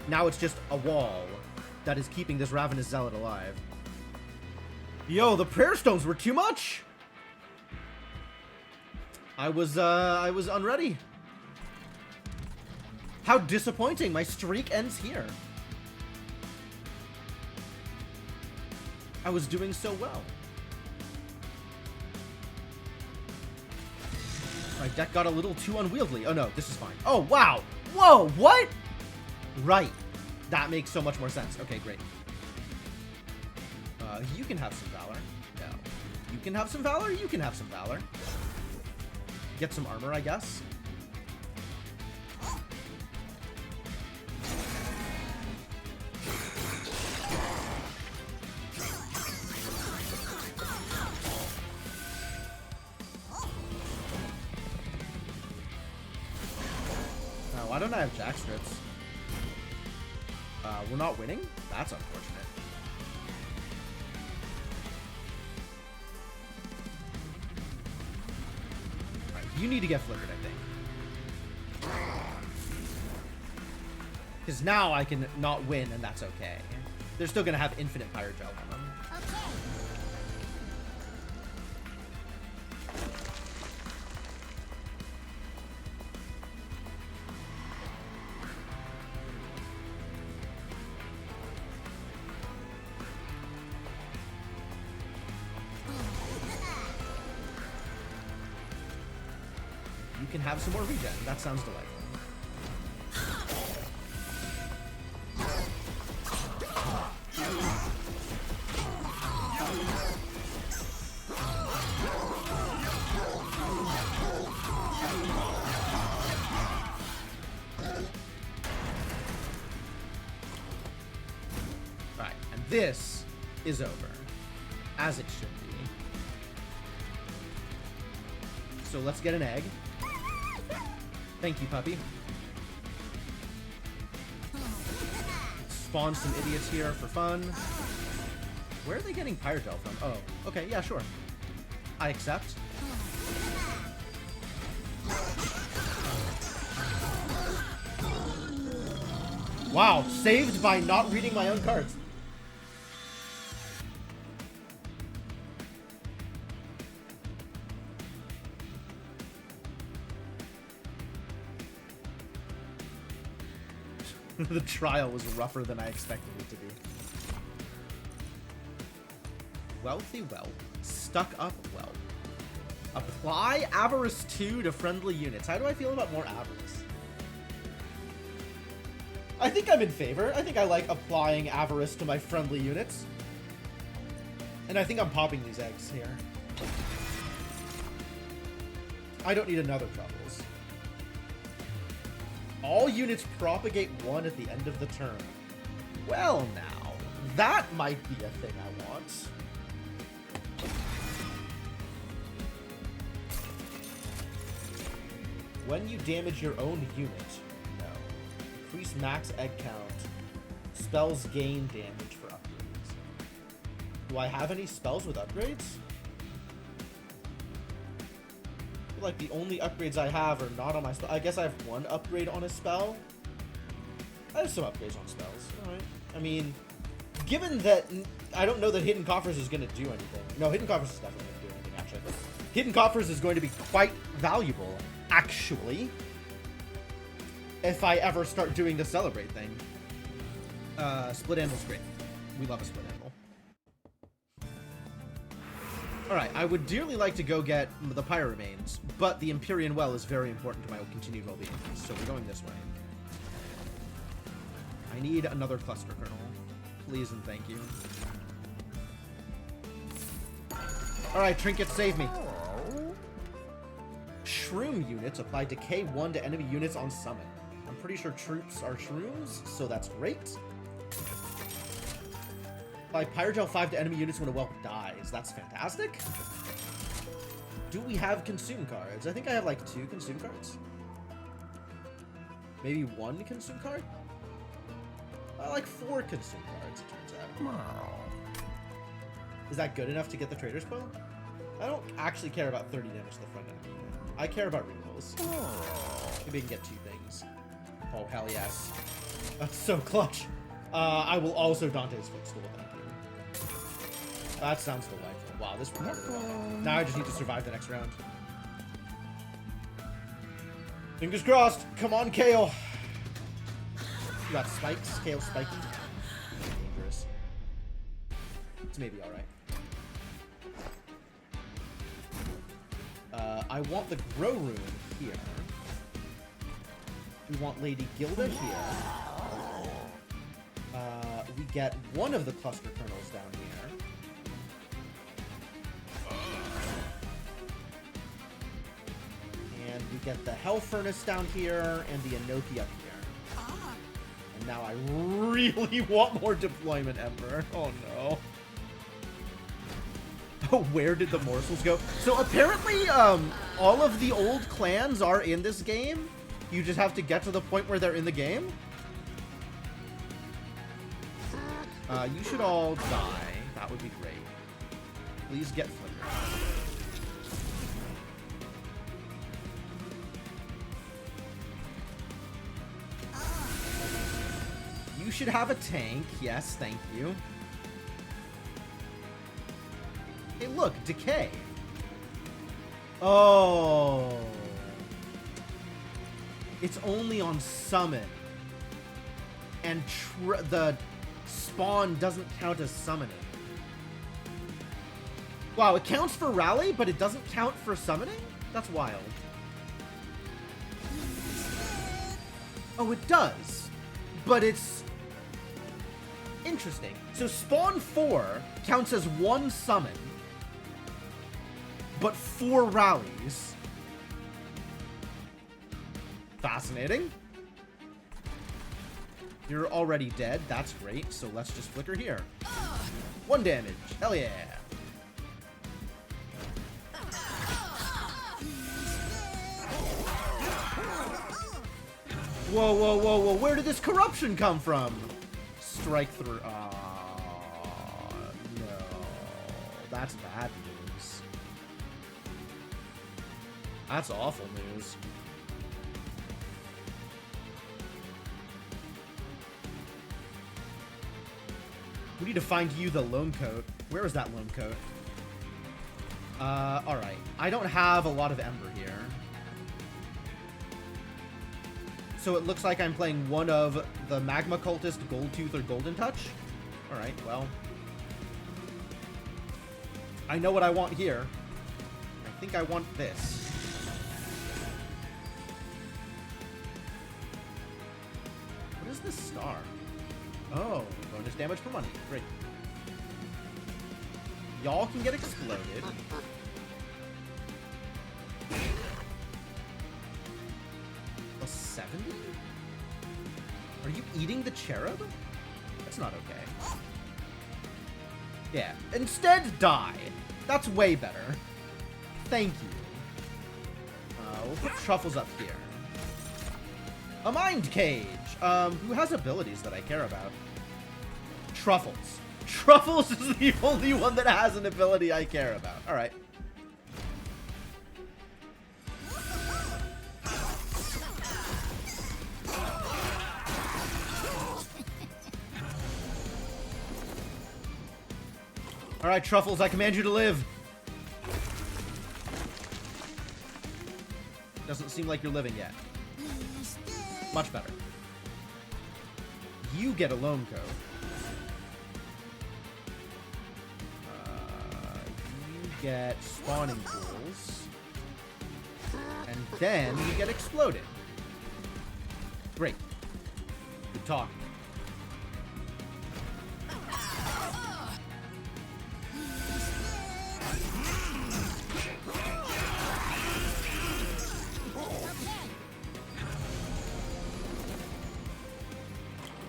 Now it's just a wall that is keeping this Ravenous Zealot alive. Yo, the Prayer Stones were too much! I was unready. How disappointing. My streak ends here. I was doing so well. My deck got a little too unwieldy. Oh no, this is fine. Oh wow! Whoa, what? Right. That makes so much more sense. Okay, great. You can have some Valor. No. You can have some Valor? You can have some Valor. Get some armor, I guess. Why don't I have Jack Strips? We're not winning? That's unfortunate. Alright, you need to get flickered, I think. Because now I can not win, and that's okay. They're still going to have infinite Pyrogel on them. can have some more regen. That sounds delightful. Right, and this is over, as it should be. So let's get an egg. Thank you, puppy. Spawn some idiots here for fun. Where are they getting Pyrotel from? Oh, okay, yeah, sure. I accept. Wow, saved by not reading my own cards. The trial was rougher than I expected it to be. Wealthy Whelp. Stuck up Whelp. Apply Avarice 2 to friendly units. How do I feel about more Avarice? I think I'm in favor. I think I like applying Avarice to my friendly units. And I think I'm popping these eggs here. I don't need another Troubles. All units propagate 1 at the end of the turn. Well now, that might be a thing I want. When you damage your own unit, no. Increase max egg count. Spells gain damage for upgrades. Do I have any spells with upgrades? I feel like the only upgrades I have are not on my spell. I guess I have one upgrade on a spell. I have some upgrades on spells. Alright. I mean, given that I don't know that Hidden Coffers is going to do anything. No, Hidden Coffers is definitely going to do anything, actually. Hidden Coffers is going to be quite valuable, actually, if I ever start doing the Celebrate thing. Split Animal's great. We love a Split Animal. Alright, I would dearly like to go get the Pyro Remains, but the Empyrean Well is very important to my continued well-being, so we're going this way. I need another Cluster Kernel. Please and thank you. Alright, Trinket, save me. Shroom units apply Decay 1 to enemy units on summon. I'm pretty sure troops are shrooms, so that's great. Apply Pyrogel 5 to enemy units when a whelp dies. That's fantastic. Do we have Consume cards? I think I have like 2 Consume cards. Maybe 1 Consume card? I like 4 Consume cards, it turns out. Is that good enough to get the Trader's Quell? I don't actually care about 30 damage to the front enemy. I care about recalls. Maybe I can get 2 things. Oh, hell yes. That's so clutch. I will also Dante's Footstool, thank you. That sounds delightful. Wow, this part of it. Now I just need to survive the next round. Fingers crossed. Come on, Kale. You got spikes? Kale spiky? Dangerous. It's maybe alright. I want the Grow Room here. We want Lady Gilda here. We get one of the Cluster Kernels down here. And we get the Hell Furnace down here and the Enoki up here. And now I really want more Deployment Ember. Oh no. Oh, where did the morsels go? So apparently, all of the old clans are in this game. You just have to get to the point where they're in the game. You should all die. That would be great. Please get Flicker. You should have a tank. Yes, thank you. Hey, look, Decay. Oh. It's only on summon. And the spawn doesn't count as summoning. Wow, it counts for rally, but it doesn't count for summoning? That's wild. Oh, it does. But it's interesting. So spawn 4 counts as 1 summon, but 4 rallies. Fascinating. You're already dead. That's great. So let's just flicker here. 1 damage. Hell yeah. Whoa, whoa, whoa, whoa. Where did this corruption come from? Strike through. Oh, no. That's bad news. That's awful news. We need to find you the lone coat. Where is that lone coat? Alright. I don't have a lot of Ember here. So it looks like I'm playing one of the Magma Cultist, Goldtooth, or Golden Touch. Alright, well. I know what I want here. I think I want this. What is this star? Oh, bonus damage for money. Great. Y'all can get exploded. Plus 70? Are you eating the cherub? That's not okay. Yeah. Instead, die. That's way better. Thank you. We'll put Truffles up here. A Mind Cage. Who has abilities that I care about? Truffles. Truffles is the only one that has an ability I care about. Alright. Alright, Truffles, I command you to live. Doesn't seem like you're living yet. Much better. You get a lone code. You get spawning pools. And then you get exploded. Great. Good talk.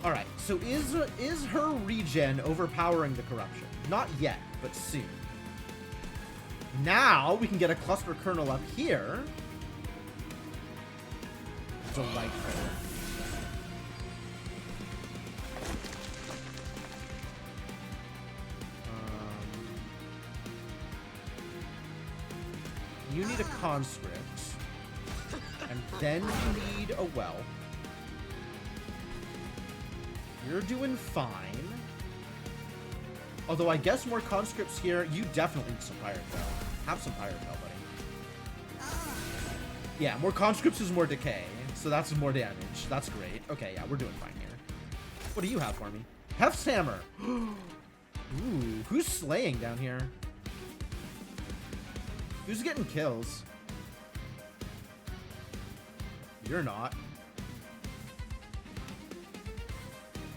Alright, so is her regen overpowering the corruption? Not yet, but soon. Now we can get a cluster kernel up here. Delightful. You need a conscript. And then you need a well. You're doing fine. Although I guess more conscripts here. You definitely need some Pyrotel. Have some Pyrotel, buddy. Yeah, more conscripts is more decay. So that's more damage. That's great. Okay, yeah, we're doing fine here. What do you have for me? Hef's Hammer. Ooh, who's slaying down here? Who's getting kills? You're not.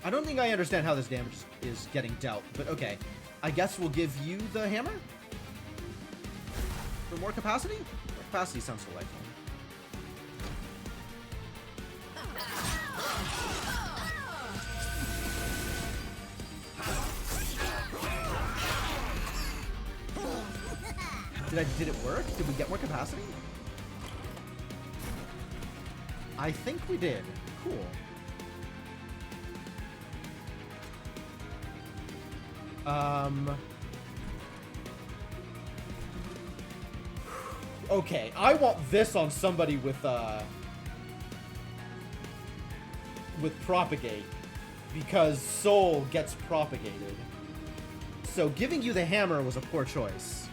I don't think I understand how this damage is getting dealt, but okay. I guess we'll give you the hammer? For more capacity? More capacity sounds delightful. Did it work? Did we get more capacity? I think we did. Cool. Okay, I want this on somebody with Propagate, because Soul gets propagated. So giving you the hammer was a poor choice.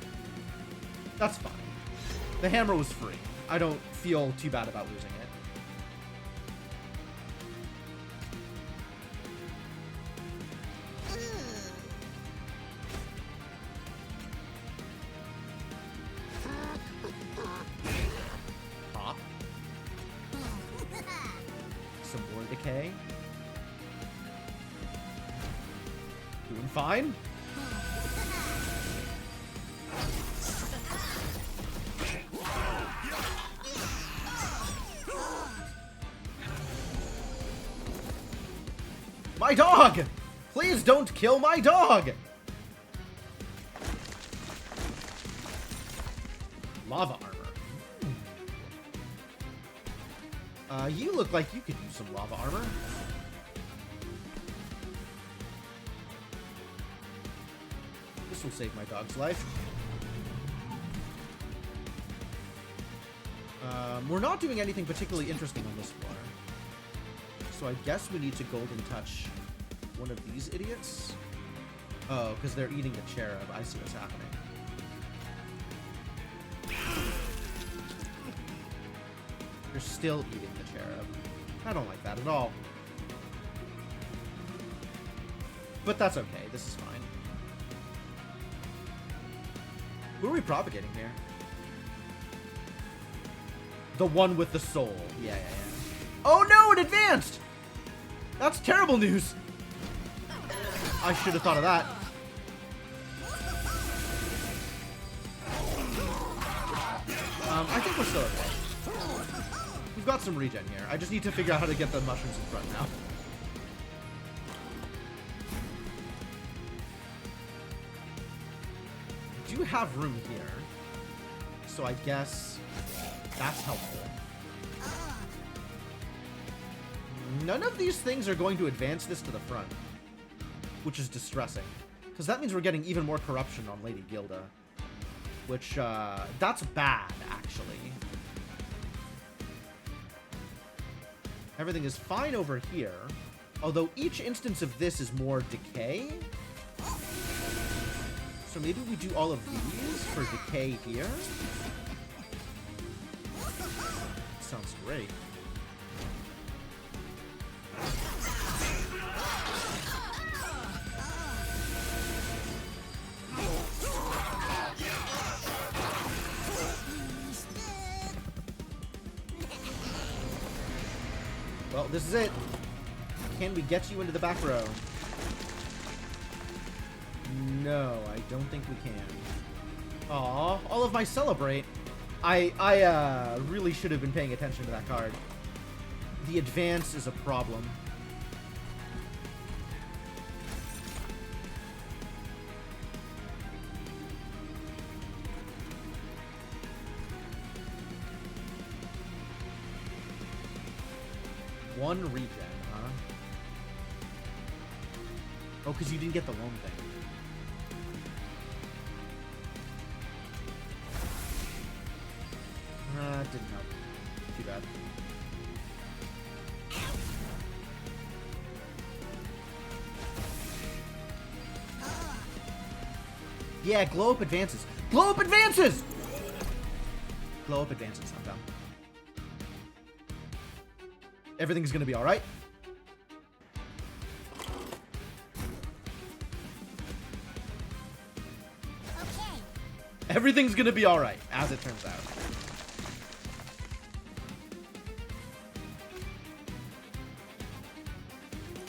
That's fine. The hammer was free. I don't feel too bad about losing it. Pop. Some Doing fine. My dog! Please don't kill my dog! Lava armor. You look like you could use some lava armor. This will save my dog's life. We're not doing anything particularly interesting on this floor. So I guess we need to golden touch one of these idiots. Oh, because they're eating the cherub. I see what's happening. They're still eating the cherub. I don't like that at all. But that's okay. This is fine. Who are we propagating here? The one with the soul. Yeah. Oh no, it advanced! That's terrible news. I should have thought of that. I think we're still okay. We've got some regen here. I just need to figure out how to get the mushrooms in front now. I do have room here. So I guess that's helpful. None of these things are going to advance this to the front, which is distressing, because that means we're getting even more corruption on Lady Gilda, which, that's bad, actually. Everything is fine over here, although each instance of this is more decay. So maybe we do all of these for decay here? Sounds great. Well, this is it. Can we get you into the back row? No, I don't think we can. Aw, all of my celebrate. I really should have been paying attention to that card. The advance is a problem. One regen, huh? Oh, because you didn't get the loam thing. Didn't help. Too bad. Yeah, glow up advances. Glow up advances! Glow up advances, I'm done. Everything's gonna be alright. Okay. Everything's gonna be alright, as it turns out.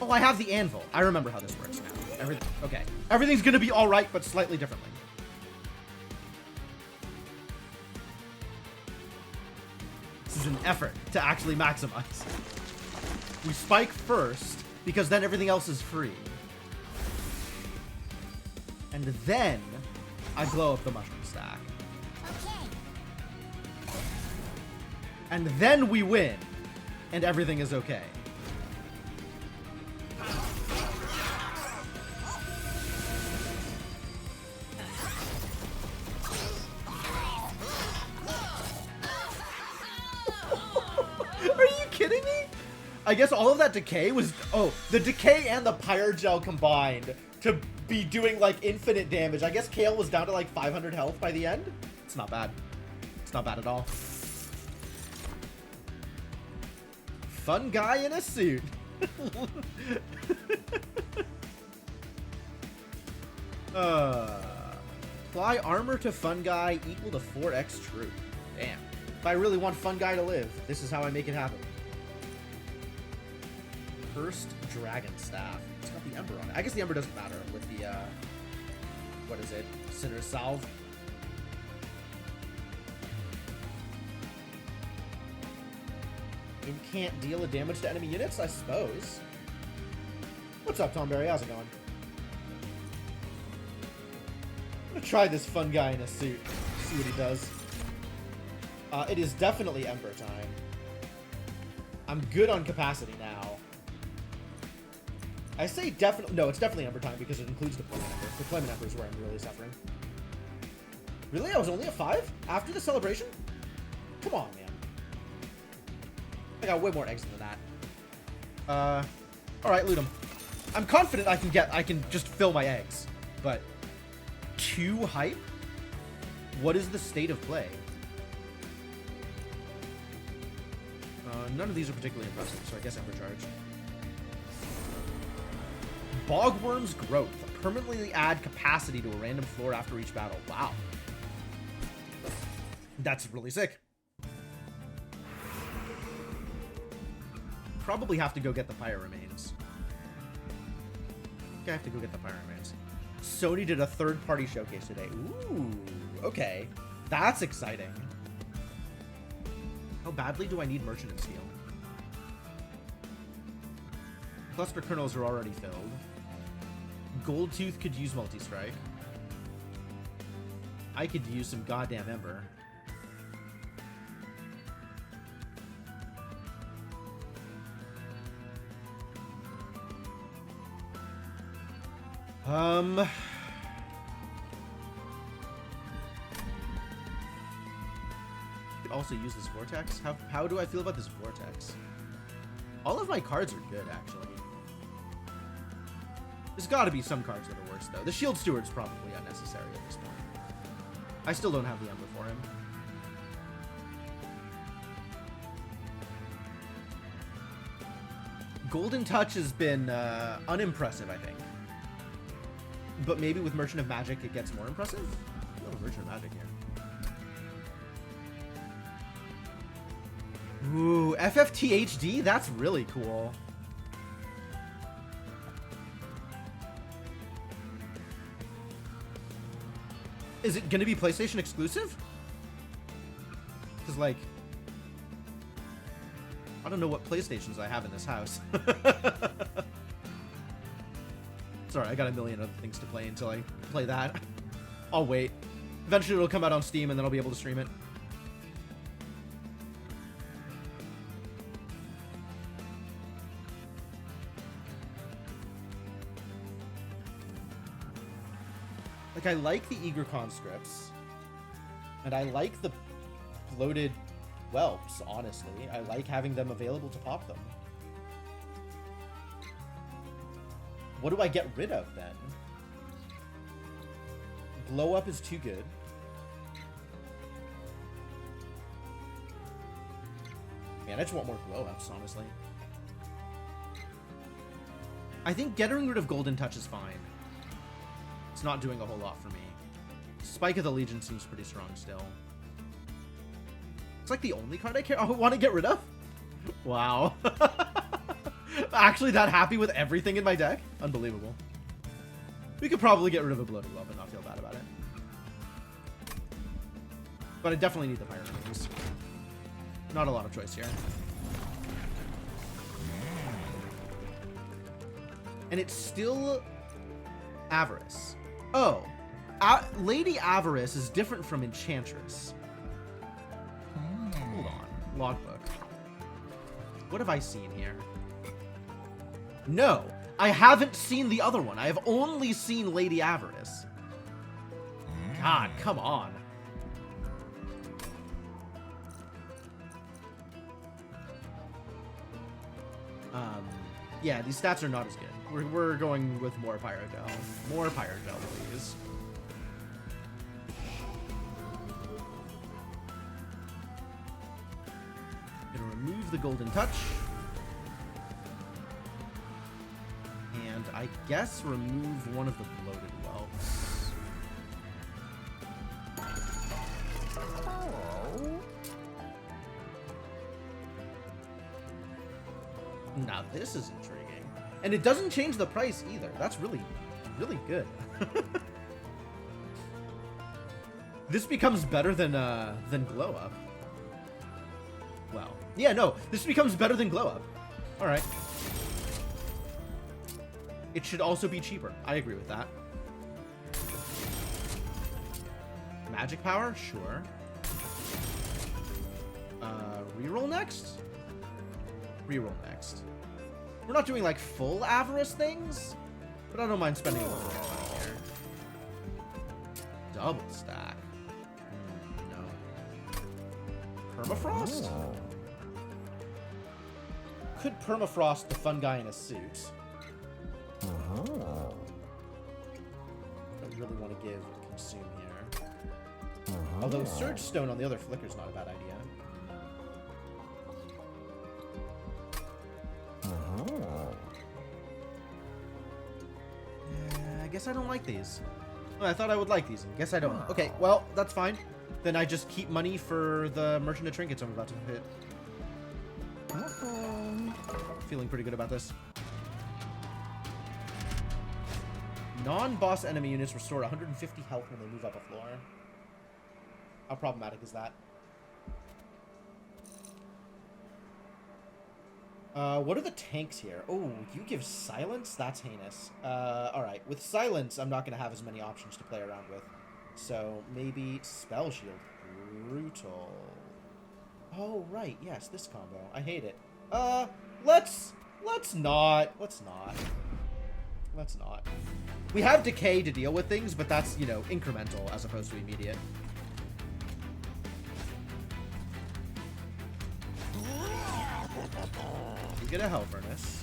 Oh, I have the anvil. I remember how this works now. Okay. Everything's gonna be alright, but slightly differently. This is an effort to actually maximize. We spike first, because then everything else is free. And then, I glow up the mushroom stack. Okay. And then we win, and everything is okay. I guess all of that decay was... Oh, the decay and the Pyrogel combined to be doing, like, infinite damage. I guess Kale was down to, like, 500 health by the end. It's not bad. It's not bad at all. Fun guy in a suit. Apply armor to Fun Guy equal to 4x true. Damn. If I really want Fun Guy to live, this is how I make it happen. Cursed Dragon Staff. It's got have the Ember on it. I guess the Ember doesn't matter with the, what is it? Sinner's Salve. It can't deal a damage to enemy units, I suppose. What's up, Tom Berry? How's it going? I'm gonna try this fun guy in a suit. See what he does. It is definitely Ember time. I'm good on capacity now. I say definitely... No, it's definitely Ember time because it includes Deployment Ember. Deployment Ember is where I'm really suffering. Really? I was only at 5? After the celebration? Come on, man. I got way more eggs than that. Alright, loot them. I'm confident I can just fill my eggs. But 2 hype? What is the state of play? None of these are particularly impressive, so I guess Ember Charge. Bogworm's Growth. Permanently add capacity to a random floor after each battle. Wow. That's really sick. Probably have to go get the Pyre Remains. I have to go get the Pyre Remains. Sony did a third-party showcase today. Ooh, okay. That's exciting. How badly do I need Merchant and Steel? Cluster Kernels are already filled. Goldtooth could use Multi-Strike. I could use some goddamn Ember. Could also use this Vortex. How do I feel about this Vortex? All of my cards are good, actually. There's got to be some cards that are worse, though. The Shield Steward's probably unnecessary at this point. I still don't have the Ember for him. Golden Touch has been unimpressive, I think. But maybe with Merchant of Magic it gets more impressive? A little Merchant of Magic here. Ooh, FFT HD? That's really cool. Is it gonna be PlayStation exclusive? Because, like, I don't know what PlayStations I have in this house. Sorry, I got a million other things to play until I play that. I'll wait. Eventually it'll come out on Steam and then I'll be able to stream it. Like, I like the Eager Conscripts. And I like the bloated whelps, honestly. I like having them available to pop them. What do I get rid of, then? Blow Up is too good. Man, I just want more Blow Ups, honestly. I think getting rid of Golden Touch is fine. It's not doing a whole lot for me. Spike of the Legion seems pretty strong still. It's like the only card I want to get rid of? Wow. Actually that happy with everything in my deck? Unbelievable. We could probably get rid of a Bloated Whelp and not feel bad about it. But I definitely need the Pyre Remains. Not a lot of choice here. And it's still Avarice. Oh. Lady Avarice is different from Enchantress. Hold on. Logbook. What have I seen here? No, I haven't seen the other one. I have only seen Lady Avarice. God, come on. Yeah, these stats are not as good. We're going with more Pyrogel. More Pyrogel, please. Gonna remove the Golden Touch. And I guess remove one of the Bloated Whelps. Oh. Now this is intriguing. And it doesn't change the price either. That's really, really good. This becomes better than Glow Up. Well, yeah, no, this becomes better than Glow Up. All right. It should also be cheaper. I agree with that. Magic power? Sure. Reroll next? Reroll next. We're not doing like full avarice things, but I don't mind spending a little bit of money here. Double stack. No. Permafrost? Could permafrost the fun guy in a suit. I don't really want to give consume here. Although Surge Stone on the other flicker's not a bad idea. I guess I don't like these. Oh, I thought I would like these. I guess I don't. Okay, well, that's fine. Then I just keep money for the Merchant of Trinkets I'm about to hit. Feeling pretty good about this. Non-boss enemy units restore 150 health when they move up a floor. How problematic is that? What are the tanks here? Oh, you give silence? That's heinous. Alright. With silence, I'm not going to have as many options to play around with. So, maybe Spell Shield. Brutal. Oh, right. Yes, this combo. I hate it. Let's not. Let's not. We have Decay to deal with things, but that's, you know, incremental as opposed to immediate. We get a Hell Furnace.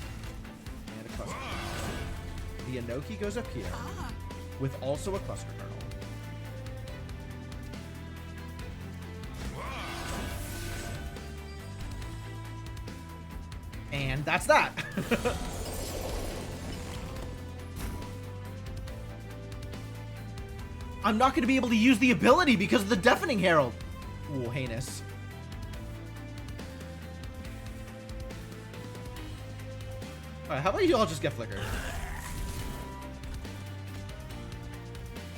And a Cluster Kernel. The Inoki goes up here, with also a Cluster Kernel. And that's that! I'm not going to be able to use the ability because of the Deafening Herald! Ooh, heinous. Alright, how about you all just get Flicker?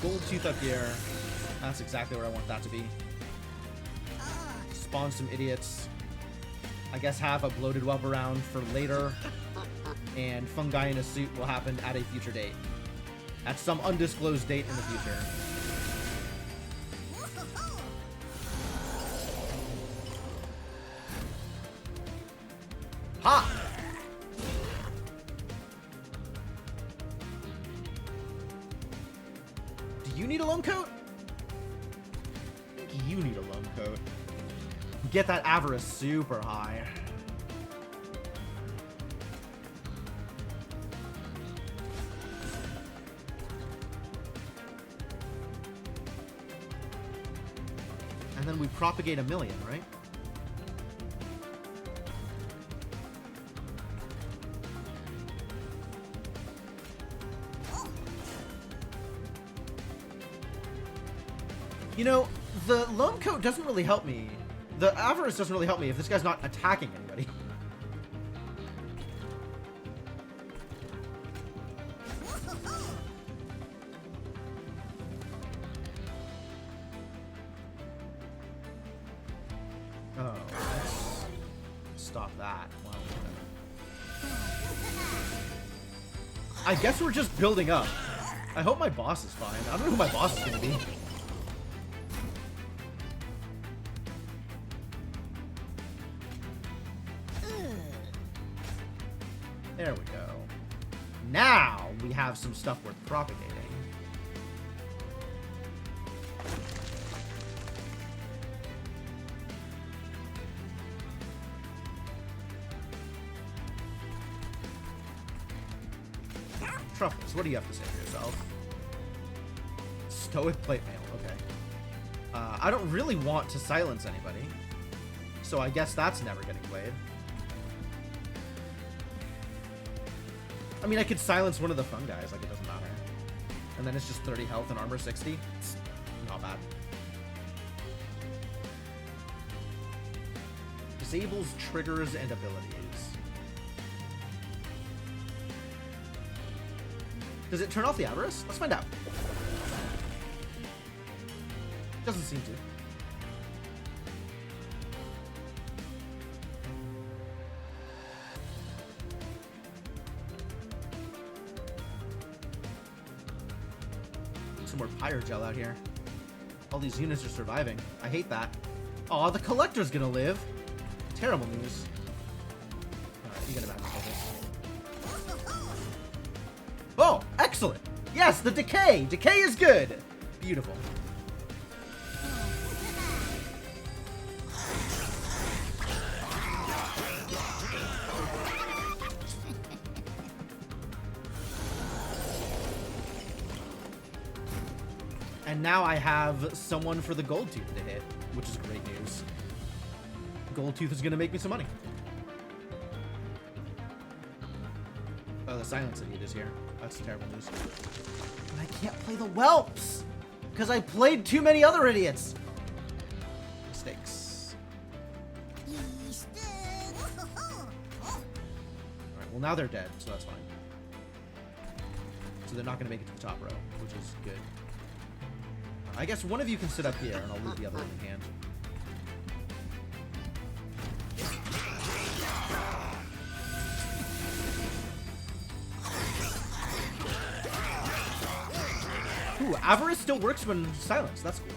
Gold Tooth up here. That's exactly where I want that to be. Spawn some idiots. I guess have a Bloated Whelp around for later. And Fungi in a Suit will happen at a future date. At some undisclosed date in the future. Ha! Do you need a lone coat? I think you need a lone coat. Get that avarice super high. And then we propagate 1,000,000, right? You know, the lone coat doesn't really help me. The avarice doesn't really help me if this guy's not attacking anybody. Oh, let's stop that. Wow. I guess we're just building up. I hope my boss is fine. I don't know who my boss is going to be. There we go. Now we have some stuff worth propagating. Truffles, what do you have to say for yourself? Stoic Plate Mail, okay. I don't really want to silence anybody, so I guess that's never getting played. I mean, I could silence one of the fun guys, like it doesn't matter. And then it's just 30 health and armor 60. It's not bad. Disables triggers and abilities. Does it turn off the Avarice? Let's find out. Doesn't seem to. Some more Pyrogel out here. All these units are surviving. I hate that. Aw, the Collector's gonna live. Terrible news. Alright, you gotta back this. Oh, excellent! Yes, the Decay! Decay is good! Beautiful. And now I have someone for the Goldtooth to hit, which is great news. Goldtooth is going to make me some money. Oh, the Silence Idiot is here. That's terrible news. But I can't play the Whelps! Because I played too many other idiots! Mistakes. Alright, well now they're dead, so that's fine. So they're not going to make it to the top row, which is good. I guess one of you can sit up here, and I'll leave the other one in hand. Ooh, Avarice still works when silenced. That's cool.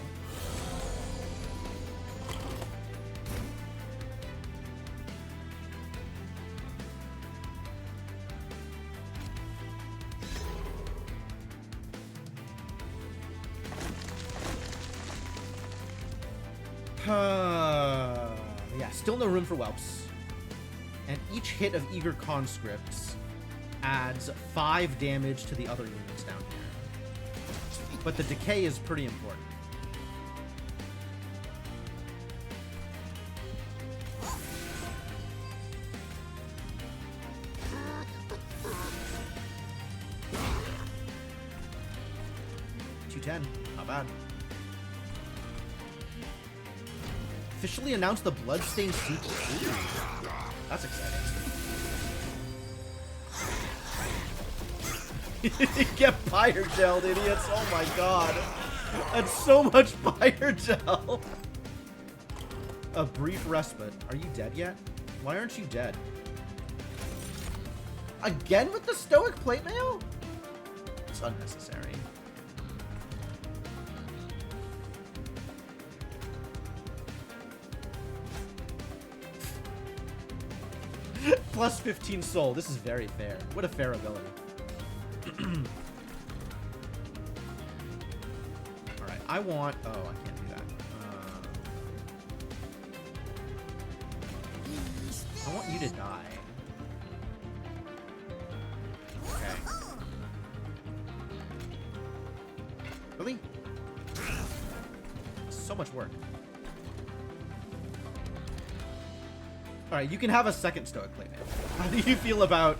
Yeah, still no room for Whelps. And each hit of Eager Conscripts adds 5 damage to the other units down here. But the Decay is pretty important. $210, not bad. Officially announced the Bloodstained sequel. Ooh, that's exciting. Get Pyrogel, idiots! Oh my god, that's so much Pyrogel. A brief respite. Are you dead yet? Why aren't you dead? Again with the Stoic Plate Mail? It's unnecessary. Plus 15 soul. This is very fair. What a fair ability. Alright, I want... Oh, I can't do that. I want you to die. Okay. Really? So much work. Alright, you can have a second Stoic Plate Mail. How do you feel about...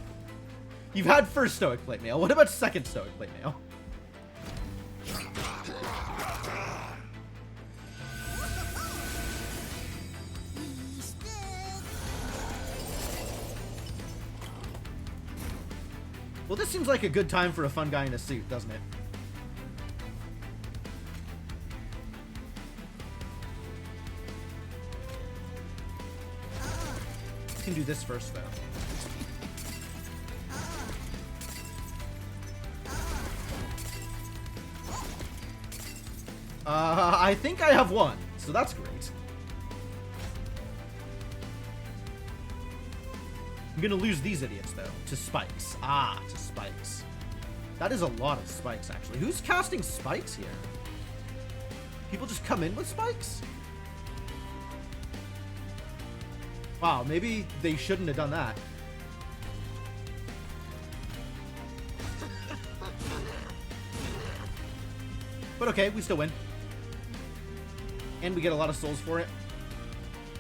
You've had first Stoic Plate Mail. What about second Stoic Plate Mail? Well, this seems like a good time for a fun guy in a suit, doesn't it? Can do this first though. I think I have one, so that's great. I'm gonna lose these idiots though to spikes. Ah, to spikes. That is a lot of spikes actually. Who's casting spikes here? People just come in with spikes? Wow, maybe they shouldn't have done that. But okay, we still win. And we get a lot of souls for it.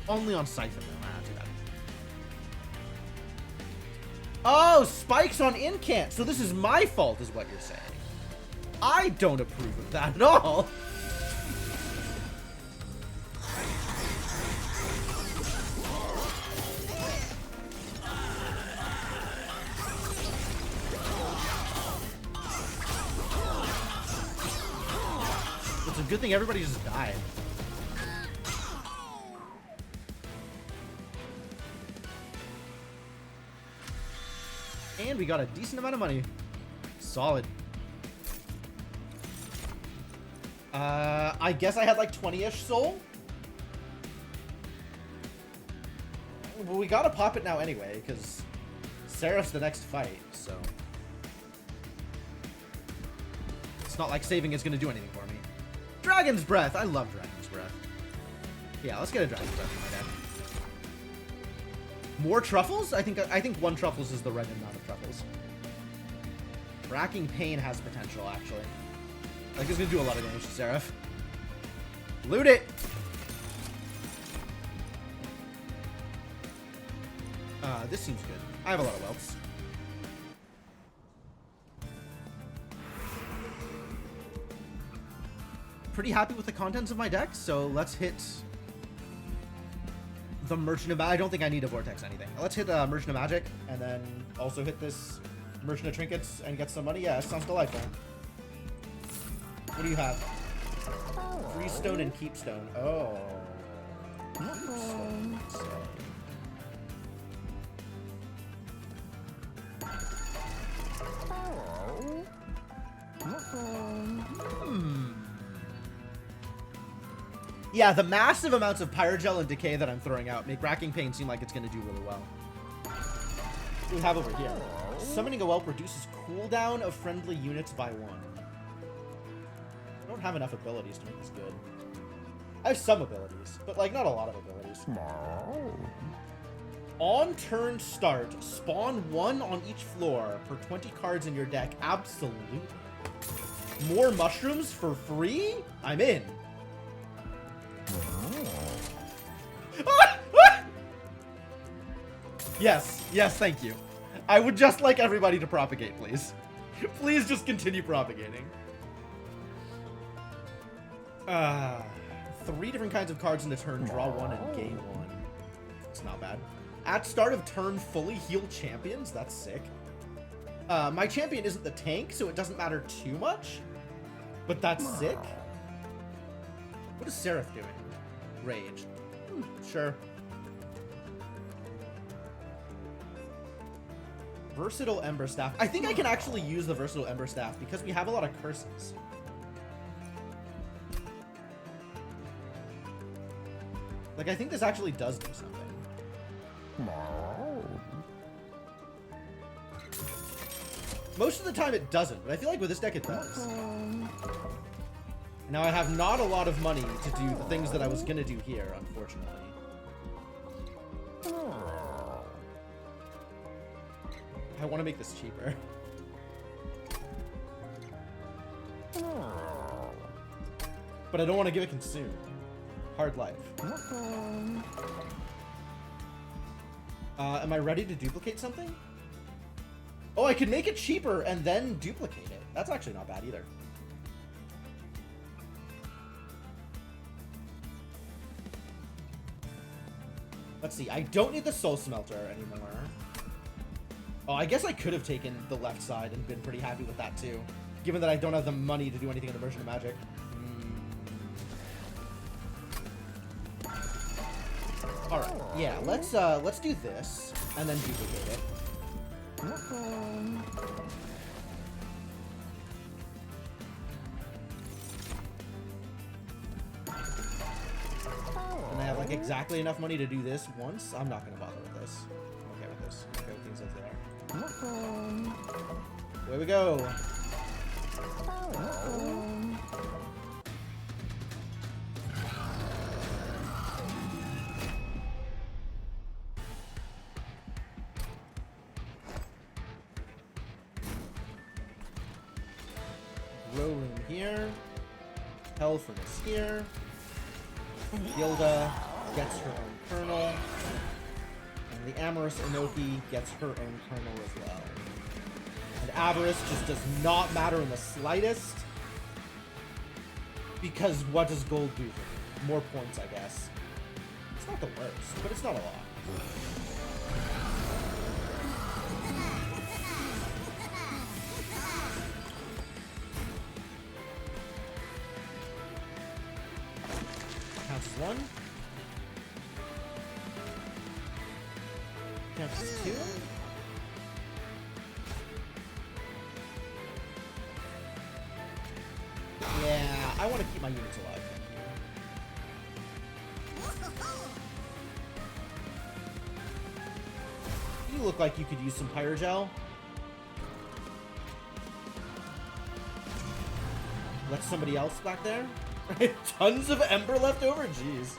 Only on Siphon though. Ah, too bad. Oh, spikes on Incant. So this is my fault is what you're saying. I don't approve of that at all. It's a good thing everybody just died. And we got a decent amount of money. Solid. I guess I had like 20-ish soul. Well, we gotta pop it now anyway, because Seraph's the next fight, so... It's not like saving is gonna do anything for me. Dragon's Breath! I love Dragon's Breath. Yeah, let's get a Dragon's Breath in my deck. More truffles? I think 1 truffles is the right amount of truffles. Racking Pain has potential, actually. Like, it's gonna do a lot of damage to Seraph. Loot it! This seems good. I have a lot of welts. Pretty happy with the contents of my deck, so let's hit the Merchant of Magic. I don't think I need to Vortex anything. Let's hit Merchant of Magic, and then also hit this Merchant of Trinkets and get some money. Yeah, it sounds delightful. What do you have? Freestone and Keepstone. Oh. Keepstone. Yeah, the massive amounts of Pyrogel and Decay that I'm throwing out make Racking Pain seem like it's going to do really well. What do we have over here? Summoning a Whelp reduces cooldown of friendly units by 1. I don't have enough abilities to make this good. I have some abilities, but like not a lot of abilities. On turn start, spawn 1 on each floor for 20 cards in your deck. Absolutely. More mushrooms for free? I'm in. Yes, yes, thank you. I would just like everybody to propagate, please. Please just continue propagating. 3 different kinds of cards in the turn, draw 1 and gain 1. It's not bad. At start of turn, fully heal champions. That's sick. My champion isn't the tank, so it doesn't matter too much. But that's sick. What is Seraph doing? Rage. Sure. Versatile Ember Staff. I think I can actually use the Versatile Ember Staff because we have a lot of curses. Like, I think this actually does do something. Most of the time it doesn't, but I feel like with this deck it does. Now I have not a lot of money to do the things that I was gonna do here, unfortunately. I want to make this cheaper. But I don't want to give it consume. Hard life. Am I ready to duplicate something? Oh, I could make it cheaper and then duplicate it. That's actually not bad either. Let's see. I don't need the Soul Smelter anymore. Oh, I guess I could have taken the left side and been pretty happy with that too, given that I don't have the money to do anything in the Merchant of Magic. All right, yeah, let's do this and then duplicate it. And I have like exactly enough money to do this once. I'm not gonna bother with this. I'm okay with this. I'm okay with things as they are. Away we go. Grow room here. Hell furnace here. Gilda gets her own kernel. And the Amorous Inoki gets her own kernel as well. And Avarice just does not matter in the slightest. Because what does gold do for me? More points, I guess. It's not the worst, but it's not a lot. 1. Counts as 2. Yeah, I want to keep my units alive. You look like you could use some Pyrogel. Let somebody else back there. Tons of Ember left over? Jeez.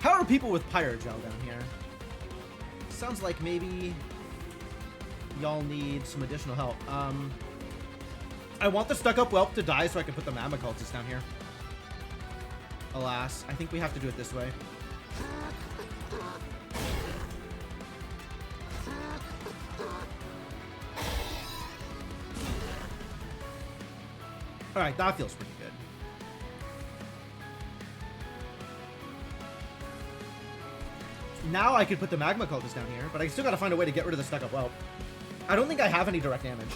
How are people with Pyrogel down here? Sounds like maybe y'all need some additional help. I want the stuck-up whelp to die so I can put the Magma Cultist down here. Alas, I think we have to do it this way. Alright, that feels pretty good. Now I could put the Magma Cultist down here, but I still gotta find a way to get rid of the stuck-up whelp. I don't think I have any direct damage.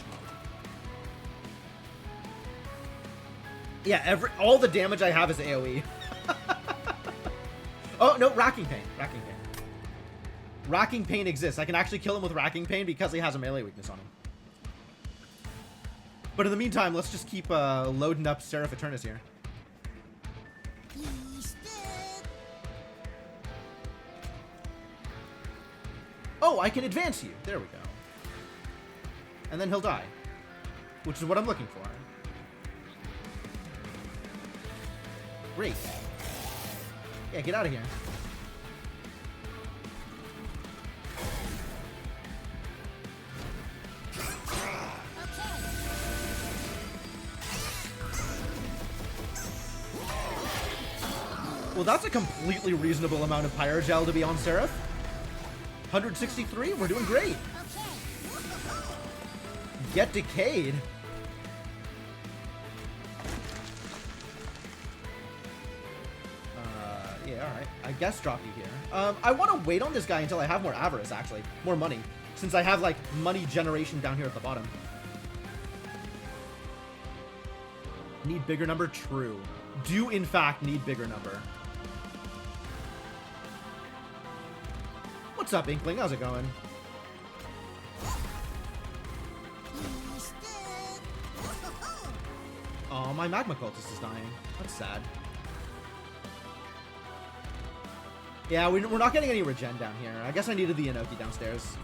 Yeah, all the damage I have is AoE. Oh, no, Racking Pain. Racking Pain. Racking Pain exists. I can actually kill him with Racking Pain because he has a melee weakness on him. But in the meantime, let's just keep loading up Seraph Eternus here. Oh, I can advance you. There we go. And then he'll die. Which is what I'm looking for. Great. Yeah, get out of here. Well, that's a completely reasonable amount of Pyrogel to be on Seraph. 163? We're doing great. Get decayed. Yeah, alright. I guess drop you here. I want to wait on this guy until I have more avarice, actually. More money. Since I have, like, money generation down here at the bottom. Need bigger number? True. Do, in fact, need bigger number. What's up, Inkling? How's it going? Oh, my Magma Cultist is dying. That's sad. Yeah, we're not getting any regen down here. I guess I needed the Inoki downstairs.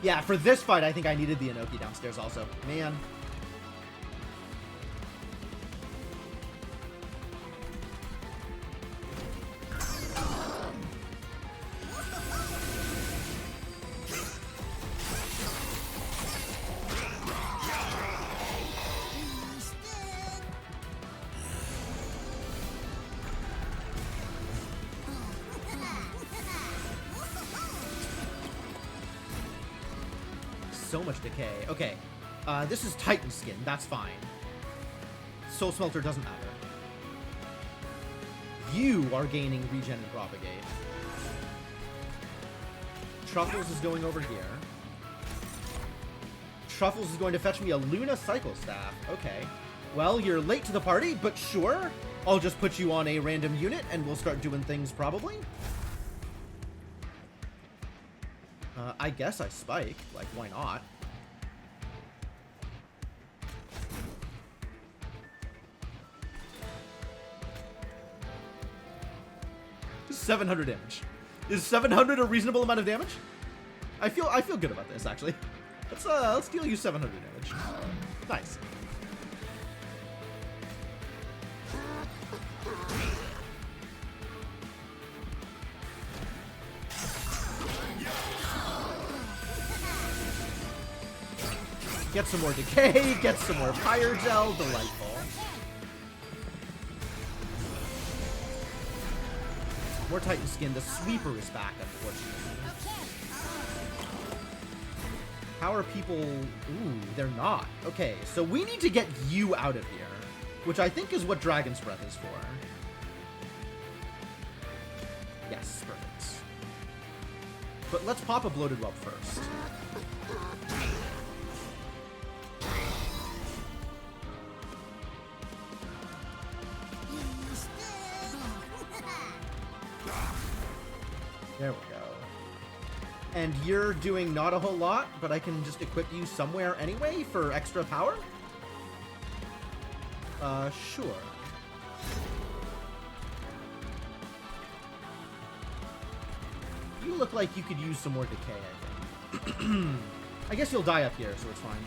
Yeah, for this fight, I think I needed the Inoki downstairs also. Man. So much decay. Okay. This is Titan Skin. That's fine. Soul Smelter doesn't matter. You are gaining regen and propagate. Truffles is going over here. Truffles is going to fetch me a Luna Cycle Staff. Okay. Well, you're late to the party, but sure. I'll just put you on a random unit and we'll start doing things probably. I guess I spike. Like, why not? This is 700 damage. Is 700 a reasonable amount of damage? I feel good about this, actually. Let's deal you 700 damage. Nice. Get some more decay, get some more Pyrogel, delightful. More Titan Skin, the sweeper is back, unfortunately. How are people... Ooh, they're not. Okay, so we need to get you out of here, which I think is what Dragon's Breath is for. Yes, perfect. But let's pop a Bloated Whelp first. There we go. And you're doing not a whole lot, but I can just equip you somewhere anyway for extra power? Sure. You look like you could use some more decay, I think. I guess you'll die up here, so it's fine.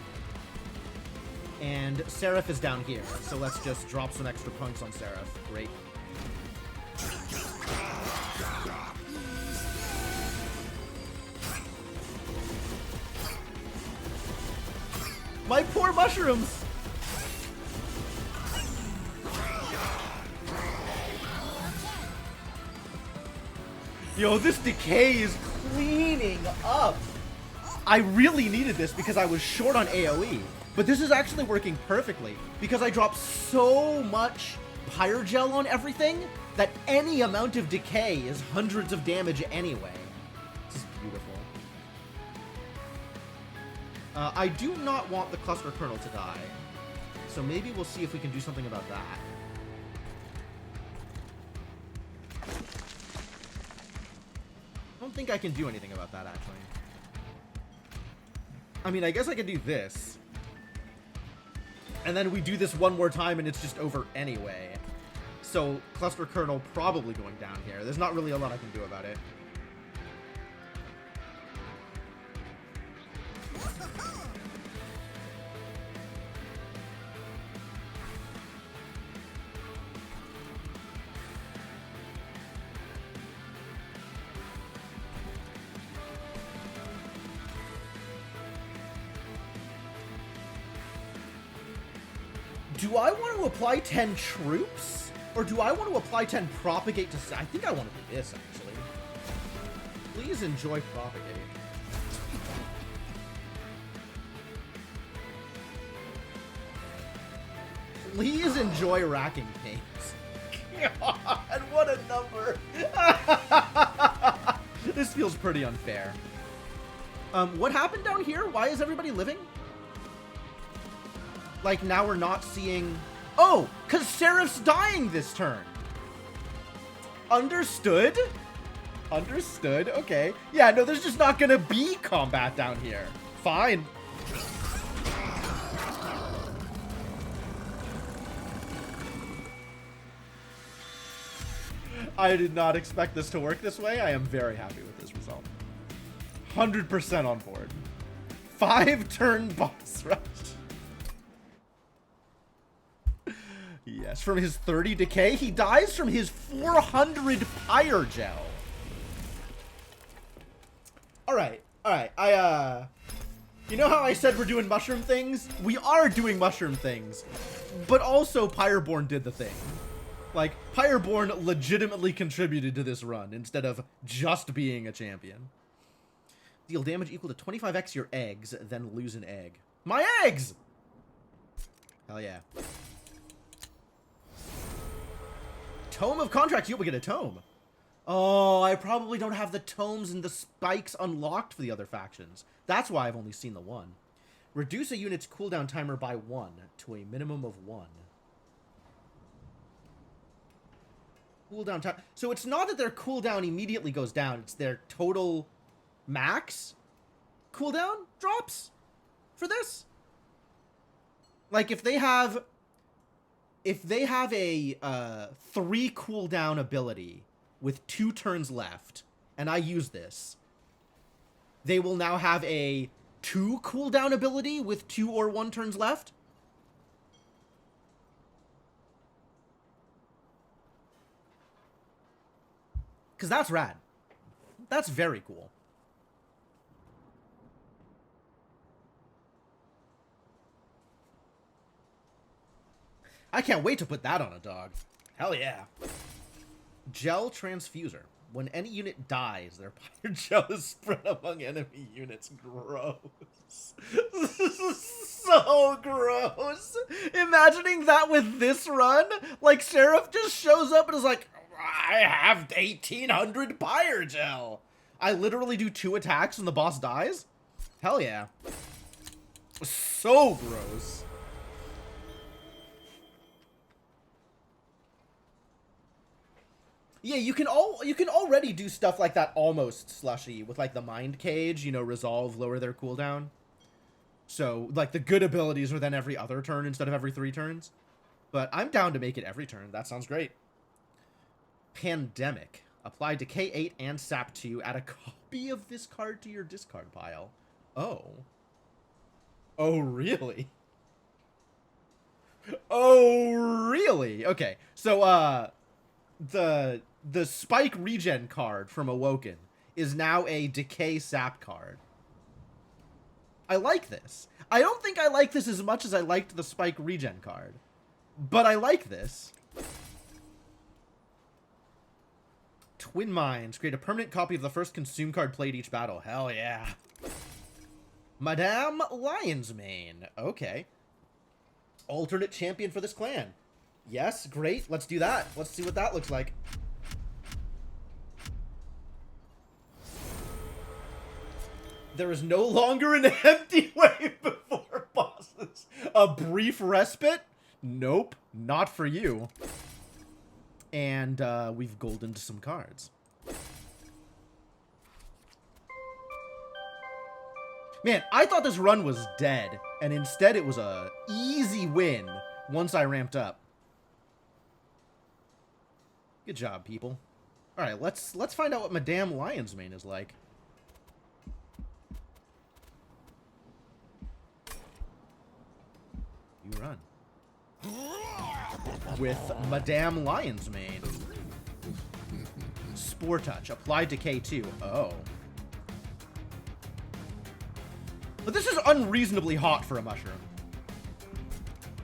And Seraph is down here, so let's just drop some extra points on Seraph. Great. My poor mushrooms! Yo, this decay is cleaning up. I really needed this because I was short on AoE. But this is actually working perfectly because I dropped so much Pyrogel on everything that any amount of decay is hundreds of damage anyway. This is beautiful. I do not want the Cluster Kernel to die. So maybe we'll see if we can do something about that. I don't think I can do anything about that, actually. I mean, I guess I could do this. And then we do this one more time and it's just over anyway. So, Cluster Kernel probably going down here. There's not really a lot I can do about it. Do I want to apply 10 troops? Or do I want to apply 10 propagate to... I think I want to do this, actually. Please enjoy propagate. Please enjoy racking pains. God, what a number. This feels pretty unfair. What happened down here? Why is everybody living? Like, now we're not seeing... Oh! Because Seraph's dying this turn! Understood? Understood, okay. Yeah, no, there's just not gonna be combat down here. Fine. I did not expect this to work this way. I am very happy with this result. 100% on board. 5-turn boss rush. Yes, from his 30 decay, he dies from his 400 Pyrogel. Alright, you know how I said we're doing mushroom things? We are doing mushroom things. But also, Pyreborn did the thing. Like, Pyreborn legitimately contributed to this run, instead of just being a champion. Deal damage equal to 25x your eggs, then lose an egg. My eggs! Hell yeah. Tome of Contracts, you'll get a tome. Oh, I probably don't have the tomes and the spikes unlocked for the other factions. That's why I've only seen the one. Reduce a unit's cooldown timer by 1 to a minimum of 1. Cooldown time. So it's not that their cooldown immediately goes down. It's their total max cooldown drops for this. Like if they have a 3 cooldown ability with 2 turns left, and I use this, they will now have a 2 cooldown ability with 2 or 1 turns left. Because that's rad. That's very cool. I can't wait to put that on a dog. Hell yeah. Gel Transfuser. When any unit dies, their pirate shell is spread among enemy units. Gross. This is so gross. Imagining that with this run, like Seraph just shows up and is like, I have 1,800 pirate gel. I literally do 2 attacks and the boss dies? Hell yeah. So gross. Yeah, you can already do stuff like that almost slushy with like the mind cage, you know, resolve, lower their cooldown. So like the good abilities are then every other turn instead of every 3 turns. But I'm down to make it every turn. That sounds great. Pandemic. Apply Decay 8 and Sap 2. Add a copy of this card to your discard pile. Oh. Oh, really? Oh, really? Okay. So, the Spike regen card from Awoken is now a Decay Sap card. I like this. I don't think I like this as much as I liked the Spike regen card. But I like this. Twin Minds. Create a permanent copy of the first consume card played each battle. Hell yeah. Madame Lionsmane. Okay. Alternate champion for this clan. Yes, great. Let's do that. Let's see what that looks like. There is no longer an empty wave before bosses. A brief respite? Nope, not for you. And we've goldened some cards. Man, I thought this run was dead, and instead it was a easy win once I ramped up. Good job, people. All right, let's find out what Madame Lionsmane is like. You run. With Madame Lionsmane. Spore Touch. Apply Decay 2. Oh. But this is unreasonably hot for a mushroom.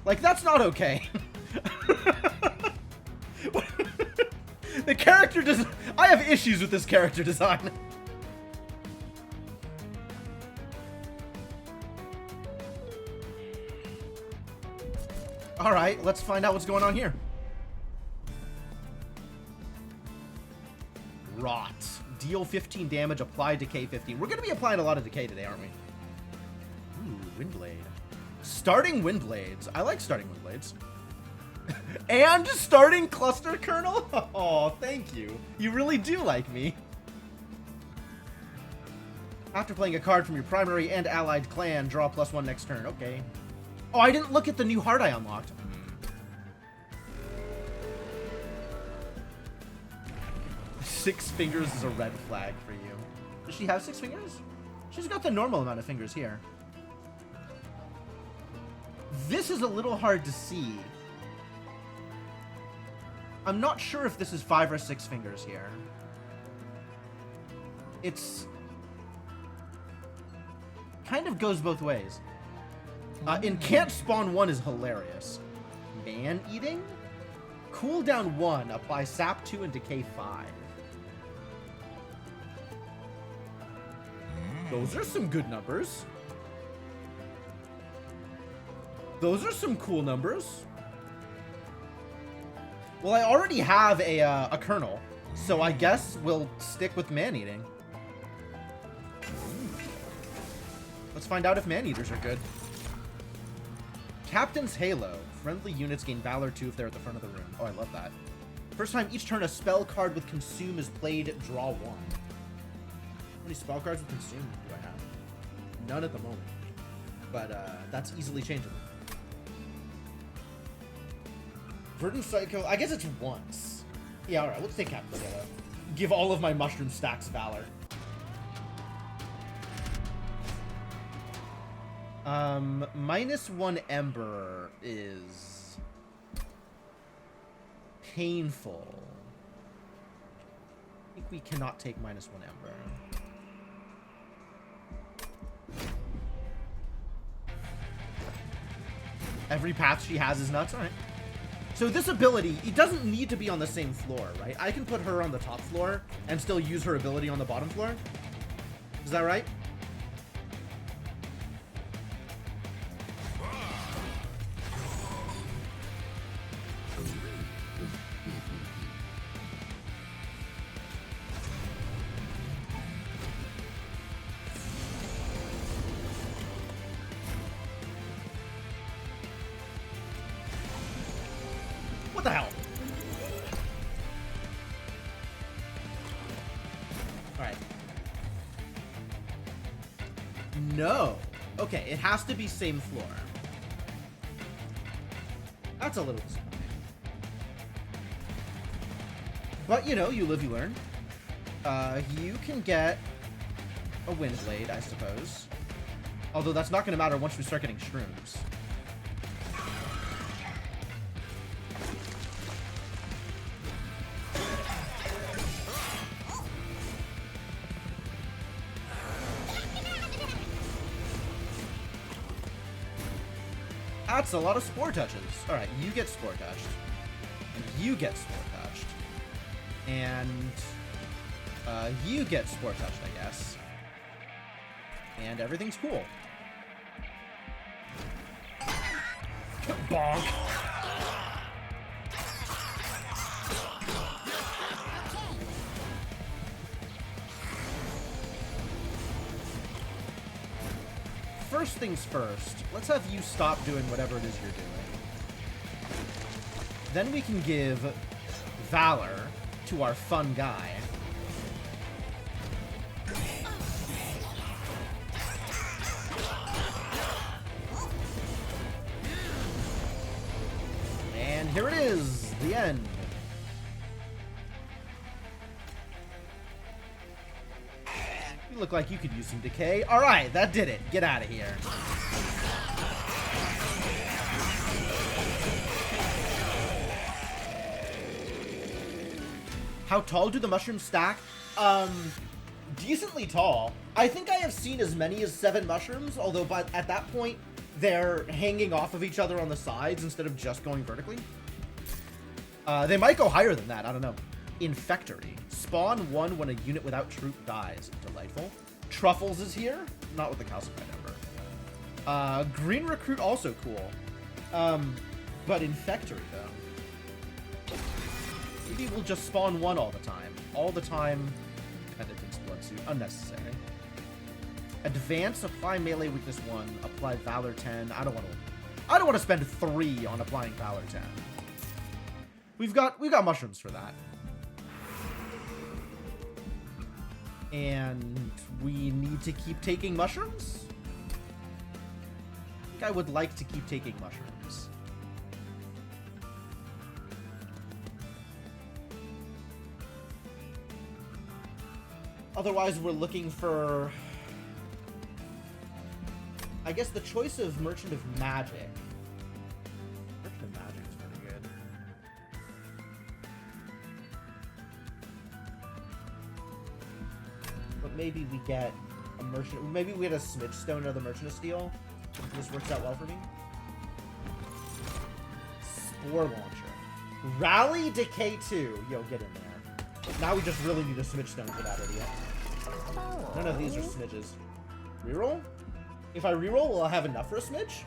Like, that's not okay. The character does... I have issues with this character design. Alright, let's find out what's going on here. Rot. Deal 15 damage, apply Decay 15. We're going to be applying a lot of Decay today, aren't we? Ooh, Windblade. Starting Windblades. I like starting Windblades. And starting Cluster Kernel? Oh, thank you. You really do like me. After playing a card from your primary and allied clan, draw +1 next turn. Okay. Oh, I didn't look at the new heart I unlocked. 6 fingers is a red flag for you. Does she have 6 fingers? She's got the normal amount of fingers here. This is a little hard to see. I'm not sure if this is 5 or 6 fingers here. It's... kind of goes both ways. In Can't Spawn 1 is hilarious. Man-eating? Cooldown 1, apply Sap 2 and Decay 5. Those are some good numbers. Those are some cool numbers. Well, I already have a kernel, so I guess we'll stick with man-eating. Let's find out if man-eaters are good. Captain's Halo. Friendly units gain Valor 2 if they're at the front of the room. Oh, I love that. First time each turn a spell card with Consume is played, draw 1. How many spell cards with Consume do I have? None at the moment. But that's easily changeable. Verdant Psycho, I guess it's once. Yeah, alright, let's take Captain's Halo. Give all of my mushroom stacks Valor. -1 Ember is painful. I think we cannot take -1 Ember. Every path she has is nuts. All right. So this ability, it doesn't need to be on the same floor, right? I can put her on the top floor and still use her ability on the bottom floor. Is that right? What the hell? Alright. No. Okay, it has to be same floor. That's a little disappointing. But, you know, you live, you learn. You can get a Wind Blade, I suppose. Although that's not going to matter once we start getting shrooms. That's a lot of Spore Touches. Alright, you get Spore Touched. And you get Spore Touched. And you get Spore Touched, I guess. And everything's cool. Bonk. First things first, let's have you stop doing whatever it is you're doing. Then we can give Valor to our fun guy. And here it is, the end. You look like you could use some decay. All right, that did it. Get out of here. How tall do the mushrooms stack? Decently tall. I think I have seen as many as 7 mushrooms, although at that point, they're hanging off of each other on the sides instead of just going vertically. They might go higher than that, I don't know. Infectory. Spawn 1 when a unit without troop dies. Delightful. Truffles is here. Not with the calcified ember. Green Recruit also cool. But Infectory, though. Maybe we'll just spawn 1 all the time. All the time. Penitent's Blood Suit. Unnecessary. Advance, apply melee weakness 1. Apply Valor 10. I don't want to spend 3 on applying Valor 10. We've got mushrooms for that. And we need to keep taking mushrooms? I think I would like to keep taking mushrooms. Otherwise, we're looking for... I guess the choice of Merchant of Magic. Merchant of Magic is pretty good. But maybe we get a Merchant... Maybe we get a Smidge Stone or the Merchant of Steel. If this works out well for me. Spore Launcher. Rally Decay 2. Yo, get in there. Now we just really need a Smidge Stone for that idiot. None of these are smidges. Reroll? If I reroll, will I have enough for a smidge?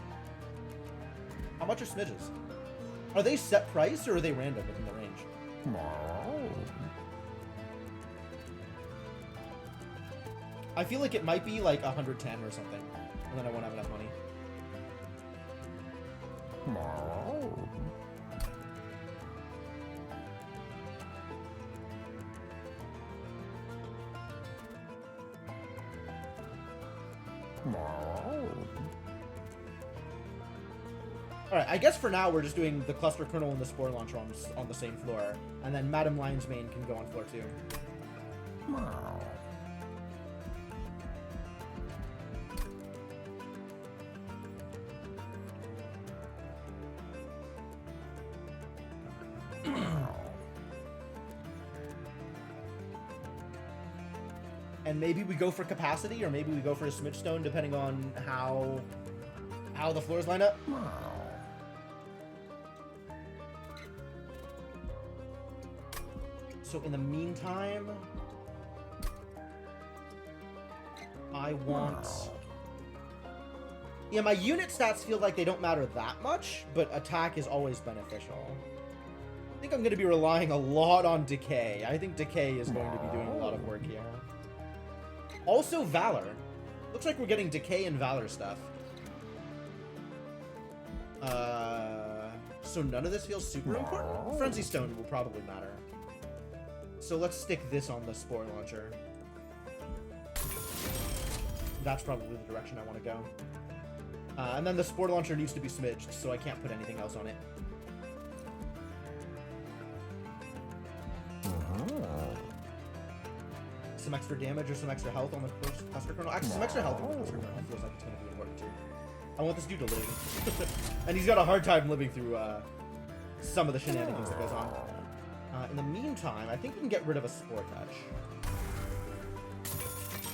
How much are smidges? Are they set price or are they random within the range? I feel like it might be like 110 or something, and then I won't have enough money. Alright, I guess for now we're just doing the Cluster Kernel and the Spore Launcher on the same floor, and then Madame Lion's Mane can go on floor 2. And maybe we go for capacity, or maybe we go for a Smidge Stone, depending on how the floors line up. So in the meantime, I want... Yeah, my unit stats feel like they don't matter that much, but attack is always beneficial. I think I'm going to be relying a lot on Decay. I think Decay is going to be doing a lot of work here. Also, Valor. Looks like we're getting Decay and Valor stuff. So none of this feels super important? Frenzy Stone will probably matter. So let's stick this on the Spore Launcher. That's probably the direction I want to go. And then the Spore Launcher needs to be smidged, so I can't put anything else on it. Some extra damage or some extra health on the first Cluster Kernel. Actually, some extra health on the Cluster Kernel feels like it's going to be important too. I want this dude to live. And he's got a hard time living through some of the shenanigans that goes on. In the meantime, I think we can get rid of a Spore Touch.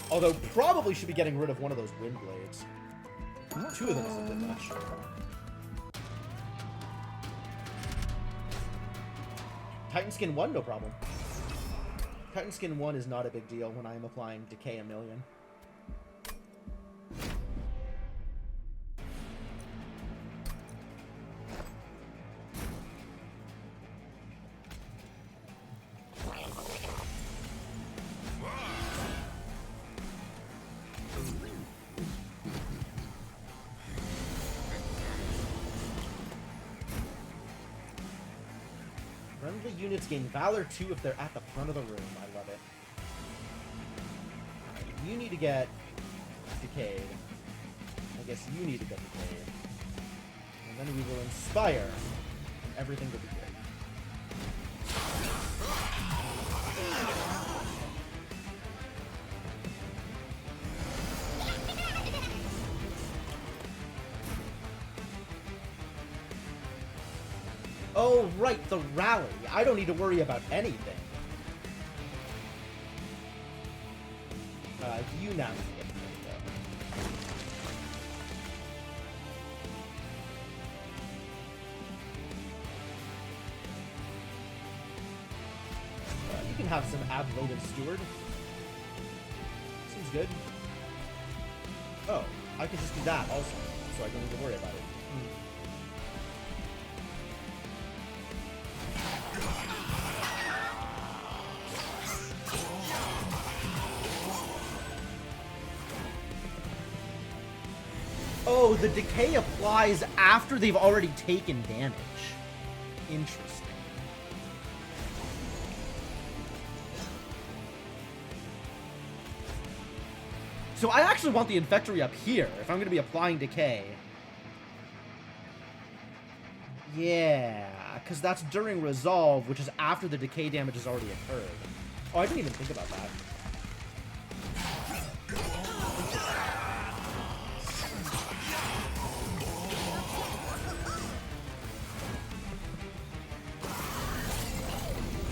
Although, probably should be getting rid of one of those Wind Blades. 2 of them isn't that much. Titan Skin 1, no problem. Titan Skin 1 is not a big deal when I am applying Decay a million. Friendly units gain Valor 2 if they're at the front of the room. I love it. Right, you need to get Decayed. I guess you need to get Decayed. And then we will Inspire. And everything will be great. Oh, right, the rally. I don't need to worry about anything. You now need to get the you can have some Ab-Loaded Steward. Seems good. Oh, I can just do that also, so I don't need to worry about it. Oh, the Decay applies after they've already taken damage. Interesting. So I actually want the Infectory up here if I'm going to be applying Decay. Yeah, because that's during Resolve, which is after the Decay damage has already occurred. Oh, I didn't even think about that.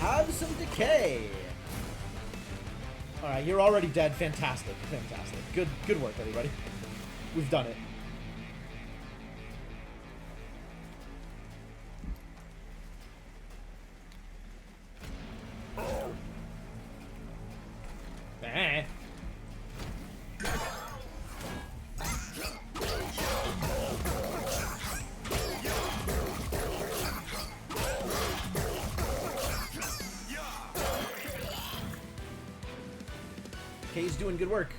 Have some Decay. All right, you're already dead. Fantastic, fantastic. Good work, everybody. We've done it. Eh. Decay's doing good work.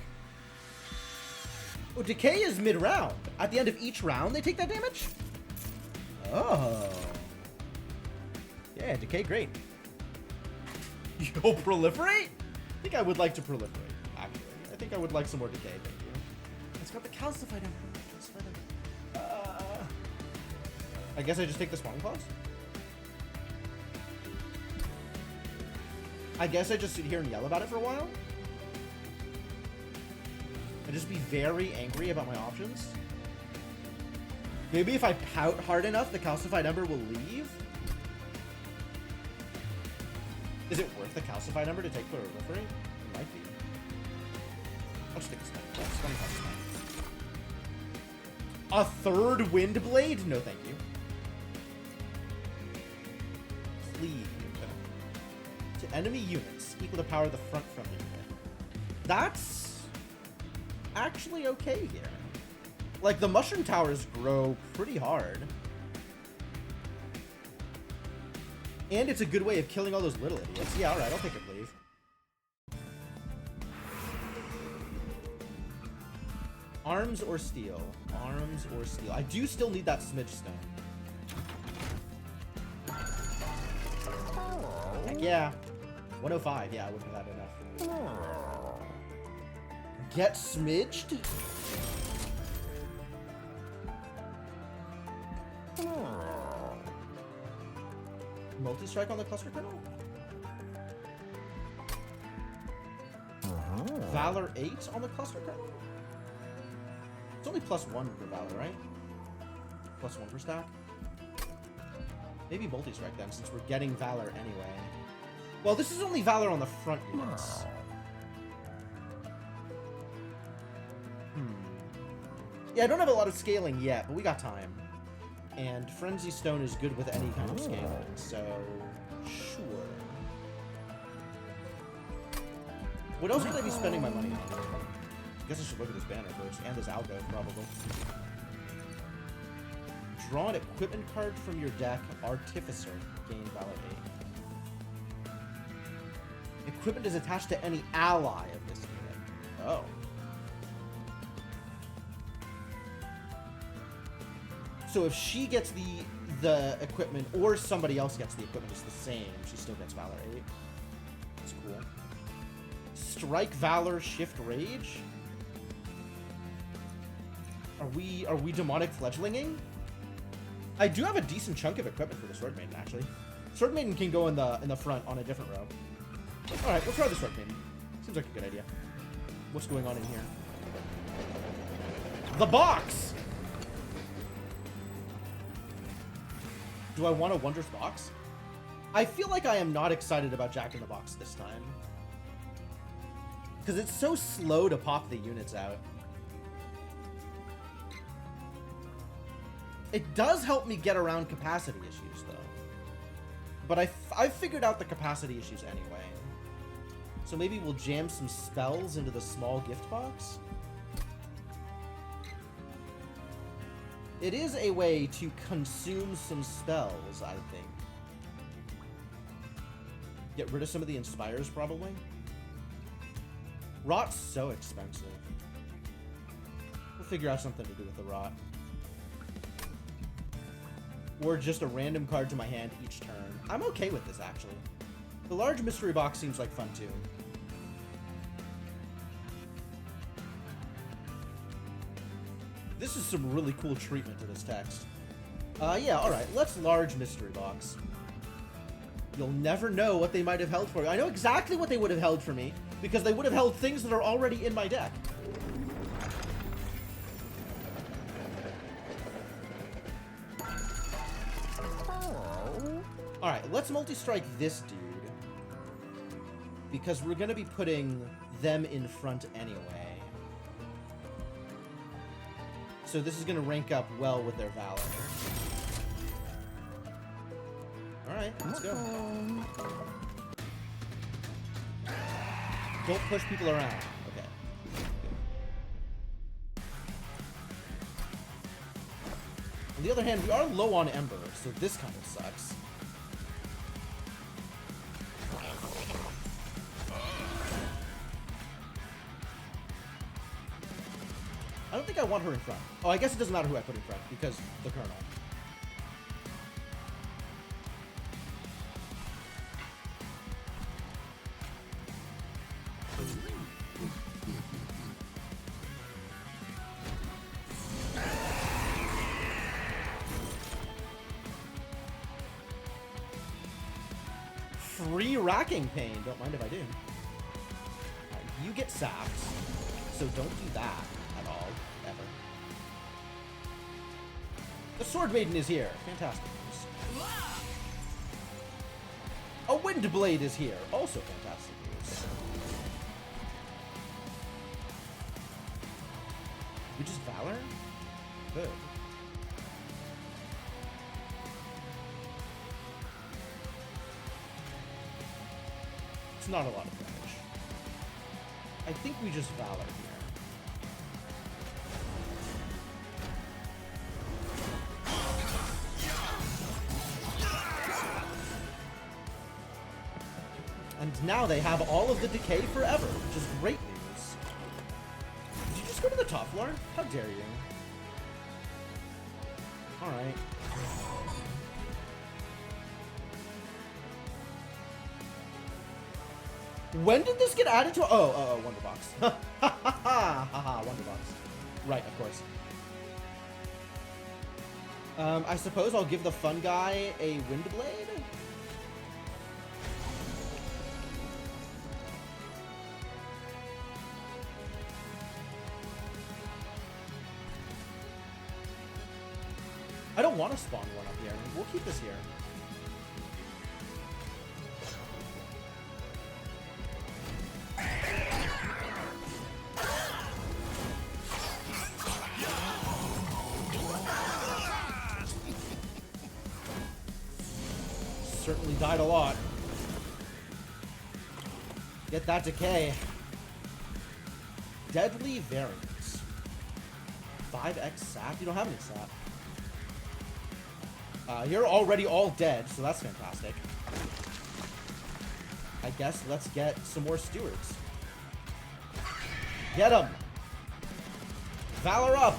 Oh, Decay is mid-round. At the end of each round, they take that damage? Oh. Yeah, Decay, great. Yo, proliferate? I think I would like to proliferate, actually. I think I would like some more Decay, thank you. It's got the Calcified Ember. I guess I just take the Spawning Claws? I guess I just sit here and yell about it for a while? And just be very angry about my options? Maybe if I pout hard enough, the Calcified Ember will leave? Is it worth the Calcified Ember to take for a Proliferate? It might be. I'll just take a Spell. That's 25%. A third Wind Blade? No, thank you. Please. enemy units equal the power of the front friendly unit. That's actually okay here. Like, the mushroom towers grow pretty hard. And it's a good way of killing all those little idiots. Yeah, alright, I'll take your cleave. Arms or steel? Arms or steel? I do still need that smidge stone. Heck yeah. 105. Yeah, I wouldn't have had enough. Get smidged? Multi-strike on the cluster kernel? Valor 8 on the cluster kernel? It's only +1 for Valor, right? +1 for stack? Maybe multi-strike then, since we're getting Valor anyway. Well, this is only Valor on the front units. Yeah, I don't have a lot of scaling yet, but we got time. And Frenzy Stone is good with any kind of scaling, so sure. What else would I be spending my money on? I guess I should look at this banner first, and this algo, probably. Draw an equipment card from your deck, Artificer, gain Valor 8. Equipment is attached to any ally of this unit. Oh. So if she gets the equipment, or somebody else gets the equipment, it's the same. She still gets Valor 8. That's cool. Strike Valor, Shift Rage? Are we demonic fledglinging? I do have a decent chunk of equipment for the Sword Maiden, actually. Sword Maiden can go in the front on a different row. Alright, we'll try the Sword Maiden. Seems like a good idea. What's going on in here? The box! Do I want a Wondrous Box? I feel like I am not excited about Jack in the Box this time. Because it's so slow to pop the units out. It does help me get around capacity issues, though. But I've figured out the capacity issues anyway. So maybe we'll jam some spells into the small gift box? It is a way to consume some spells, I think. Get rid of some of the Inspires, probably. Rot's so expensive. We'll figure out something to do with the Rot. Or just a random card to my hand each turn. I'm okay with this, actually. The large mystery box seems like fun, too. This is some really cool treatment to this text. Yeah, alright. Let's large mystery box. You'll never know what they might have held for you. I know exactly what they would have held for me, because they would have held things that are already in my deck. Alright, let's multi-strike this dude. Because we're gonna be putting them in front anyway. So this is gonna rank up well with their Valor. Alright, let's go. Don't push people around. Okay. On the other hand, we are low on Ember, so this kind of sucks. I don't think I want her in front. Oh, I guess it doesn't matter who I put in front, because the Colonel. Free Racking Pain. Don't mind if I do. Right, you get sapped, so don't do that at all, ever. The Sword Maiden is here. Fantastic news. A Wind Blade is here. Also fantastic news. We just Valor? Good. It's not a lot of damage. I think we just Valor here. And now they have all of the decay forever, which is great news. Did you just go to the top floor? How dare you? Alright. When did this get added to? Oh, Wonderbox. Ha ha ha ha, Wonderbox. Right, of course. I suppose I'll give the fun guy a Windblade. I don't want to spawn one up here. We'll keep this here. Certainly died a lot. Get that decay. Deadly variants. 5x sap? You don't have any sap. You're already all dead, so that's fantastic. I guess let's get some more stewards. Get them! Valor up!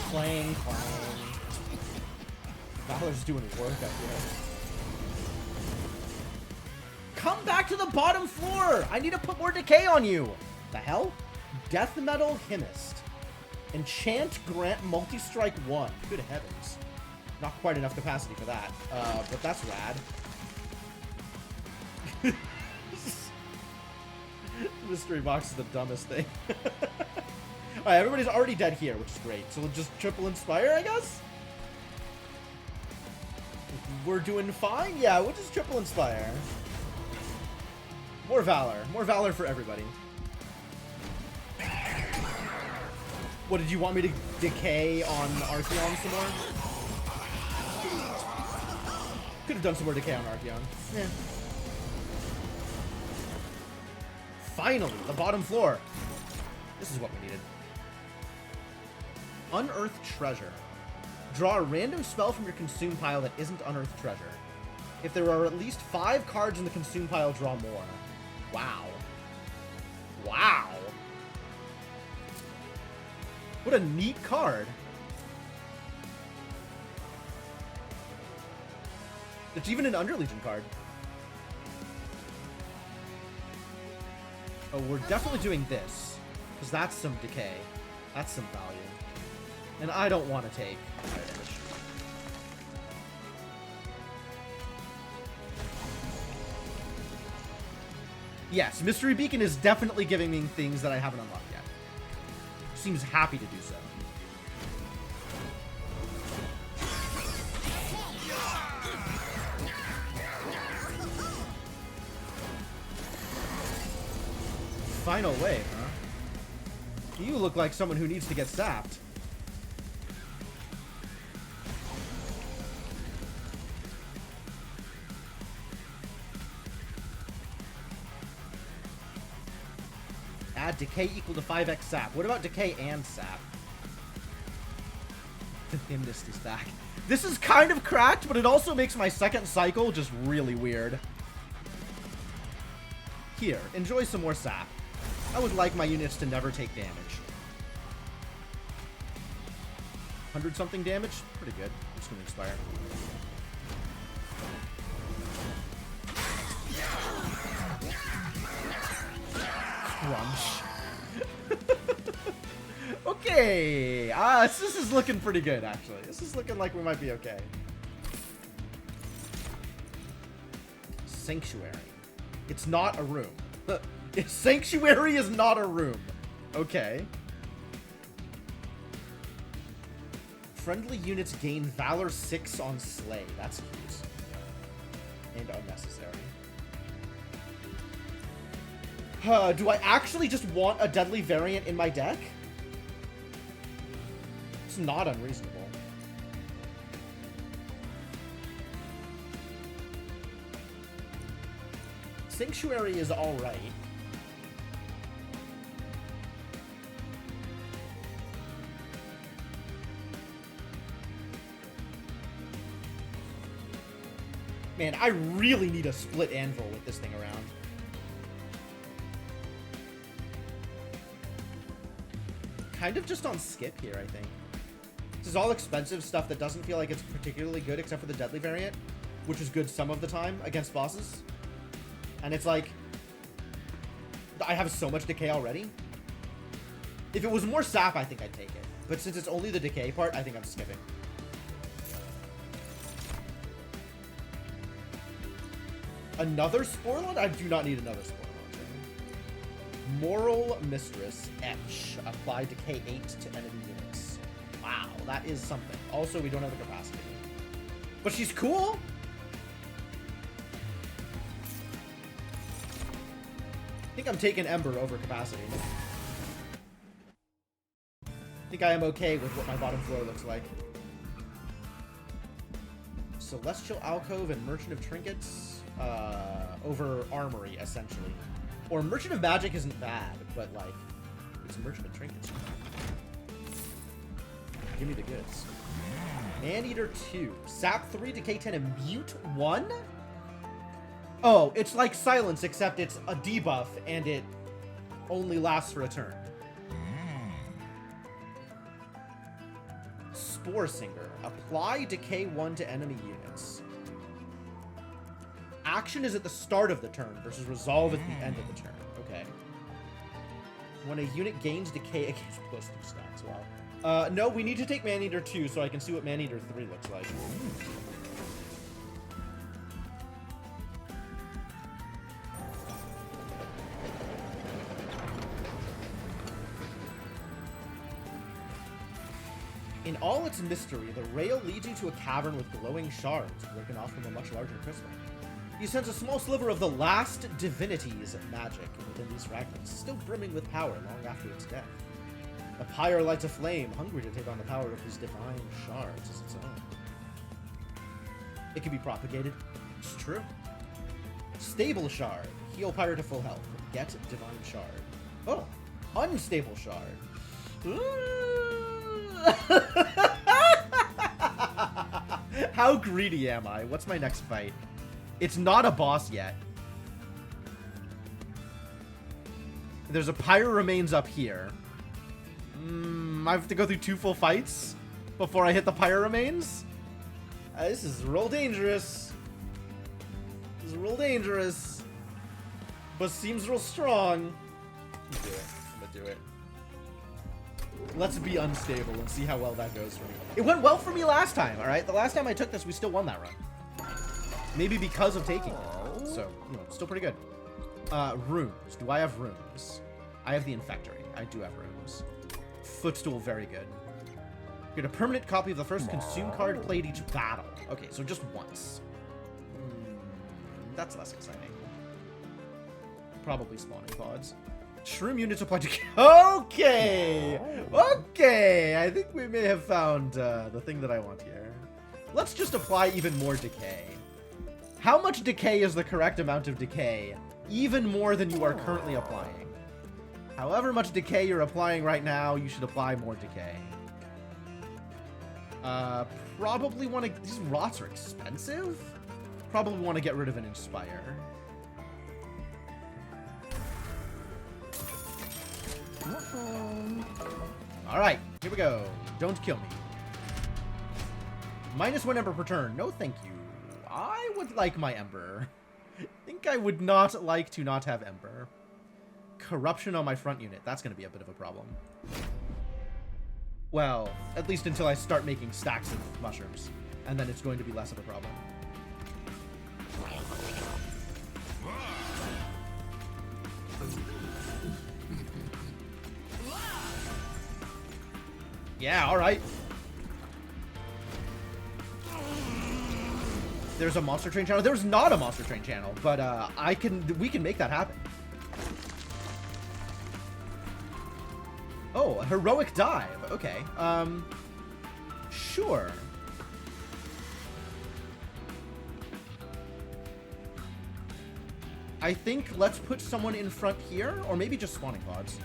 Clang. Valor's doing work up here. Come back to the bottom floor! I need to put more decay on you! The hell? Death Metal Hymnist. Enchant Grant Multi-Strike 1. Good heavens. Not quite enough capacity for that. But that's rad. Mystery box is the dumbest thing. Alright, everybody's already dead here, which is great. So we'll just triple inspire, I guess? We're doing fine? Yeah, we'll just triple inspire. More Valor. More Valor for everybody. What, did you want me to decay on Archeon some more? Could have done some more decay on Archeon. Yeah. Finally, the bottom floor. This is what we needed. Unearthed Treasure. Draw a random spell from your consume pile that isn't Unearthed Treasure. If there are at least 5 cards in the consume pile, draw more. Wow. Wow. What a neat card. It's even an Underlegion card. Oh, we're definitely doing this. Because that's some decay. That's some value. And I don't want to take fire damage. Yes, Mystery Beacon is definitely giving me things that I haven't unlocked yet. Seems happy to do so. Final wave, huh? You look like someone who needs to get sapped. Add decay equal to 5x sap. What about decay and sap? The Hymnist is back. This is kind of cracked, but it also makes my second cycle just really weird. Here, enjoy some more sap. I would like my units to never take damage. 100-something damage? Pretty good. I'm just gonna expire. Crunch. Okay. This is looking pretty good, actually. This is looking like we might be okay. Sanctuary. It's not a room. Sanctuary is not a room. Okay. Friendly units gain Valor 6 on Slay. That's cute. And unnecessary. Do I actually just want a deadly variant in my deck? It's not unreasonable. Sanctuary is alright. Man, I really need a split anvil with this thing around. Kind of just on skip here, I think. This is all expensive stuff that doesn't feel like it's particularly good except for the deadly variant, which is good some of the time against bosses. And it's like, I have so much decay already. If it was more sap, I think I'd take it. But since it's only the decay part, I think I'm skipping. Another Sporelund? I do not need another Sporelund. Moral Mistress, Etch. Apply Decay 8 to enemy units. Wow, that is something. Also, we don't have the capacity. But she's cool! I think I'm taking Ember over capacity. I think I am okay with what my bottom floor looks like. Celestial Alcove and Merchant of Trinkets over Armory, essentially. Or Merchant of Magic isn't bad, but like, it's Merchant of Trinkets. Give me the goods. Maneater 2. Sap 3, Decay 10, and Mute 1? Oh, it's like Silence, except it's a debuff, and it only lasts for a turn. Spore Singer. Apply Decay 1 to enemy units. Action is at the start of the turn versus Resolve at the end of the turn. Okay. When a unit gains Decay against posting stats. Wow. No, we need to take Maneater 2 so I can see what Maneater 3 looks like. In all its mystery, the rail leads you to a cavern with glowing shards broken off from a much larger crystal. You sense a small sliver of the last divinity's magic within these fragments, still brimming with power long after its death. The pyre lights a flame, hungry to take on the power of these divine shards as its own. It can be propagated. It's true. Stable shard. Heal pyre to full health. Get divine shard. Oh, unstable shard. How greedy am I? What's my next fight? It's not a boss yet. There's a pyre remains up here. I have to go through 2 full fights before I hit the pyre remains? This is real dangerous. This is real dangerous. But seems real strong. I'm gonna do it. Let's be unstable and see how well that goes for me. It went well for me last time, alright? The last time I took this, we still won that run. Maybe because of taking it. So, you know, still pretty good. Runes. Do I have runes? I have the Infectory. I do have runes. Footstool, very good. Get a permanent copy of the first consume card played each battle. Okay, so just once. That's less exciting. Probably spawning pods. Shroom units apply to... Okay! Okay! I think we may have found the thing that I want here. Let's just apply even more decay. How much decay is the correct amount of decay? Even more than you are currently applying. However much decay you're applying right now, you should apply more decay. Probably want to... These rots are expensive? Probably want to get rid of an Inspire. Alright, here we go. Don't kill me. -1 Ember per turn. No thank you. I would like my Ember. I think I would not like to not have Ember. Corruption on my front unit. That's going to be a bit of a problem. Well, at least until I start making stacks of mushrooms. And then it's going to be less of a problem. Yeah, alright. There's a monster train channel. There's not a monster train channel, but we can make that happen. Oh, a heroic dive. Okay. Sure. I think let's put someone in front here, or maybe just spawning pods.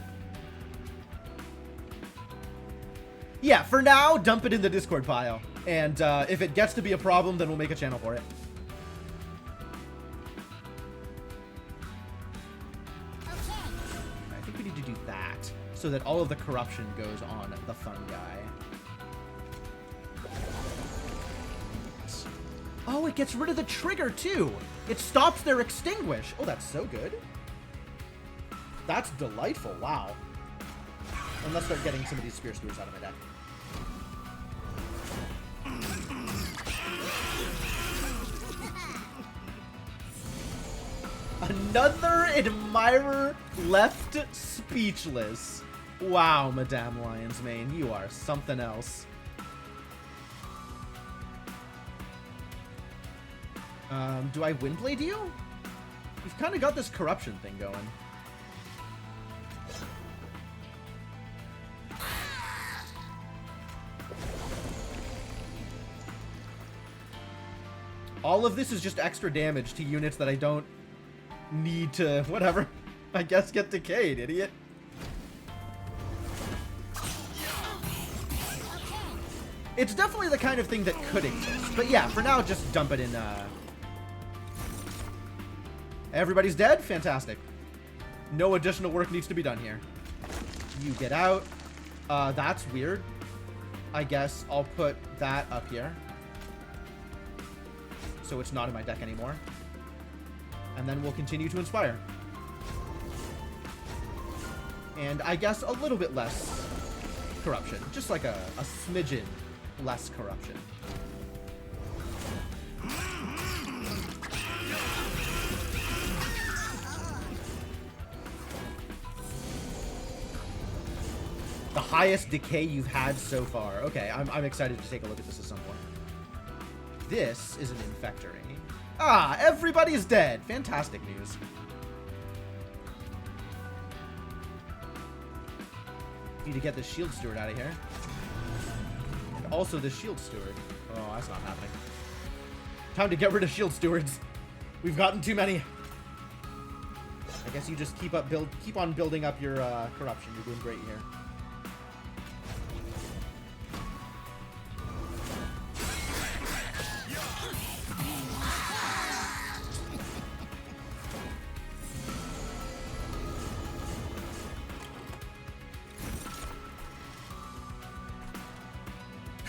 Yeah, for now, dump it in the Discord pile. And if it gets to be a problem, then we'll make a channel for it. Okay. I think we need to do that, so that all of the corruption goes on the fun guy. Oh, it gets rid of the trigger, too. It stops their extinguish. Oh, that's so good. That's delightful. Wow. And let's start getting some of these spear stewards out of my deck. Another admirer left speechless. Wow, Madame Lion's Mane, you are something else. Do I Windblade you? You've kind of got this corruption thing going. All of this is just extra damage to units that I don't need to, whatever, I guess get decayed, idiot. It's definitely the kind of thing that could exist. But yeah, for now, just dump it in, Everybody's dead? Fantastic. No additional work needs to be done here. You get out. That's weird. I guess I'll put that up here, so it's not in my deck anymore. And then we'll continue to inspire. And I guess a little bit less corruption. Just like a smidgen less corruption. The highest decay you've had so far. Okay, I'm excited to take a look at this at some point. This is an Infectory. Ah, everybody's dead. Fantastic news. Need to get this Shield Steward out of here. And also the Shield Steward. Oh, that's not happening. Time to get rid of Shield Stewards. We've gotten too many. I guess you just keep on building up your corruption. You're doing great here.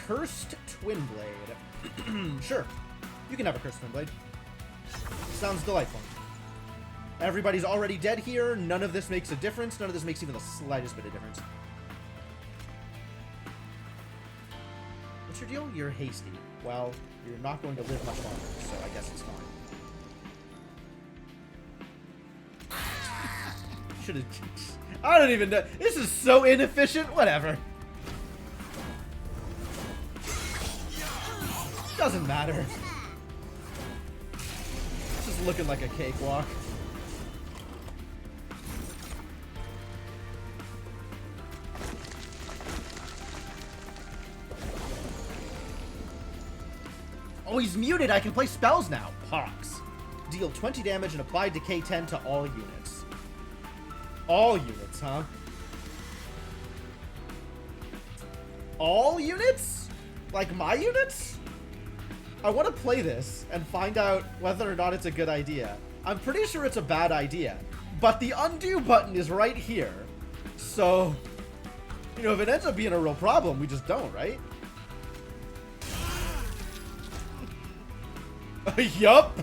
Cursed Twin Blade. Sure. You can have a Cursed Twin Blade. Sounds delightful. Everybody's already dead here. None of this makes a difference. None of this makes even the slightest bit of difference. What's your deal? You're hasty. Well, you're not going to live much longer, so I guess it's fine. Should have... I don't even know. This is so inefficient. Whatever. Doesn't matter. It's just looking like a cakewalk. Oh, he's muted. I can play spells now. Pox. Deal 20 damage and apply Decay 10 to all units. All units, huh? All units? Like my units? I want to play this and find out whether or not it's a good idea. I'm pretty sure it's a bad idea, but the undo button is right here. So, you know, if it ends up being a real problem, we just don't, right? Yup.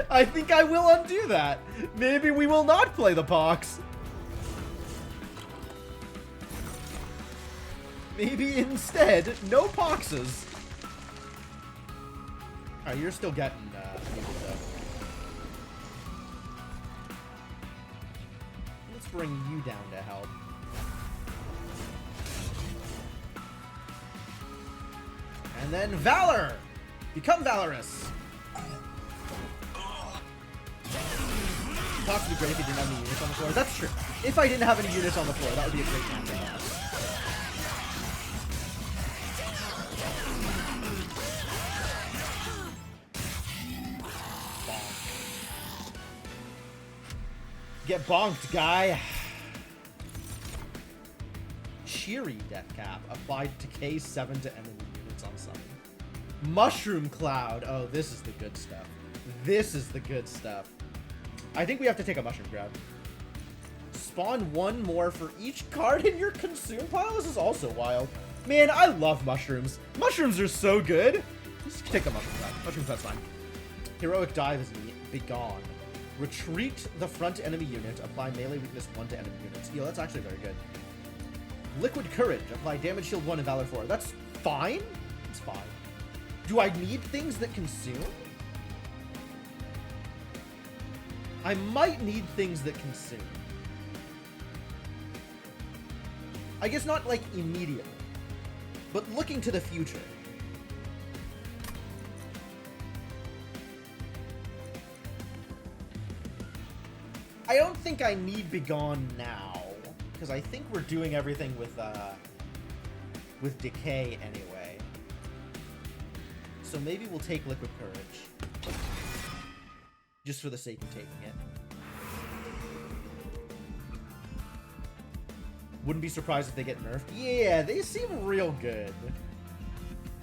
I think I will undo that. Maybe we will not play the Pox. Maybe instead, no Poxes. Alright, you're still getting muted though. Let's bring you down to help. And then Valor! Become Valorous! Pox would be great if you didn't have any units on the floor. That's true. If I didn't have any units on the floor, that would be a great matchup. Get bonked, guy. Cheery death cap. Applied decay 7 to enemy units on summon. Mushroom Cloud. Oh, this is the good stuff. This is the good stuff. I think we have to take a mushroom grab. Spawn one more for each card in your consume pile? This is also wild. Man, I love mushrooms. Mushrooms are so good. Let's take a mushroom grab. Mushrooms, that's fine. Heroic Dive is begone. Retreat the front enemy unit. Apply melee weakness 1 to enemy units. Yo, that's actually very good. Liquid Courage. Apply damage shield 1 and valor 4. That's fine. It's fine. Do I need things that consume? I might need things that consume. I guess not, like, immediately. But looking to the future. I don't think I need Begone now, because I think we're doing everything with Decay anyway. So maybe we'll take Liquid Courage. Just for the sake of taking it. Wouldn't be surprised if they get nerfed. Yeah, they seem real good.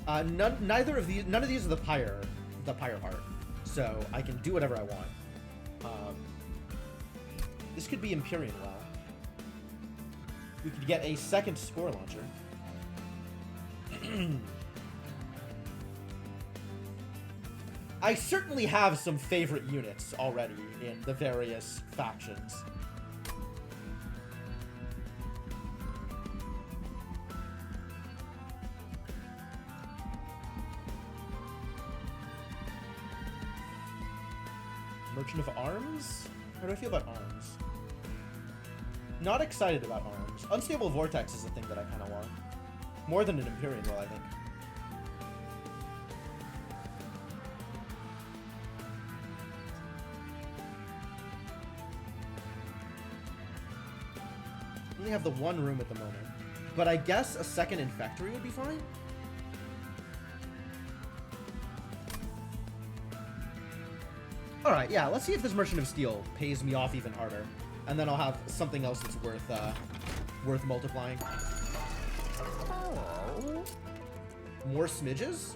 None of these are the Pyre part, so I can do whatever I want. This could be Empyrean Well. We could get a second Spore Launcher. I certainly have some favorite units already in the various factions. Merchant of Arms? How do I feel about Arms? Not excited about Arms. Unstable Vortex is the thing that I kind of want. More than an Empyrean Will, I think. We only have the one room at the moment. But I guess a second Infectory would be fine? Alright, yeah, let's see if this Merchant of Steel pays me off even harder. And then I'll have something else that's worth multiplying. More smidges?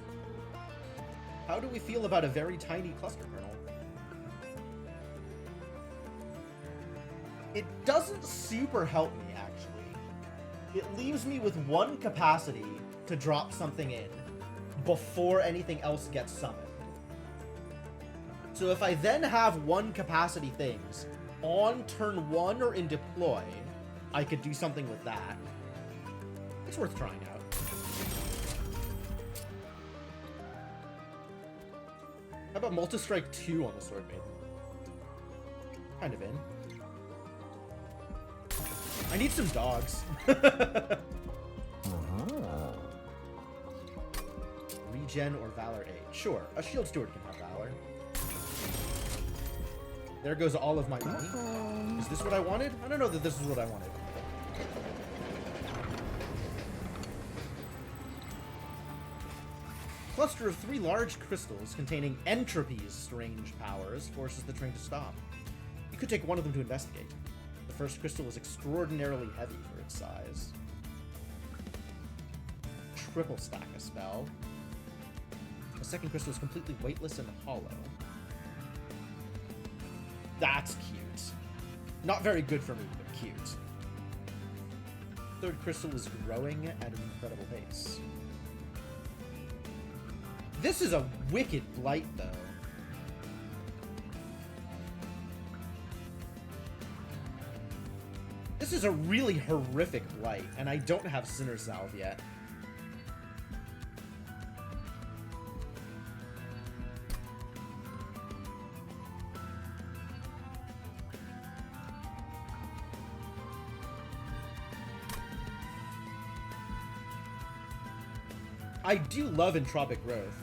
How do we feel about a very tiny cluster kernel? It doesn't super help me, actually. It leaves me with one capacity to drop something in before anything else gets summoned. So if I then have one capacity things on turn 1 or in deploy, I could do something with that. It's worth trying out. How about Multistrike 2 on the Sword Maiden? Kind of in. I need some dogs. Regen or Valor 8. Sure, a Shield Steward can have Valor. There goes all of my money. Is this what I wanted? I don't know that this is what I wanted. Cluster of 3 large crystals containing Entropy's strange powers forces the train to stop. You could take one of them to investigate. The first crystal is extraordinarily heavy for its size. Triple stack a spell. The second crystal is completely weightless and hollow. That's cute. Not very good for me, but cute. Third crystal is growing at an incredible pace. This is a wicked blight, though. This is a really horrific blight, and I don't have Sinner Salve yet. I do love Entropic Growth,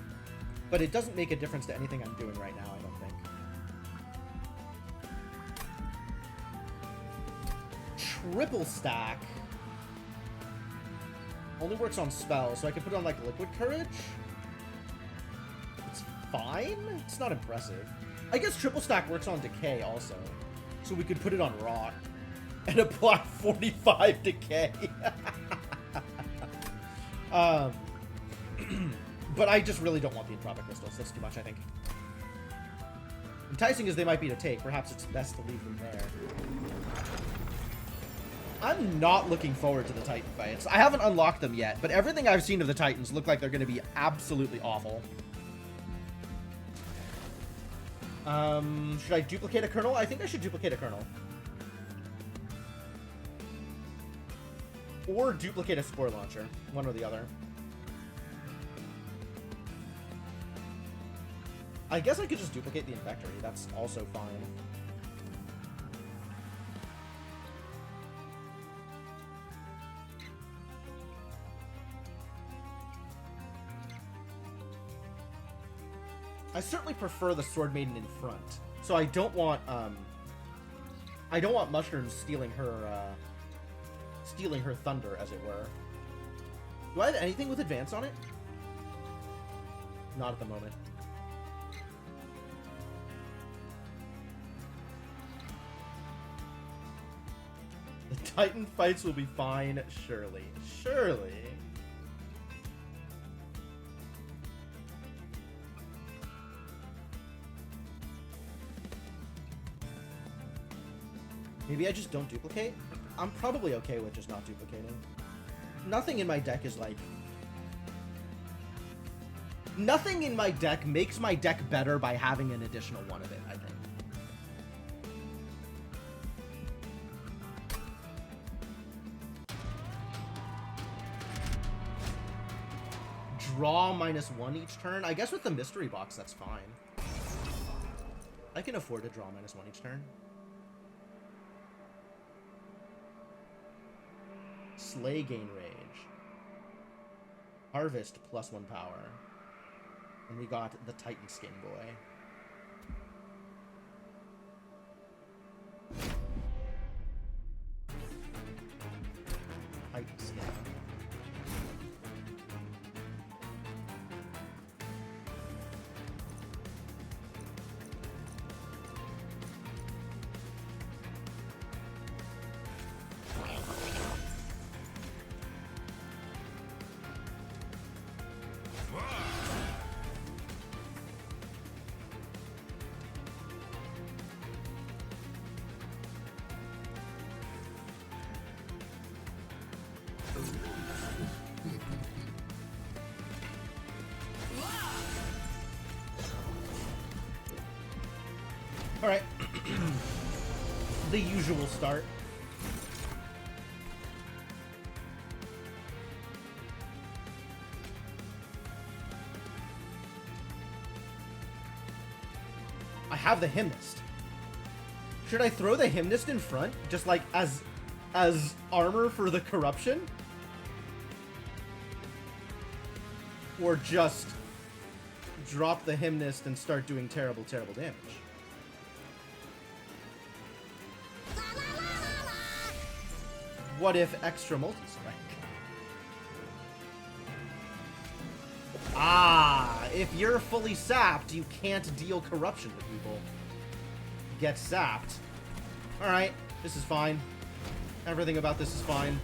but it doesn't make a difference to anything I'm doing right now, I don't think. Triple stack only works on spells, so I can put it on, like, Liquid Courage? It's fine? It's not impressive. I guess triple stack works on Decay also. So we could put it on Raw and apply 45 decay. But I just really don't want the Entropic Crystals. That's too much, I think. Enticing as they might be to take, perhaps it's best to leave them there. I'm not looking forward to the Titan fights. I haven't unlocked them yet, but everything I've seen of the Titans look like they're going to be absolutely awful. Should I duplicate a Colonel? I think I should duplicate a Colonel. Or duplicate a Spore Launcher. One or the other. I guess I could just duplicate the Infectory. That's also fine. I certainly prefer the Sword Maiden in front. So I don't want Mushrooms stealing her thunder, as it were. Do I have anything with advance on it? Not at the moment. The Titan fights will be fine, surely. Surely. Maybe I just don't duplicate? I'm probably okay with just not duplicating. Nothing in my deck is like... Nothing in my deck makes my deck better by having an additional one of it, I think. Draw -1 each turn? I guess with the mystery box, that's fine. I can afford to draw -1 each turn. Slay gain rage. Harvest +1 power. And we got the Titan Skin Boy. Titan Skin. Alright. The usual start. I have the Hymnist. Should I throw the Hymnist in front? Just like as armor for the corruption? Or just drop the Hymnist and start doing terrible, terrible damage? What if extra multi-strike? Ah, if you're fully sapped, you can't deal corruption to people. Get sapped. Alright, this is fine. Everything about this is fine.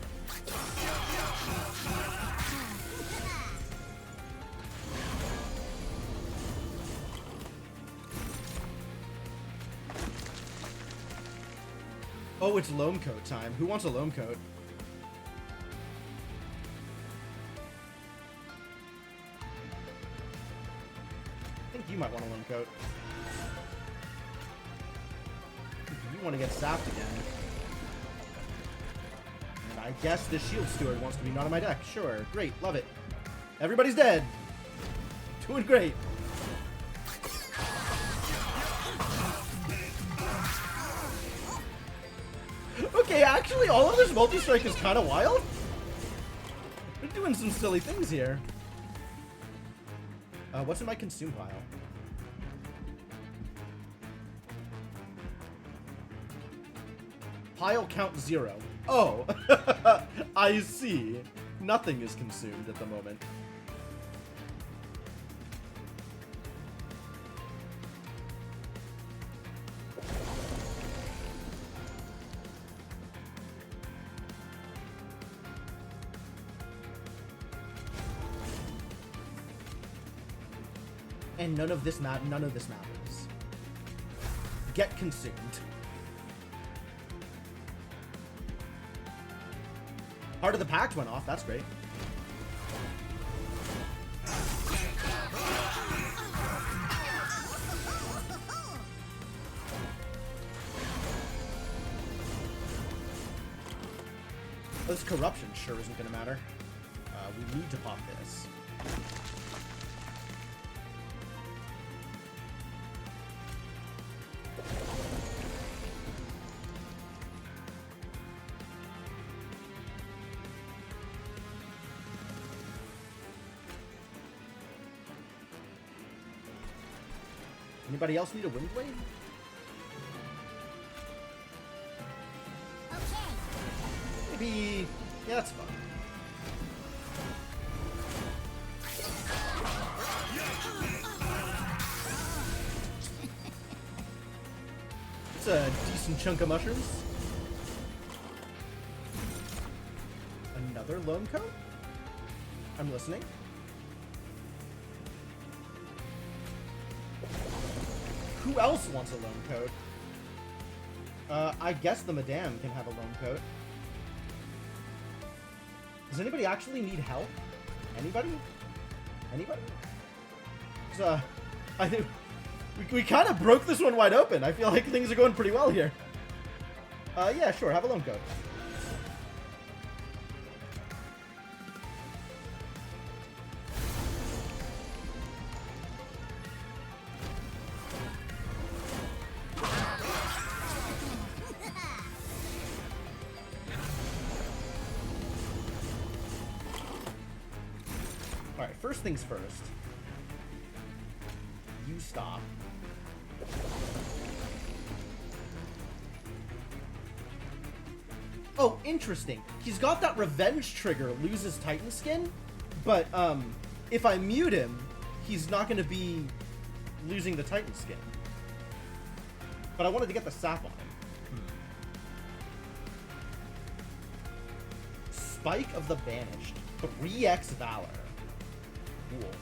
Oh, it's Loam Coat time. Who wants a Loam Coat? I think you might want a Loam Coat. You want to get sapped again. And I guess this Shield Steward wants to be not in my deck. Sure. Great. Love it. Everybody's dead. Doing great. Okay, actually, all of this multi-strike is kind of wild. We're doing some silly things here. What's in my consume pile? Pile count 0. Oh, I see. Nothing is consumed at the moment. And none of this matters. Get consumed. Heart of the Pact went off. That's great. This corruption sure isn't going to matter. We need to pop this. Anybody else need a Wind Blade? Maybe... yeah, that's fine. It's a decent chunk of mushrooms. Another Lone Coat? I'm listening. Who else wants a Lone Coat? I guess the Madame can have a Lone Coat. Does anybody actually need help? Anybody? Anybody? I think we kind of broke this one wide open. I feel like things are going pretty well here. Yeah, sure. Have a Lone Coat. Alright, first things first. You stop. Oh, interesting. He's got that revenge trigger, loses Titan Skin, but if I mute him, he's not going to be losing the Titan Skin. But I wanted to get the sap on him. Spike of the Banished. 3x Valor. Cool.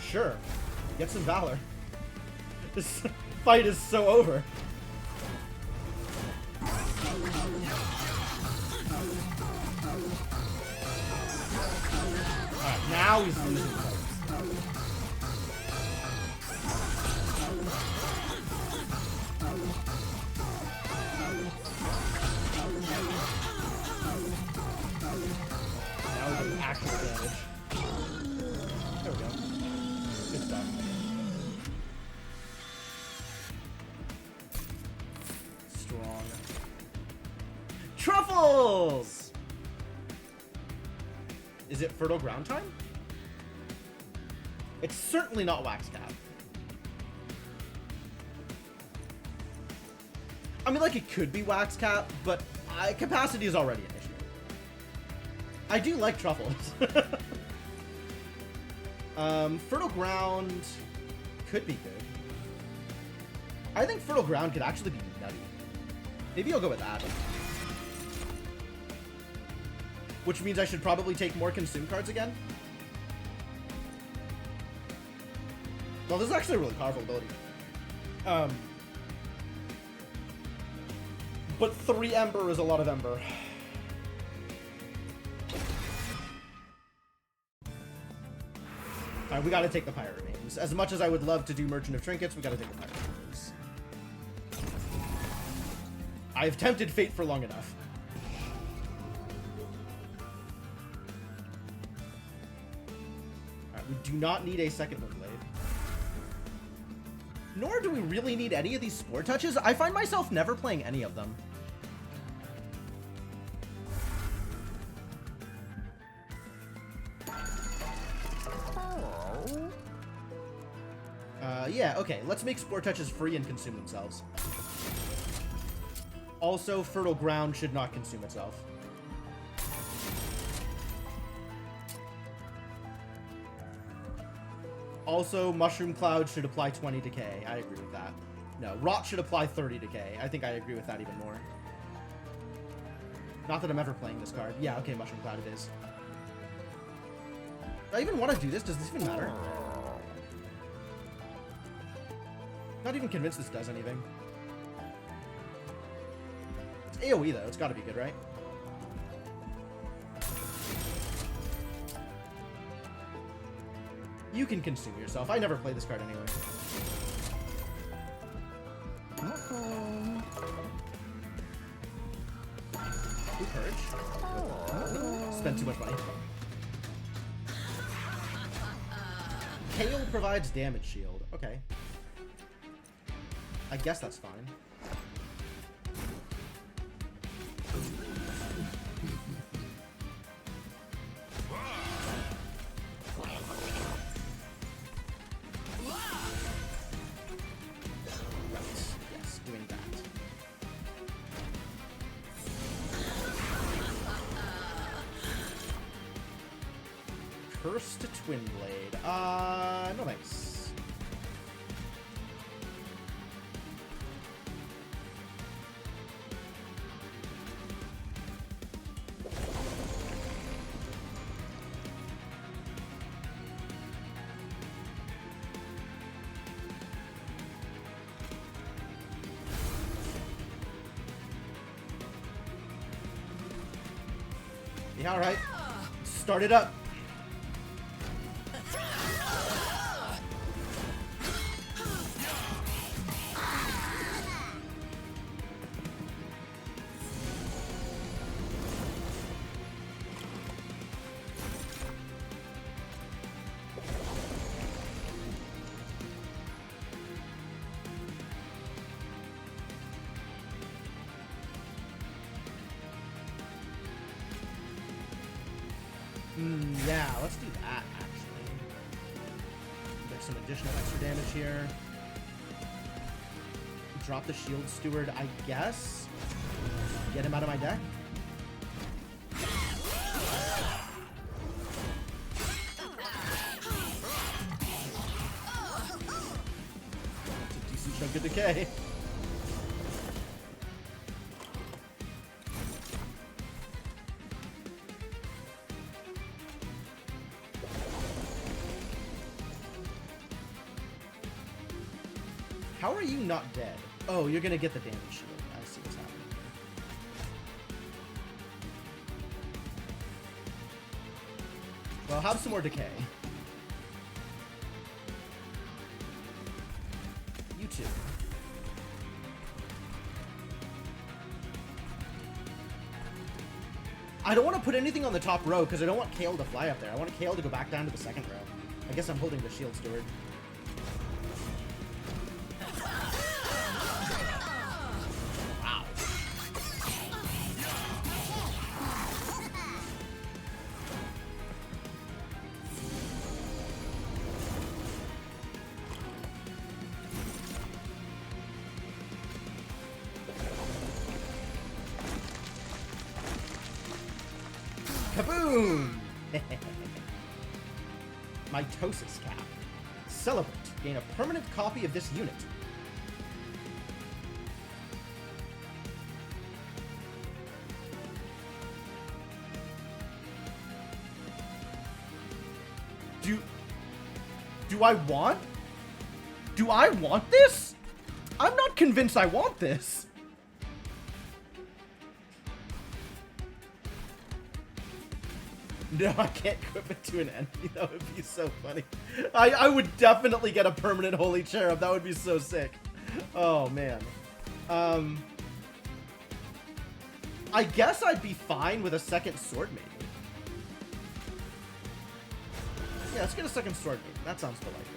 Sure. Get some Valor. This fight is so over. Alright, now he's losing fights. Actual damage. There we go. Good stuff. Strong. Truffles! Is it Fertile Ground time? It's certainly not Wax Cap. I mean, like, it could be Wax Cap, but capacity is already an issue. I do like truffles. Fertile Ground could be good. I think Fertile Ground could actually be nutty. Maybe I'll go with that. Which means I should probably take more consume cards again. Well, this is actually a really powerful ability. But 3 Ember is a lot of Ember. Alright, we gotta take the Pirate Remains. As much as I would love to do Merchant of Trinkets, we gotta take the Pirate Remains. I've tempted fate for long enough. Alright, we do not need a second Wind Blade. Nor do we really need any of these Spore Touches. I find myself never playing any of them. Yeah, okay, let's make Spore Touches free and consume themselves. Also, Fertile Ground should not consume itself. Also, Mushroom Cloud should apply 20 decay. I agree with that. No, Rot should apply 30 decay. I think I agree with that even more. Not that I'm ever playing this card. Yeah, okay, Mushroom Cloud it is. Do I even want to do this? Does this even matter? Not even convinced this does anything. It's AoE though, it's gotta be good, right? You can consume yourself. I never play this card anyway. Ooh, Purge. Spent too much money. Kale provides damage shield. Okay. I guess that's fine. Yes, doing that. Cursed Twin Blade. No thanks. Yeah, alright. Start it up. Yeah, let's do that, actually. Get some additional extra damage here. Drop the Shield Steward, I guess. Get him out of my deck. That's a decent chunk of decay. How are you not dead? Oh, you're gonna get the damage shield. I see what's happening here. Well, have some more decay. You too. I don't want to put anything on the top row because I don't want Kale to fly up there. I want Kale to go back down to the second row. I guess I'm holding the Shield Steward. Kaboom! Mitosis Cap. Celebrate. Gain a permanent copy of this unit. Do I want? Do I want this? I'm not convinced I want this. No, I can't equip it to an enemy. That would be so funny. I would definitely get a permanent Holy Cherub. That would be so sick. Oh, man. I guess I'd be fine with a second Sword Maiden. Yeah, let's get a second Sword Maiden. That sounds delightful.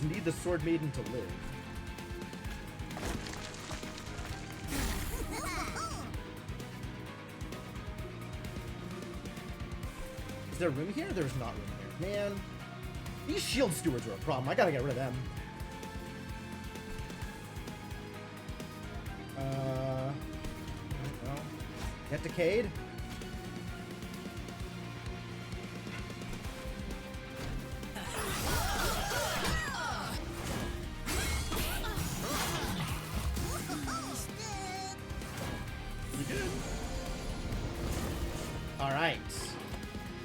Need the Sword Maiden to live. Is there room here? There's not room here. Man, these Shield Stewards are a problem. I gotta get rid of them. Well. Get decayed. You good? Alright.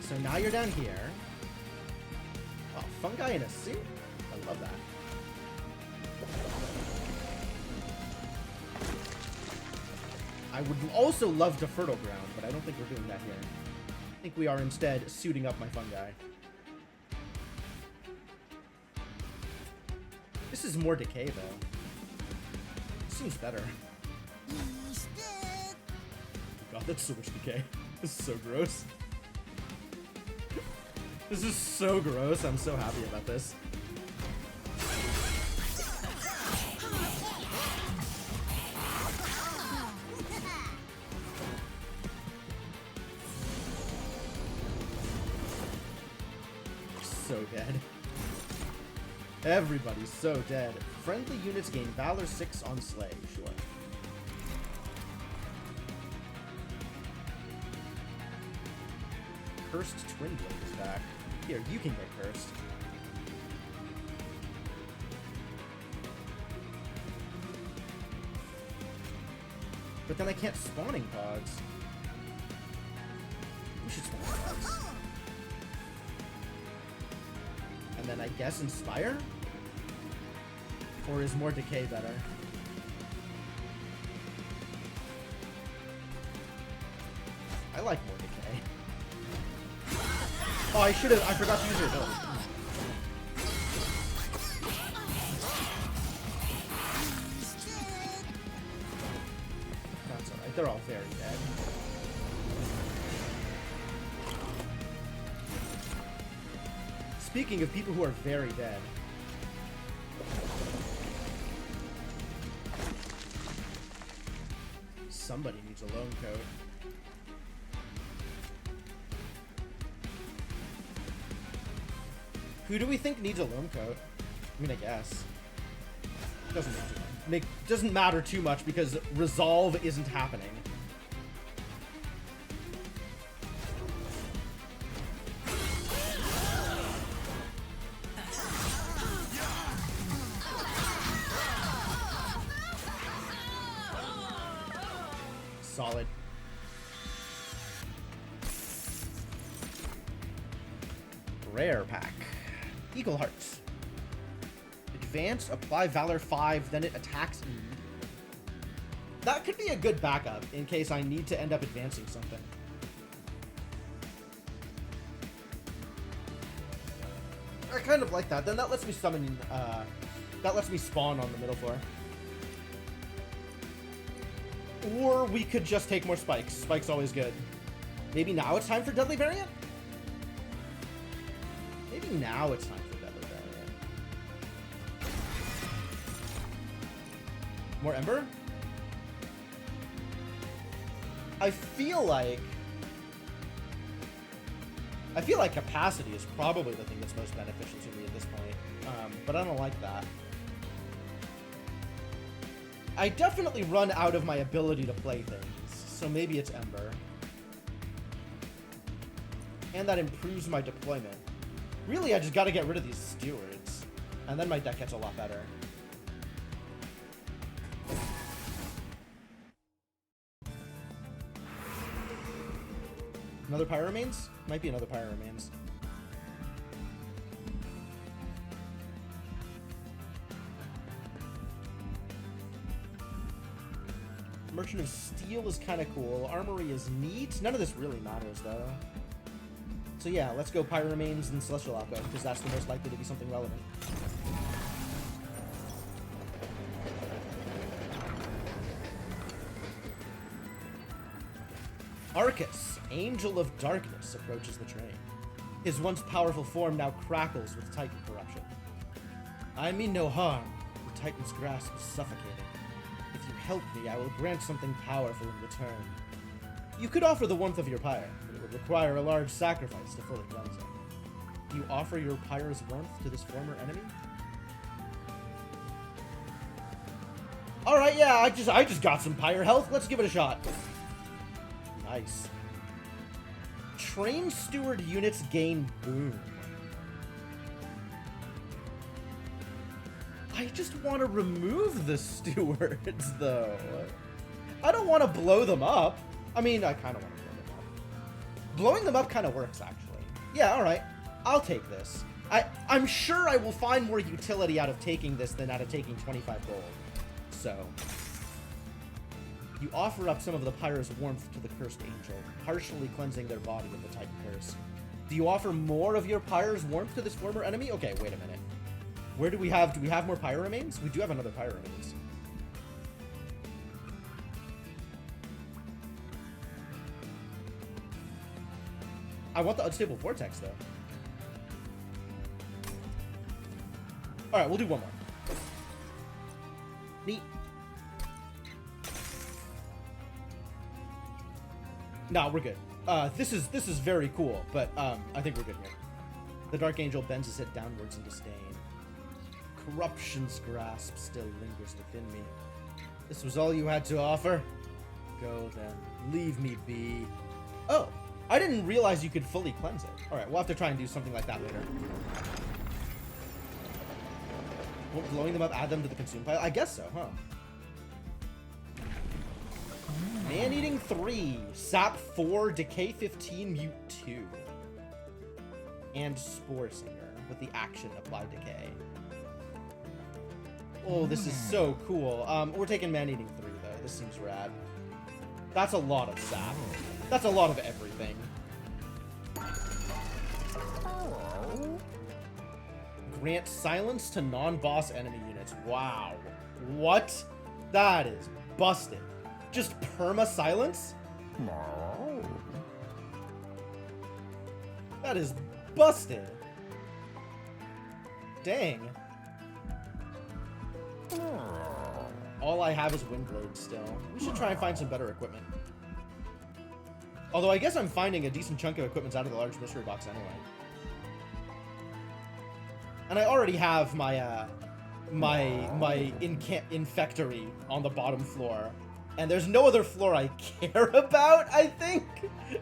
So now you're down here. Oh, fungi in a suit? I love that. I would also love to Fertile Ground, but I don't think we're doing that here. I think we are instead suiting up my fungi. This is more decay, though. Seems better. God, that's so much decay. This is so gross. This is so gross. I'm so happy about this. So dead. Everybody's so dead. Friendly units gain Valor 6 on Slay, sure. Cursed Twin Blade is back. Here, you can get cursed. But then I can't spawning pods. We should spawn pods. And then I guess Inspire? Or is more decay better? I like more decay. Oh, I forgot to use your ability. That's alright, they're all very dead. Speaking of people who are very dead. Somebody needs a lone coat. Who do we think needs a lone coat? I mean, I guess. Doesn't matter too much because resolve isn't happening. Solid. Rare pack. Eagle Hearts. Advance, apply Valor 5, then it attacks immediately. That could be a good backup in case I need to end up advancing something. I kind of like that. Then that lets me summon, that lets me spawn on the middle floor. Or we could just take more spikes. Spike's always good. Maybe now it's time for Deadly Variant? Maybe now it's time for Deadly Variant. More Ember? I feel like capacity is probably the thing that's most beneficial to me at this point. But I don't like that. I definitely run out of my ability to play things, so maybe it's Ember. And that improves my deployment. Really, I just gotta get rid of these stewards, and then my deck gets a lot better. Another Pyramanes? Might be another Pyramanes. Merchant of Steel is kind of cool. Armory is neat. None of this really matters, though. So yeah, let's go Pyramanes and Celestial Aqua, because that's the most likely to be something relevant. Arcus, Angel of Darkness, approaches the train. His once powerful form now crackles with Titan corruption. I mean no harm. The Titan's grasp is suffocating. If you help me, I will grant something powerful in return. You could offer the warmth of your pyre, but it would require a large sacrifice to fully cleanse it. Do you offer your pyre's warmth to this former enemy? Alright, yeah, I just got some pyre health. Let's give it a shot. Nice. Train steward units gain boom. I just want to remove the stewards, though. I don't want to blow them up. I mean, I kind of want to blow them up. Blowing them up kind of works, actually. Yeah, alright. I'll take this. I'm sure I will find more utility out of taking this than out of taking 25 gold. So, you offer up some of the Pyro's warmth to the Cursed Angel, partially cleansing their body of the Titan Curse. Do you offer more of your Pyro's warmth to this former enemy? Okay, wait a minute. Where do we have more Pyro remains? We do have another Pyro remains. I want the Unstable Vortex, though. Alright, we'll do one more. Neat. Nah, we're good. This is very cool, but I think we're good here. The Dark Angel bends his head downwards in disdain. Corruption's grasp still lingers within me. This was all you had to offer? Go then. Leave me be. Oh, I didn't realize you could fully cleanse it. Alright, we'll have to try and do something like that later. Won't blowing them up add them to the consume pile? I guess so, huh? Man-Eating 3, Sap 4, Decay 15, Mute 2. And Spore Singer with the action Apply Decay. Oh, this is so cool. We're taking Man-Eating 3, though. This seems rad. That's a lot of sap. That's a lot of everything. Grant silence to non-boss enemy units. Wow. What? That is busted. Just perma-silence? That is busted. Dang. All I have is Windblade still. We should try and find some better equipment. Although I guess I'm finding a decent chunk of equipment out of the large mystery box anyway. And I already have my my infectory on the bottom floor. And there's no other floor I care about, I think.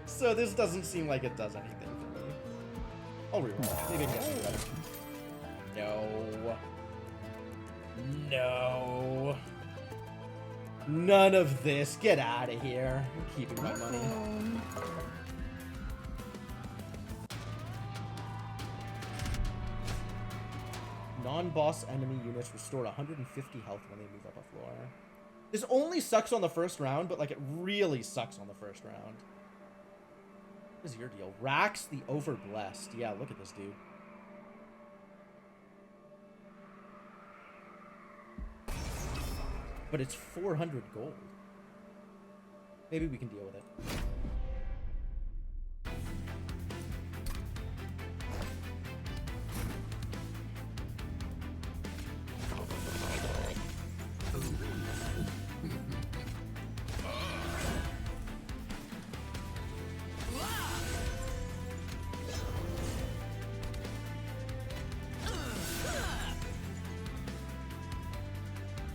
So this doesn't seem like it does anything for me. I'll reroll. Maybe I can get something better. No. No. None of this. Get out of here. I'm keeping my money. Non-boss enemy units restore 150 health when they move up a floor. This only sucks on the first round, but like it really sucks on the first round. What is your deal? Rax the Overblessed. Yeah, look at this dude. But it's 400 gold. Maybe we can deal with it.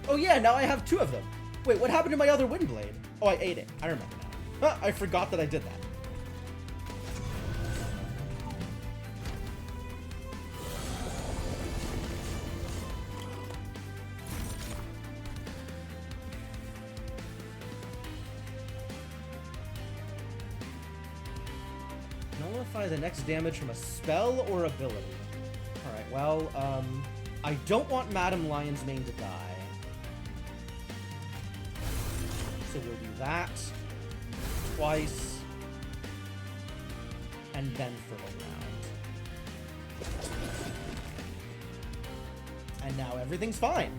Oh yeah, now I have 2 of them. Wait, what happened to my other Windblade? Oh, I ate it. I remember now. Huh, I forgot that I did that. Nullify the next damage from a spell or ability. Alright, well, I don't want Madam Lion's Mane to die. So we'll do that twice, and then for the round. And now everything's fine.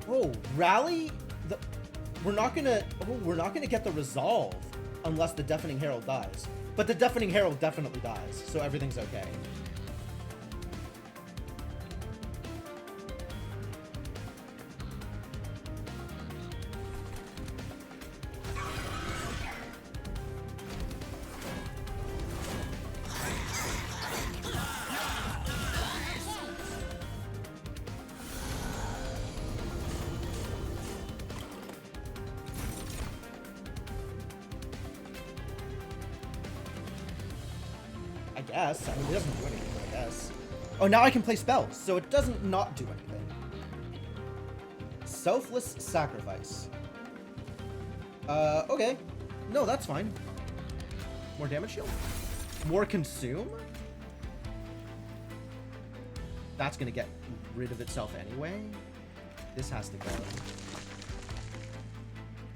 Oh, rally the. We're not gonna get the resolve unless the Deafening Herald dies. But the Deafening Herald definitely dies, so everything's okay. guess. I mean, it doesn't do anything, I guess. Oh, now I can play spells, so it doesn't not do anything. Selfless sacrifice. Okay. No, that's fine. More damage shield? More consume? That's gonna get rid of itself anyway. This has to go.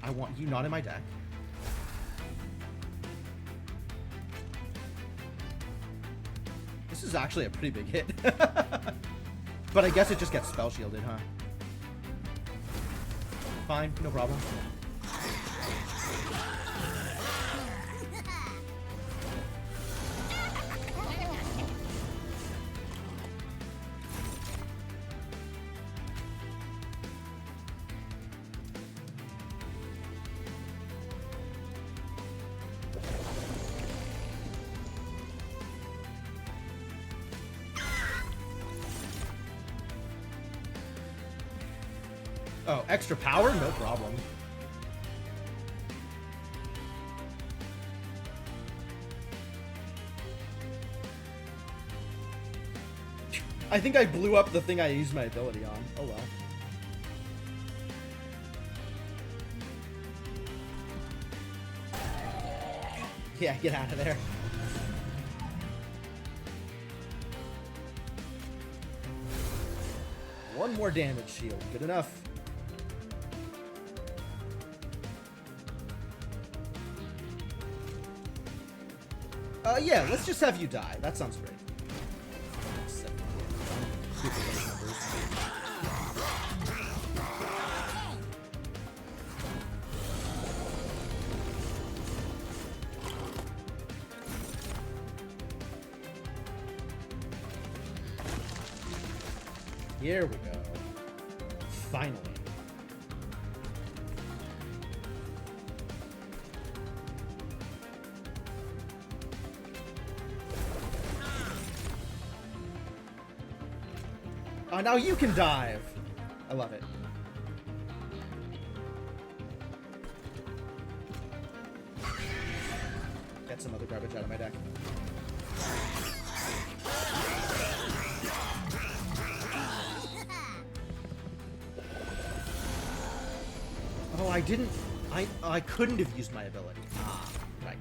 I want you not in my deck. This is actually a pretty big hit. But I guess it just gets spell shielded, huh? Fine, no problem. Oh, extra power? No problem. I think I blew up the thing I used my ability on. Oh well. Yeah, get out of there. One more damage shield. Good enough. Yeah, let's just have you die. That sounds great. Here we go. Finally. Oh, now you can dive. I love it. Get some other garbage out of my deck. Oh, I didn't... I couldn't have used my ability. Ah, right.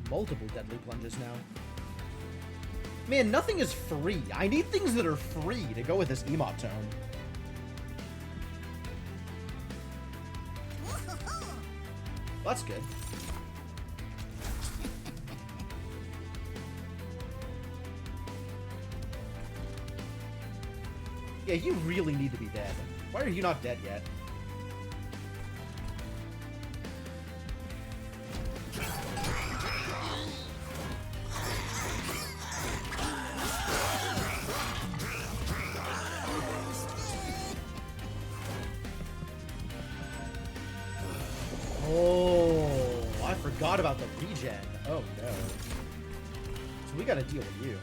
Multiple deadly plunges now. Man, nothing is free. I need things that are free to go with this emote tone. Well, that's good. Yeah, you really need to be dead. Why are you not dead yet? Oh, I forgot about the regen. Oh no. So we gotta deal with you.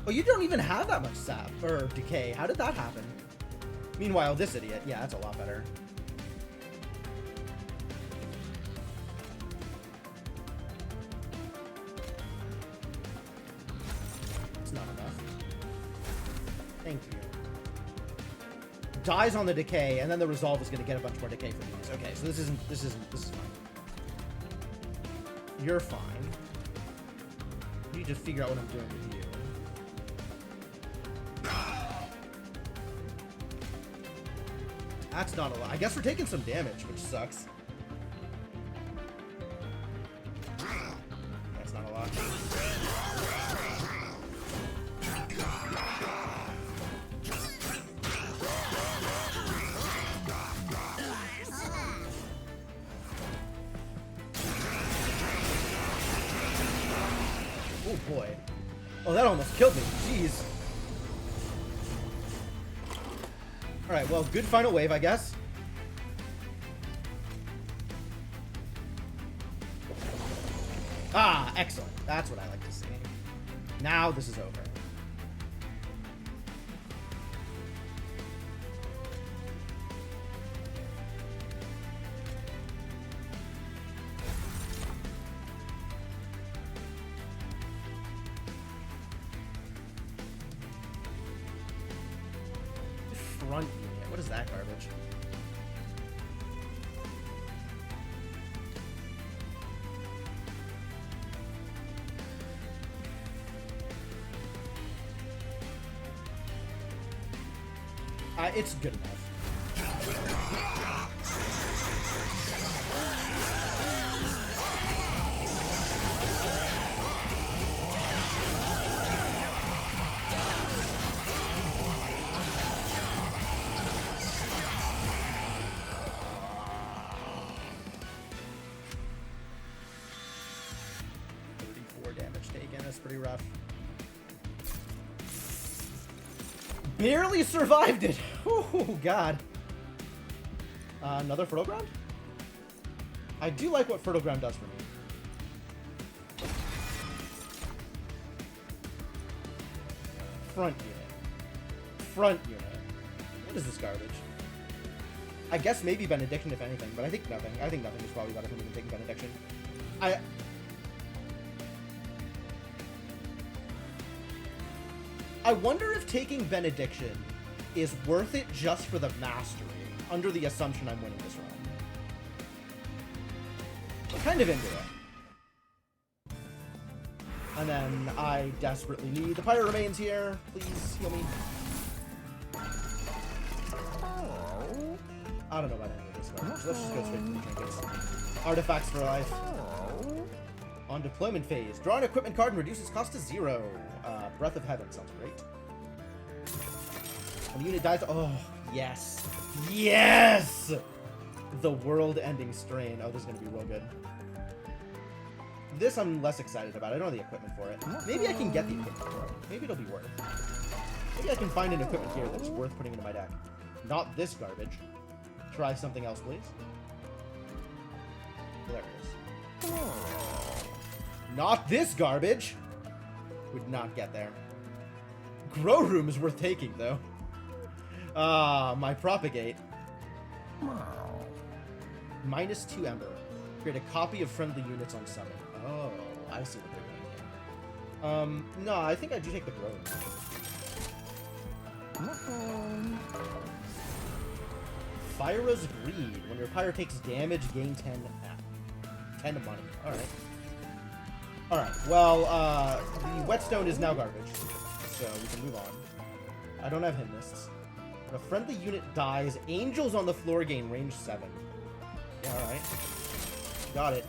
Oh, you don't even have that much sap or decay. How did that happen? Meanwhile, this idiot. Yeah, that's a lot better. It's not enough. Thank you. Dies on the decay, and then the resolve is going to get a bunch more decay from these. Okay, so this is fine. You're fine. I need to figure out what I'm doing with you. That's not a lot. I guess we're taking some damage, which sucks. That's not a lot. Oh boy. Oh, that almost killed me. Jeez. Alright, well, good final wave, I guess. Ah, excellent. That's what I like to see. Now this is over. Front unit. What is that garbage? It's good enough. Damage taken. That's pretty rough. Barely survived it. Oh god. Another Fertile Ground? I do like what Fertile Ground does for me. Front unit. Front unit. What is this garbage? I guess maybe Benediction if anything, but I think nothing. I think nothing is probably better for me than taking Benediction. I wonder if taking Benediction is worth it just for the mastery, under the assumption I'm winning this run. I'm kind of into it. And then I desperately need the Pyre Remains here. Please heal me. I don't know about any of this garbage. Let's just go straight to the trinkets. Artifacts for life. On deployment phase, draw an equipment card and reduces cost to 0. Breath of Heaven sounds great. When the unit dies, oh, yes. Yes! The world-ending strain. Oh, this is going to be real good. This I'm less excited about. I don't have the equipment for it. Maybe I can get the equipment for it. Maybe it'll be worth it. Maybe I can find an equipment here that's worth putting into my deck. Not this garbage. Try something else, please. There it is. Not this garbage! Would not get there. Grow Room is worth taking, though. My Propagate. -2 Ember. Create a copy of friendly units on summon. Oh, I see what they're doing here. No, I think I do take the Grow Room. Fyra's Greed. When your Pyre takes damage, gain 10 money. Alright. Alright, well, the Whetstone is now garbage, so we can move on. I don't have Hymnists. When a friendly unit dies, Angels on the floor gain range 7. Yeah, alright. Got it.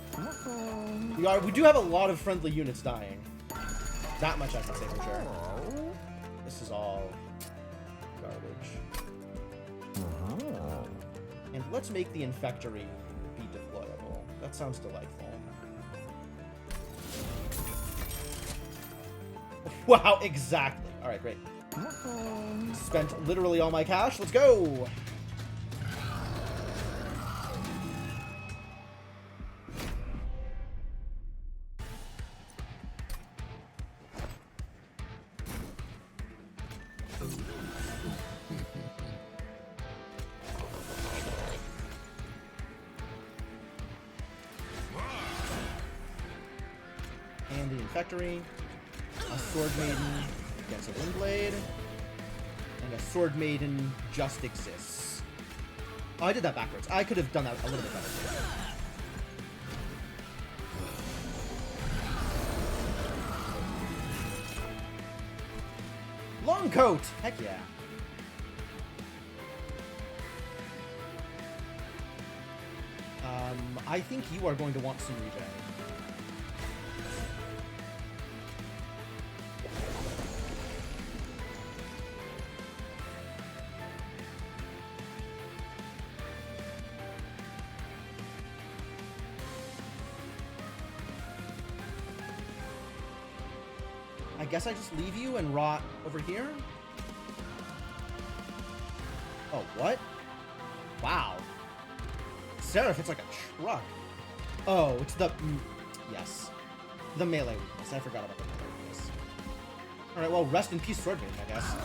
We do have a lot of friendly units dying. That much I can say for sure. This is all garbage. And let's make the Infectory be deployable. That sounds delightful. Wow, exactly. Alright, great. Spent literally all my cash. Let's go! And the Infectory. A Sword Maiden against a Windblade. And a Sword Maiden just exists. Oh, I did that backwards. I could have done that a little bit better. Long Coat! Heck yeah. I think you are going to want some regen. I guess I just leave you and rot over here? Oh, what? Wow. Seraph, it's like a truck. Oh, it's the... yes. The melee weakness. I forgot about the melee weakness. Alright, well, rest in peace, Sword Maiden, I guess.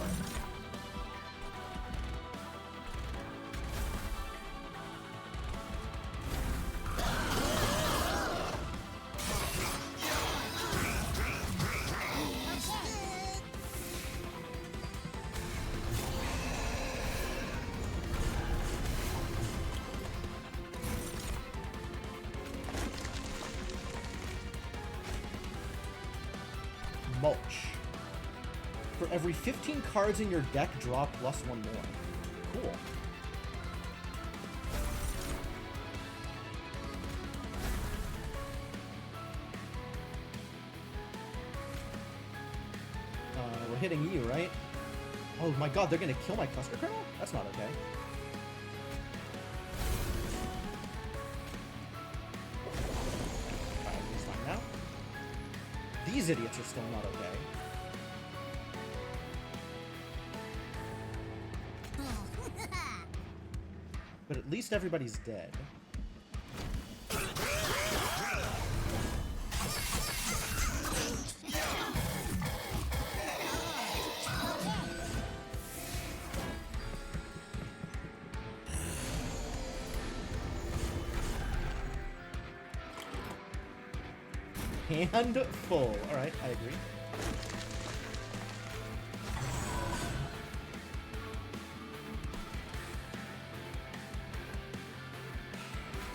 Mulch. For every 15 cards in your deck, draw +1 more. Cool. We're hitting you, right? Oh my god, they're gonna kill my Cluster Kernel? That's not okay. Alright, he's fine now. These idiots are still not okay. But at least everybody's dead. Handful. Alright, I agree.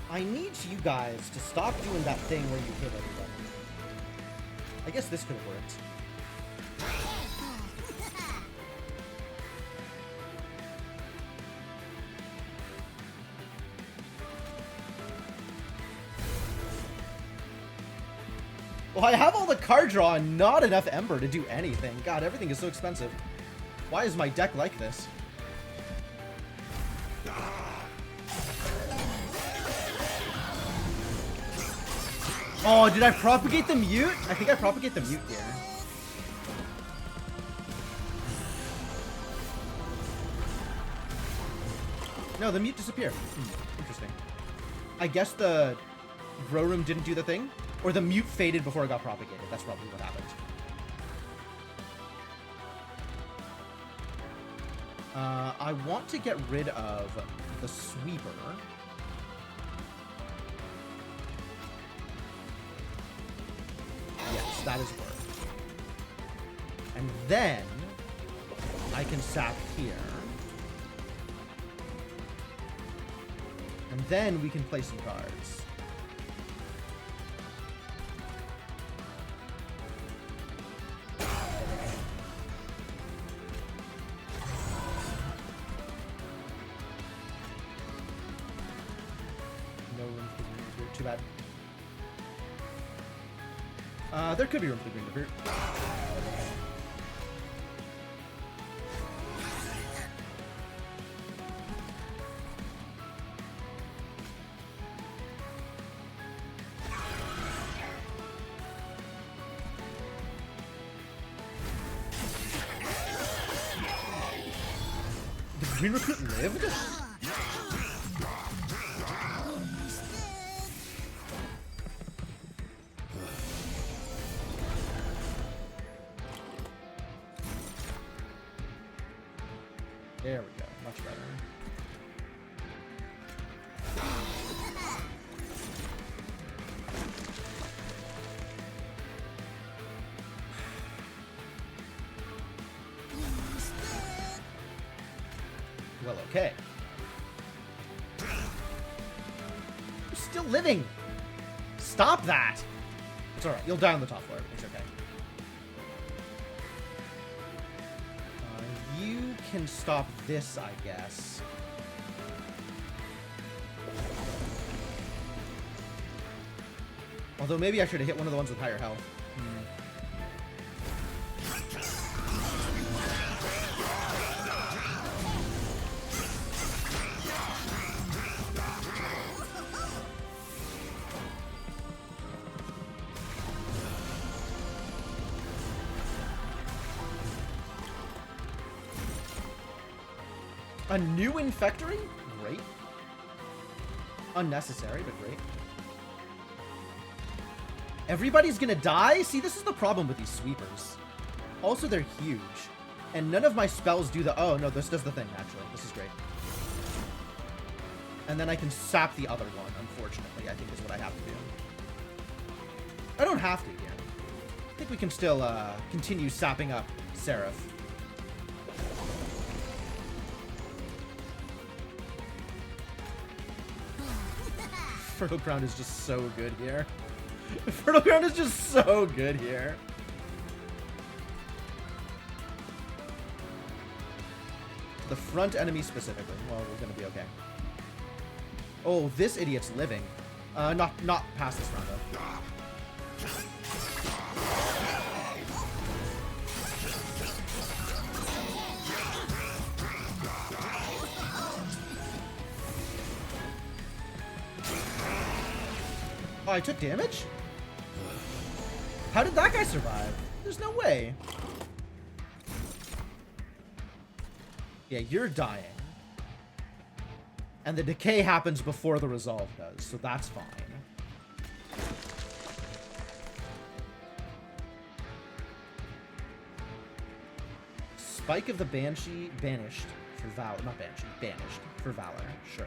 I need you guys to stop doing that thing where you hit everybody. I guess this could have worked. Well, I have all the card draw and not enough Ember to do anything. God, everything is so expensive. Why is my deck like this? Oh, did I propagate the mute? I think I propagate the mute here. No, the mute disappeared. Interesting. I guess the grow room didn't do the thing. Or the mute faded before it got propagated. That's probably what happened. I want to get rid of the sweeper. Yes, that is worth. And then I can sap here. And then we can play some cards. Too bad. There could be room for the Green Recruit. The Green Recruit lived? There we go. Much better. Well, okay. You're still living! Stop that! It's alright. You'll die on the top floor. It's okay. You can stop this, I guess. Although maybe I should have hit one of the ones with higher health. A new Infectory? Great. Unnecessary, but great. Everybody's gonna die? See, this is the problem with these sweepers. Also, they're huge. And none of my spells do the... Oh, no, this does the thing, actually. This is great. And then I can sap the other one, unfortunately, I think is what I have to do. I don't have to here. I think we can still continue sapping up Seraph. Fertile Ground is just so good here. Fertile Ground is just so good here. The front enemy specifically. Well, we're gonna be okay. Oh, this idiot's living. Not past this round though. Oh, I took damage? How did that guy survive? There's no way. Yeah, you're dying. And the decay happens before the resolve does, so that's fine. Spike of the Banshee banished for Valor. Not Banshee, banished for Valor, sure.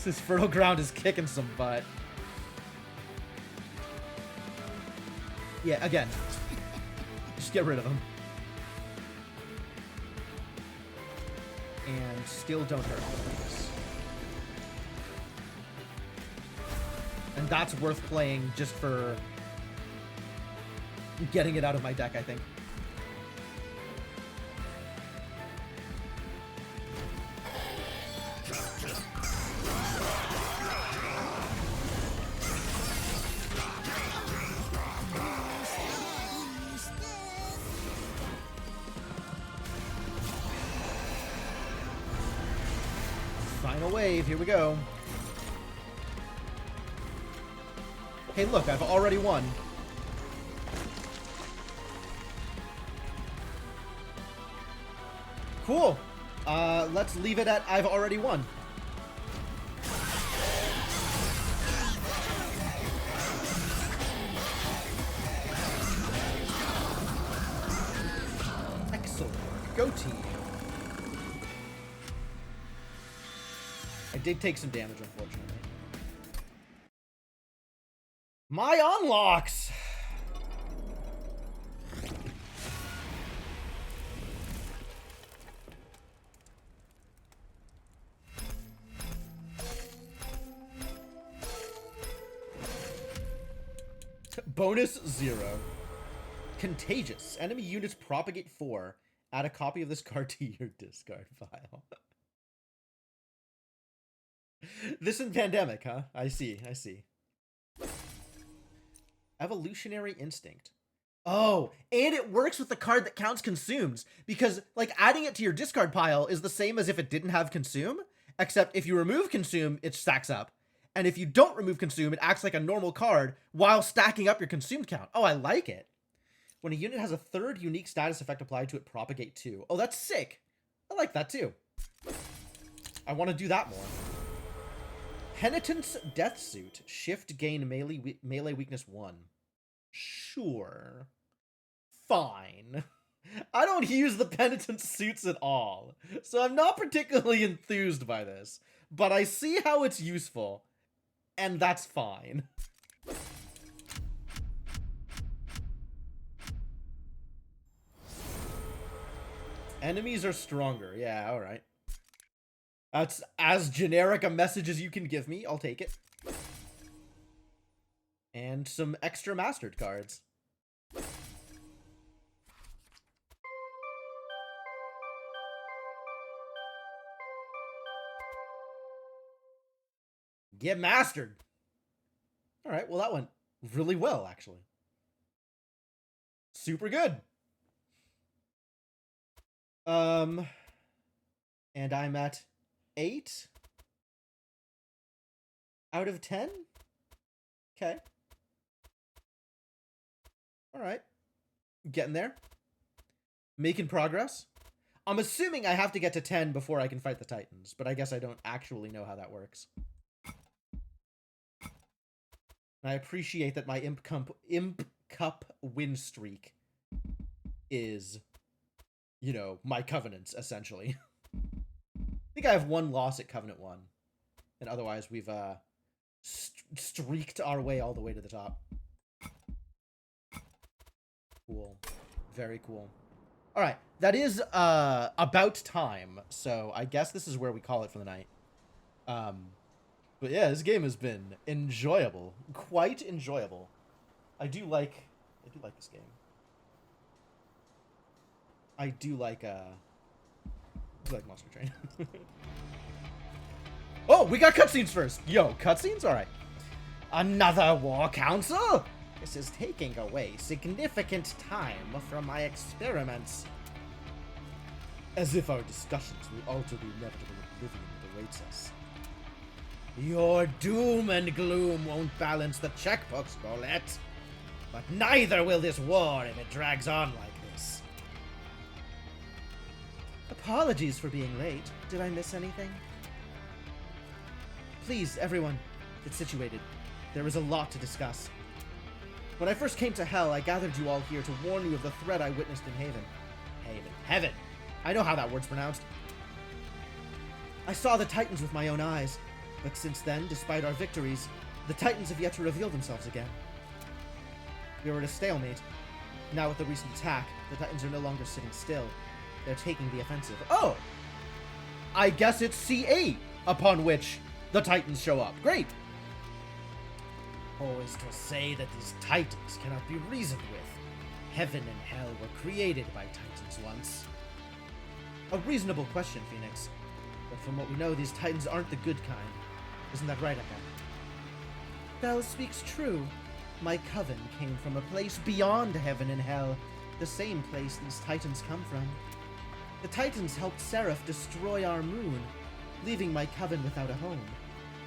This Fertile Ground is kicking some butt. Yeah, again. Just get rid of them. And still don't hurt this. And that's worth playing just for getting it out of my deck, I think. Final wave, here we go. Hey, look, I've already won. Cool. Let's leave it at I've already won. Excellent work. Go team. I did take some damage, unfortunately. My unlocks! Bonus 0. Contagious. Enemy units propagate 4. Add a copy of this card to your discard file. This in Pandemic, huh? I see, I see. Evolutionary Instinct. Oh, and it works with the card that counts consumed, because, like, adding it to your discard pile is the same as if it didn't have consume, except if you remove consume, it stacks up. And if you don't remove consume, it acts like a normal card while stacking up your consumed count. Oh, I like it. When a unit has a third unique status effect applied to it, propagate 2. Oh, that's sick. I like that too. I want to do that more. Penitent's Death Suit. Shift gain melee weakness 1. Sure. Fine. I don't use the Penitent suits at all, so I'm not particularly enthused by this, but I see how it's useful, and that's fine. Enemies are stronger. Yeah, alright. That's as generic a message as you can give me. I'll take it. And some extra mastered cards. Get mastered. Alright, well that went really well, actually. Super good. And I'm at 8 out of 10? Okay. All right. Getting there. Making progress. I'm assuming I have to get to 10 before I can fight the Titans, but I guess I don't actually know how that works. I appreciate that my Imp Cup win streak is, you know, my Covenants, essentially. I think I have one loss at Covenant 1. And otherwise, we've streaked our way all the way to the top. Cool. Very cool. All right. That is about time. So I guess this is where we call it for the night. But yeah, this game has been enjoyable. Quite enjoyable. I do like this game. I do like Monster Train. Oh, we got cutscenes first. Yo, cutscenes? All right. Another war council? This is taking away significant time from my experiments. As if our discussions will alter the inevitable oblivion that awaits us. Your doom and gloom won't balance the checkbooks, Bolette. But neither will this war if it drags on like this. Apologies for being late. Did I miss anything? Please, everyone, get situated. There is a lot to discuss. When I first came to Hell, I gathered you all here to warn you of the threat I witnessed in Haven. Heaven. I know how that word's pronounced. I saw the Titans with my own eyes, but since then, despite our victories, the Titans have yet to reveal themselves again. We were at a stalemate. Now with the recent attack, the Titans are no longer sitting still. They're taking the offensive. Oh! I guess it's C8 upon which the Titans show up. Great! Always to say that these Titans cannot be reasoned with. Heaven and Hell were created by Titans once. A reasonable question, Phoenix. But from what we know, these Titans aren't the good kind. Isn't that right, Eka? Thou speaks true. My coven came from a place beyond Heaven and Hell, the same place these Titans come from. The Titans helped Seraph destroy our moon, leaving my coven without a home.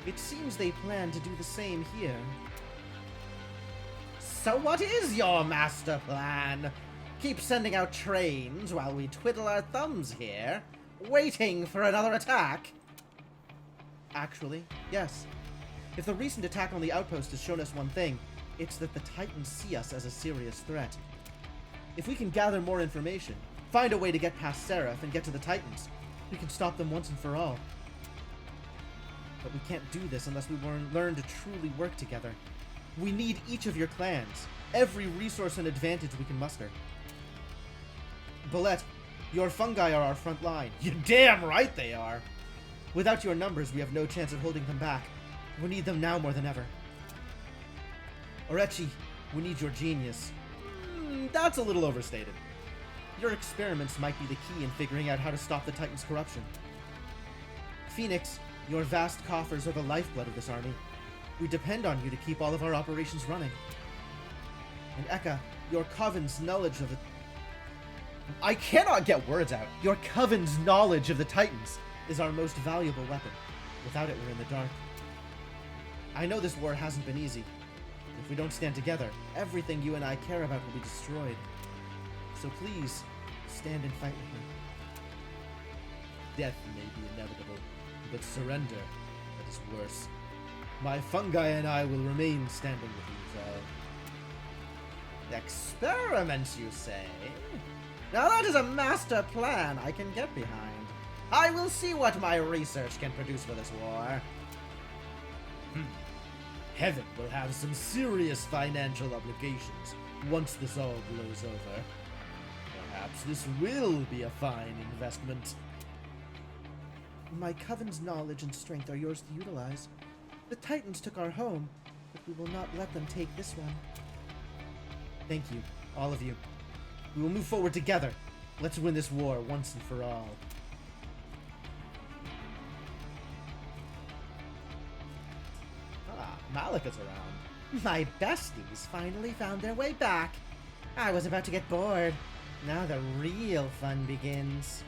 It seems they plan to do the same here. So what is your master plan? Keep sending out trains while we twiddle our thumbs here, waiting for another attack? Actually, yes. If the recent attack on the outpost has shown us one thing, it's that the Titans see us as a serious threat. If we can gather more information, find a way to get past Seraph and get to the Titans, we can stop them once and for all. But we can't do this unless we learn to truly work together. We need each of your clans, every resource and advantage we can muster. Bolette, your fungi are our front line. You're damn right they are. Without your numbers, we have no chance of holding them back. We need them now more than ever. Orechi, we need your genius. That's a little overstated. Your experiments might be the key in figuring out how to stop the Titans' corruption. Phoenix, your vast coffers are the lifeblood of this army. We depend on you to keep all of our operations running. And Eka, your coven's knowledge of the... I cannot get words out. Your coven's knowledge of the Titans is our most valuable weapon. Without it, we're in the dark. I know this war hasn't been easy. If we don't stand together, everything you and I care about will be destroyed. So please, stand and fight with me. Death may be inevitable, but surrender, that is worse. My fungi and I will remain standing with you, though. Experiments, you say? Now that is a master plan I can get behind. I will see what my research can produce for this war. Heaven will have some serious financial obligations once this all blows over. Perhaps this will be a fine investment. My coven's knowledge and strength are yours to utilize. The Titans took our home, but we will not let them take this one. Thank you, all of you. We will move forward together. Let's win this war once and for all. Ah, Malika's around. My besties finally found their way back. I was about to get bored. Now the real fun begins.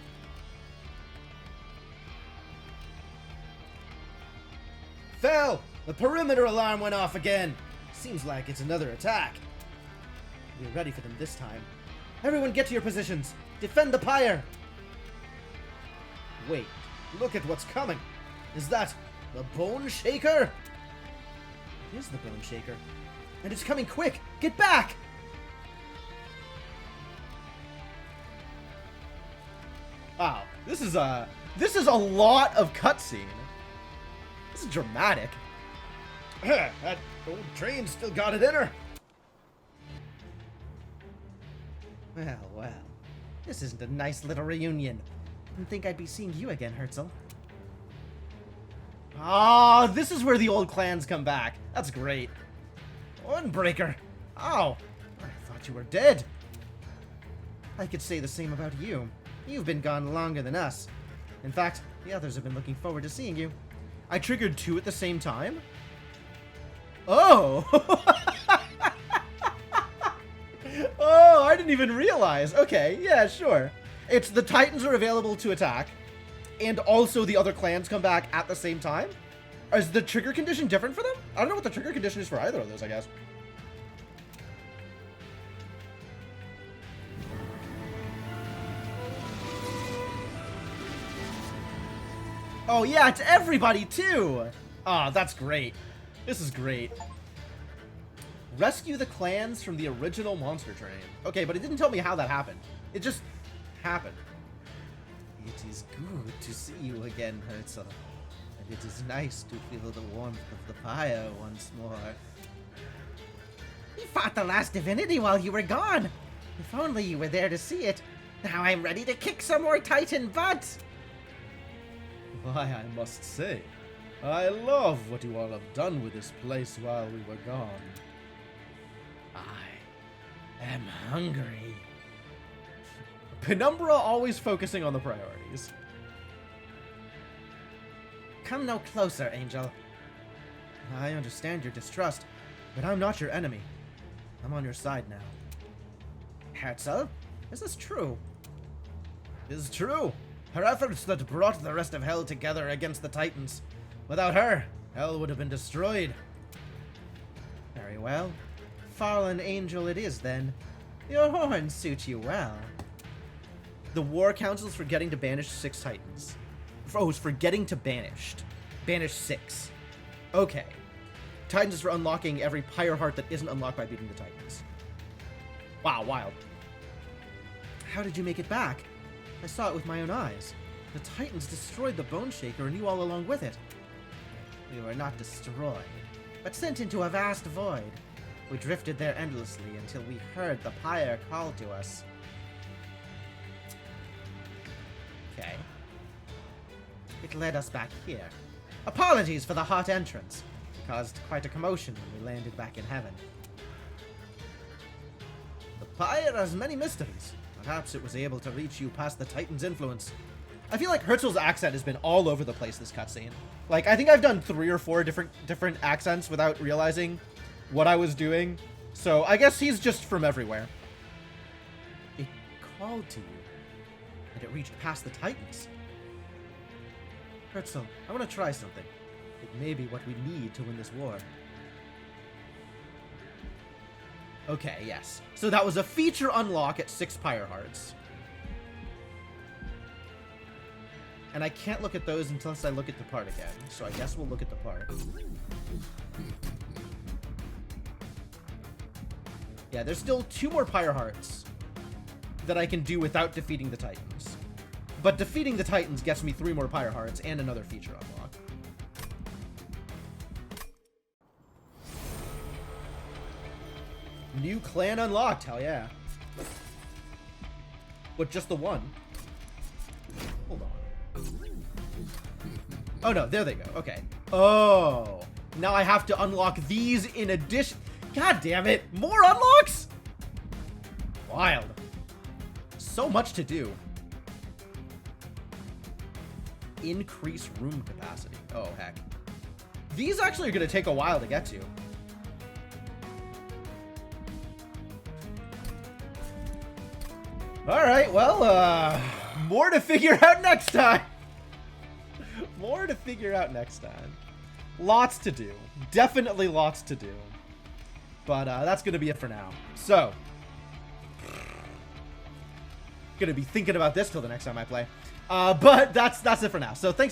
Fel! The perimeter alarm went off again. Seems like it's another attack. We're ready for them this time. Everyone get to your positions. Defend the pyre. Wait, look at what's coming. Is that the Bone Shaker? It is the Bone Shaker. And it's coming quick. Get back! Wow, this is a lot of cutscene. This is dramatic. That old train still got it in her. Well. This isn't a nice little reunion. Didn't think I'd be seeing you again, Herzl. Ah, this is where the old clans come back. That's great. Unbreaker. Oh, I thought you were dead. I could say the same about you. You've been gone longer than us. In fact, the others have been looking forward to seeing you. I triggered 2 at the same time? Oh! Oh, I didn't even realize. Okay, yeah, sure. It's the Titans are available to attack, and also the other clans come back at the same time? Is the trigger condition different for them? I don't know what the trigger condition is for either of those, I guess. Oh yeah, it's everybody too! Ah, that's great. This is great. Rescue the clans from the original monster train. Okay, but it didn't tell me how that happened. It just happened. It is good to see you again, Herzl. And it is nice to feel the warmth of the pyre once more. We fought the last divinity while you were gone. If only you were there to see it. Now I'm ready to kick some more Titan butt. Why, I must say, I love what you all have done with this place while we were gone. I am hungry. Penumbra always focusing on the priorities. Come no closer, Angel. I understand your distrust, but I'm not your enemy. I'm on your side now. Herzl, is this true? It is true. Her efforts that brought the rest of Hell together against the Titans. Without her, Hell would have been destroyed. Very well. Fallen Angel it is, then. Your horns suit you well. The War Council's forgetting to banish 6 Titans. Oh, it's forgetting to banish 6. Okay. Titans is for unlocking every Pyre Heart that isn't unlocked by beating the Titans. Wow, wild. How did you make it back? I saw it with my own eyes. The Titans destroyed the Bone Shaker and you all along with it. We were not destroyed, but sent into a vast void. We drifted there endlessly until we heard the pyre call to us. Okay. It led us back here. Apologies for the hot entrance. It caused quite a commotion when we landed back in heaven. The pyre has many mysteries. Perhaps it was able to reach you past the Titan's influence. I feel like Herzl's accent has been all over the place this cutscene. Like, I think I've done 3 or 4 different accents without realizing what I was doing. So I guess he's just from everywhere. It called to you, and it reached past the Titans. Herzl, I want to try something. It may be what we need to win this war. Okay, yes. So that was a feature unlock at 6 Pyre Hearts. And I can't look at those unless I look at the part again. So I guess we'll look at the part. Yeah, there's still 2 more Pyre Hearts that I can do without defeating the Titans. But defeating the Titans gets me 3 more Pyre Hearts and another feature unlock. New clan unlocked, hell yeah. But just the one. Hold on. Oh no, there they go, okay. Oh, now I have to unlock these in addition. God damn it, more unlocks? Wild. So much to do. Increase room capacity. Oh, heck. These actually are going to take a while to get to. Alright, well, more to figure out next time. More to figure out next time. Lots to do. Definitely lots to do. But that's going to be it for now. So, gonna be thinking about this till the next time I play. But that's it for now. So thanks.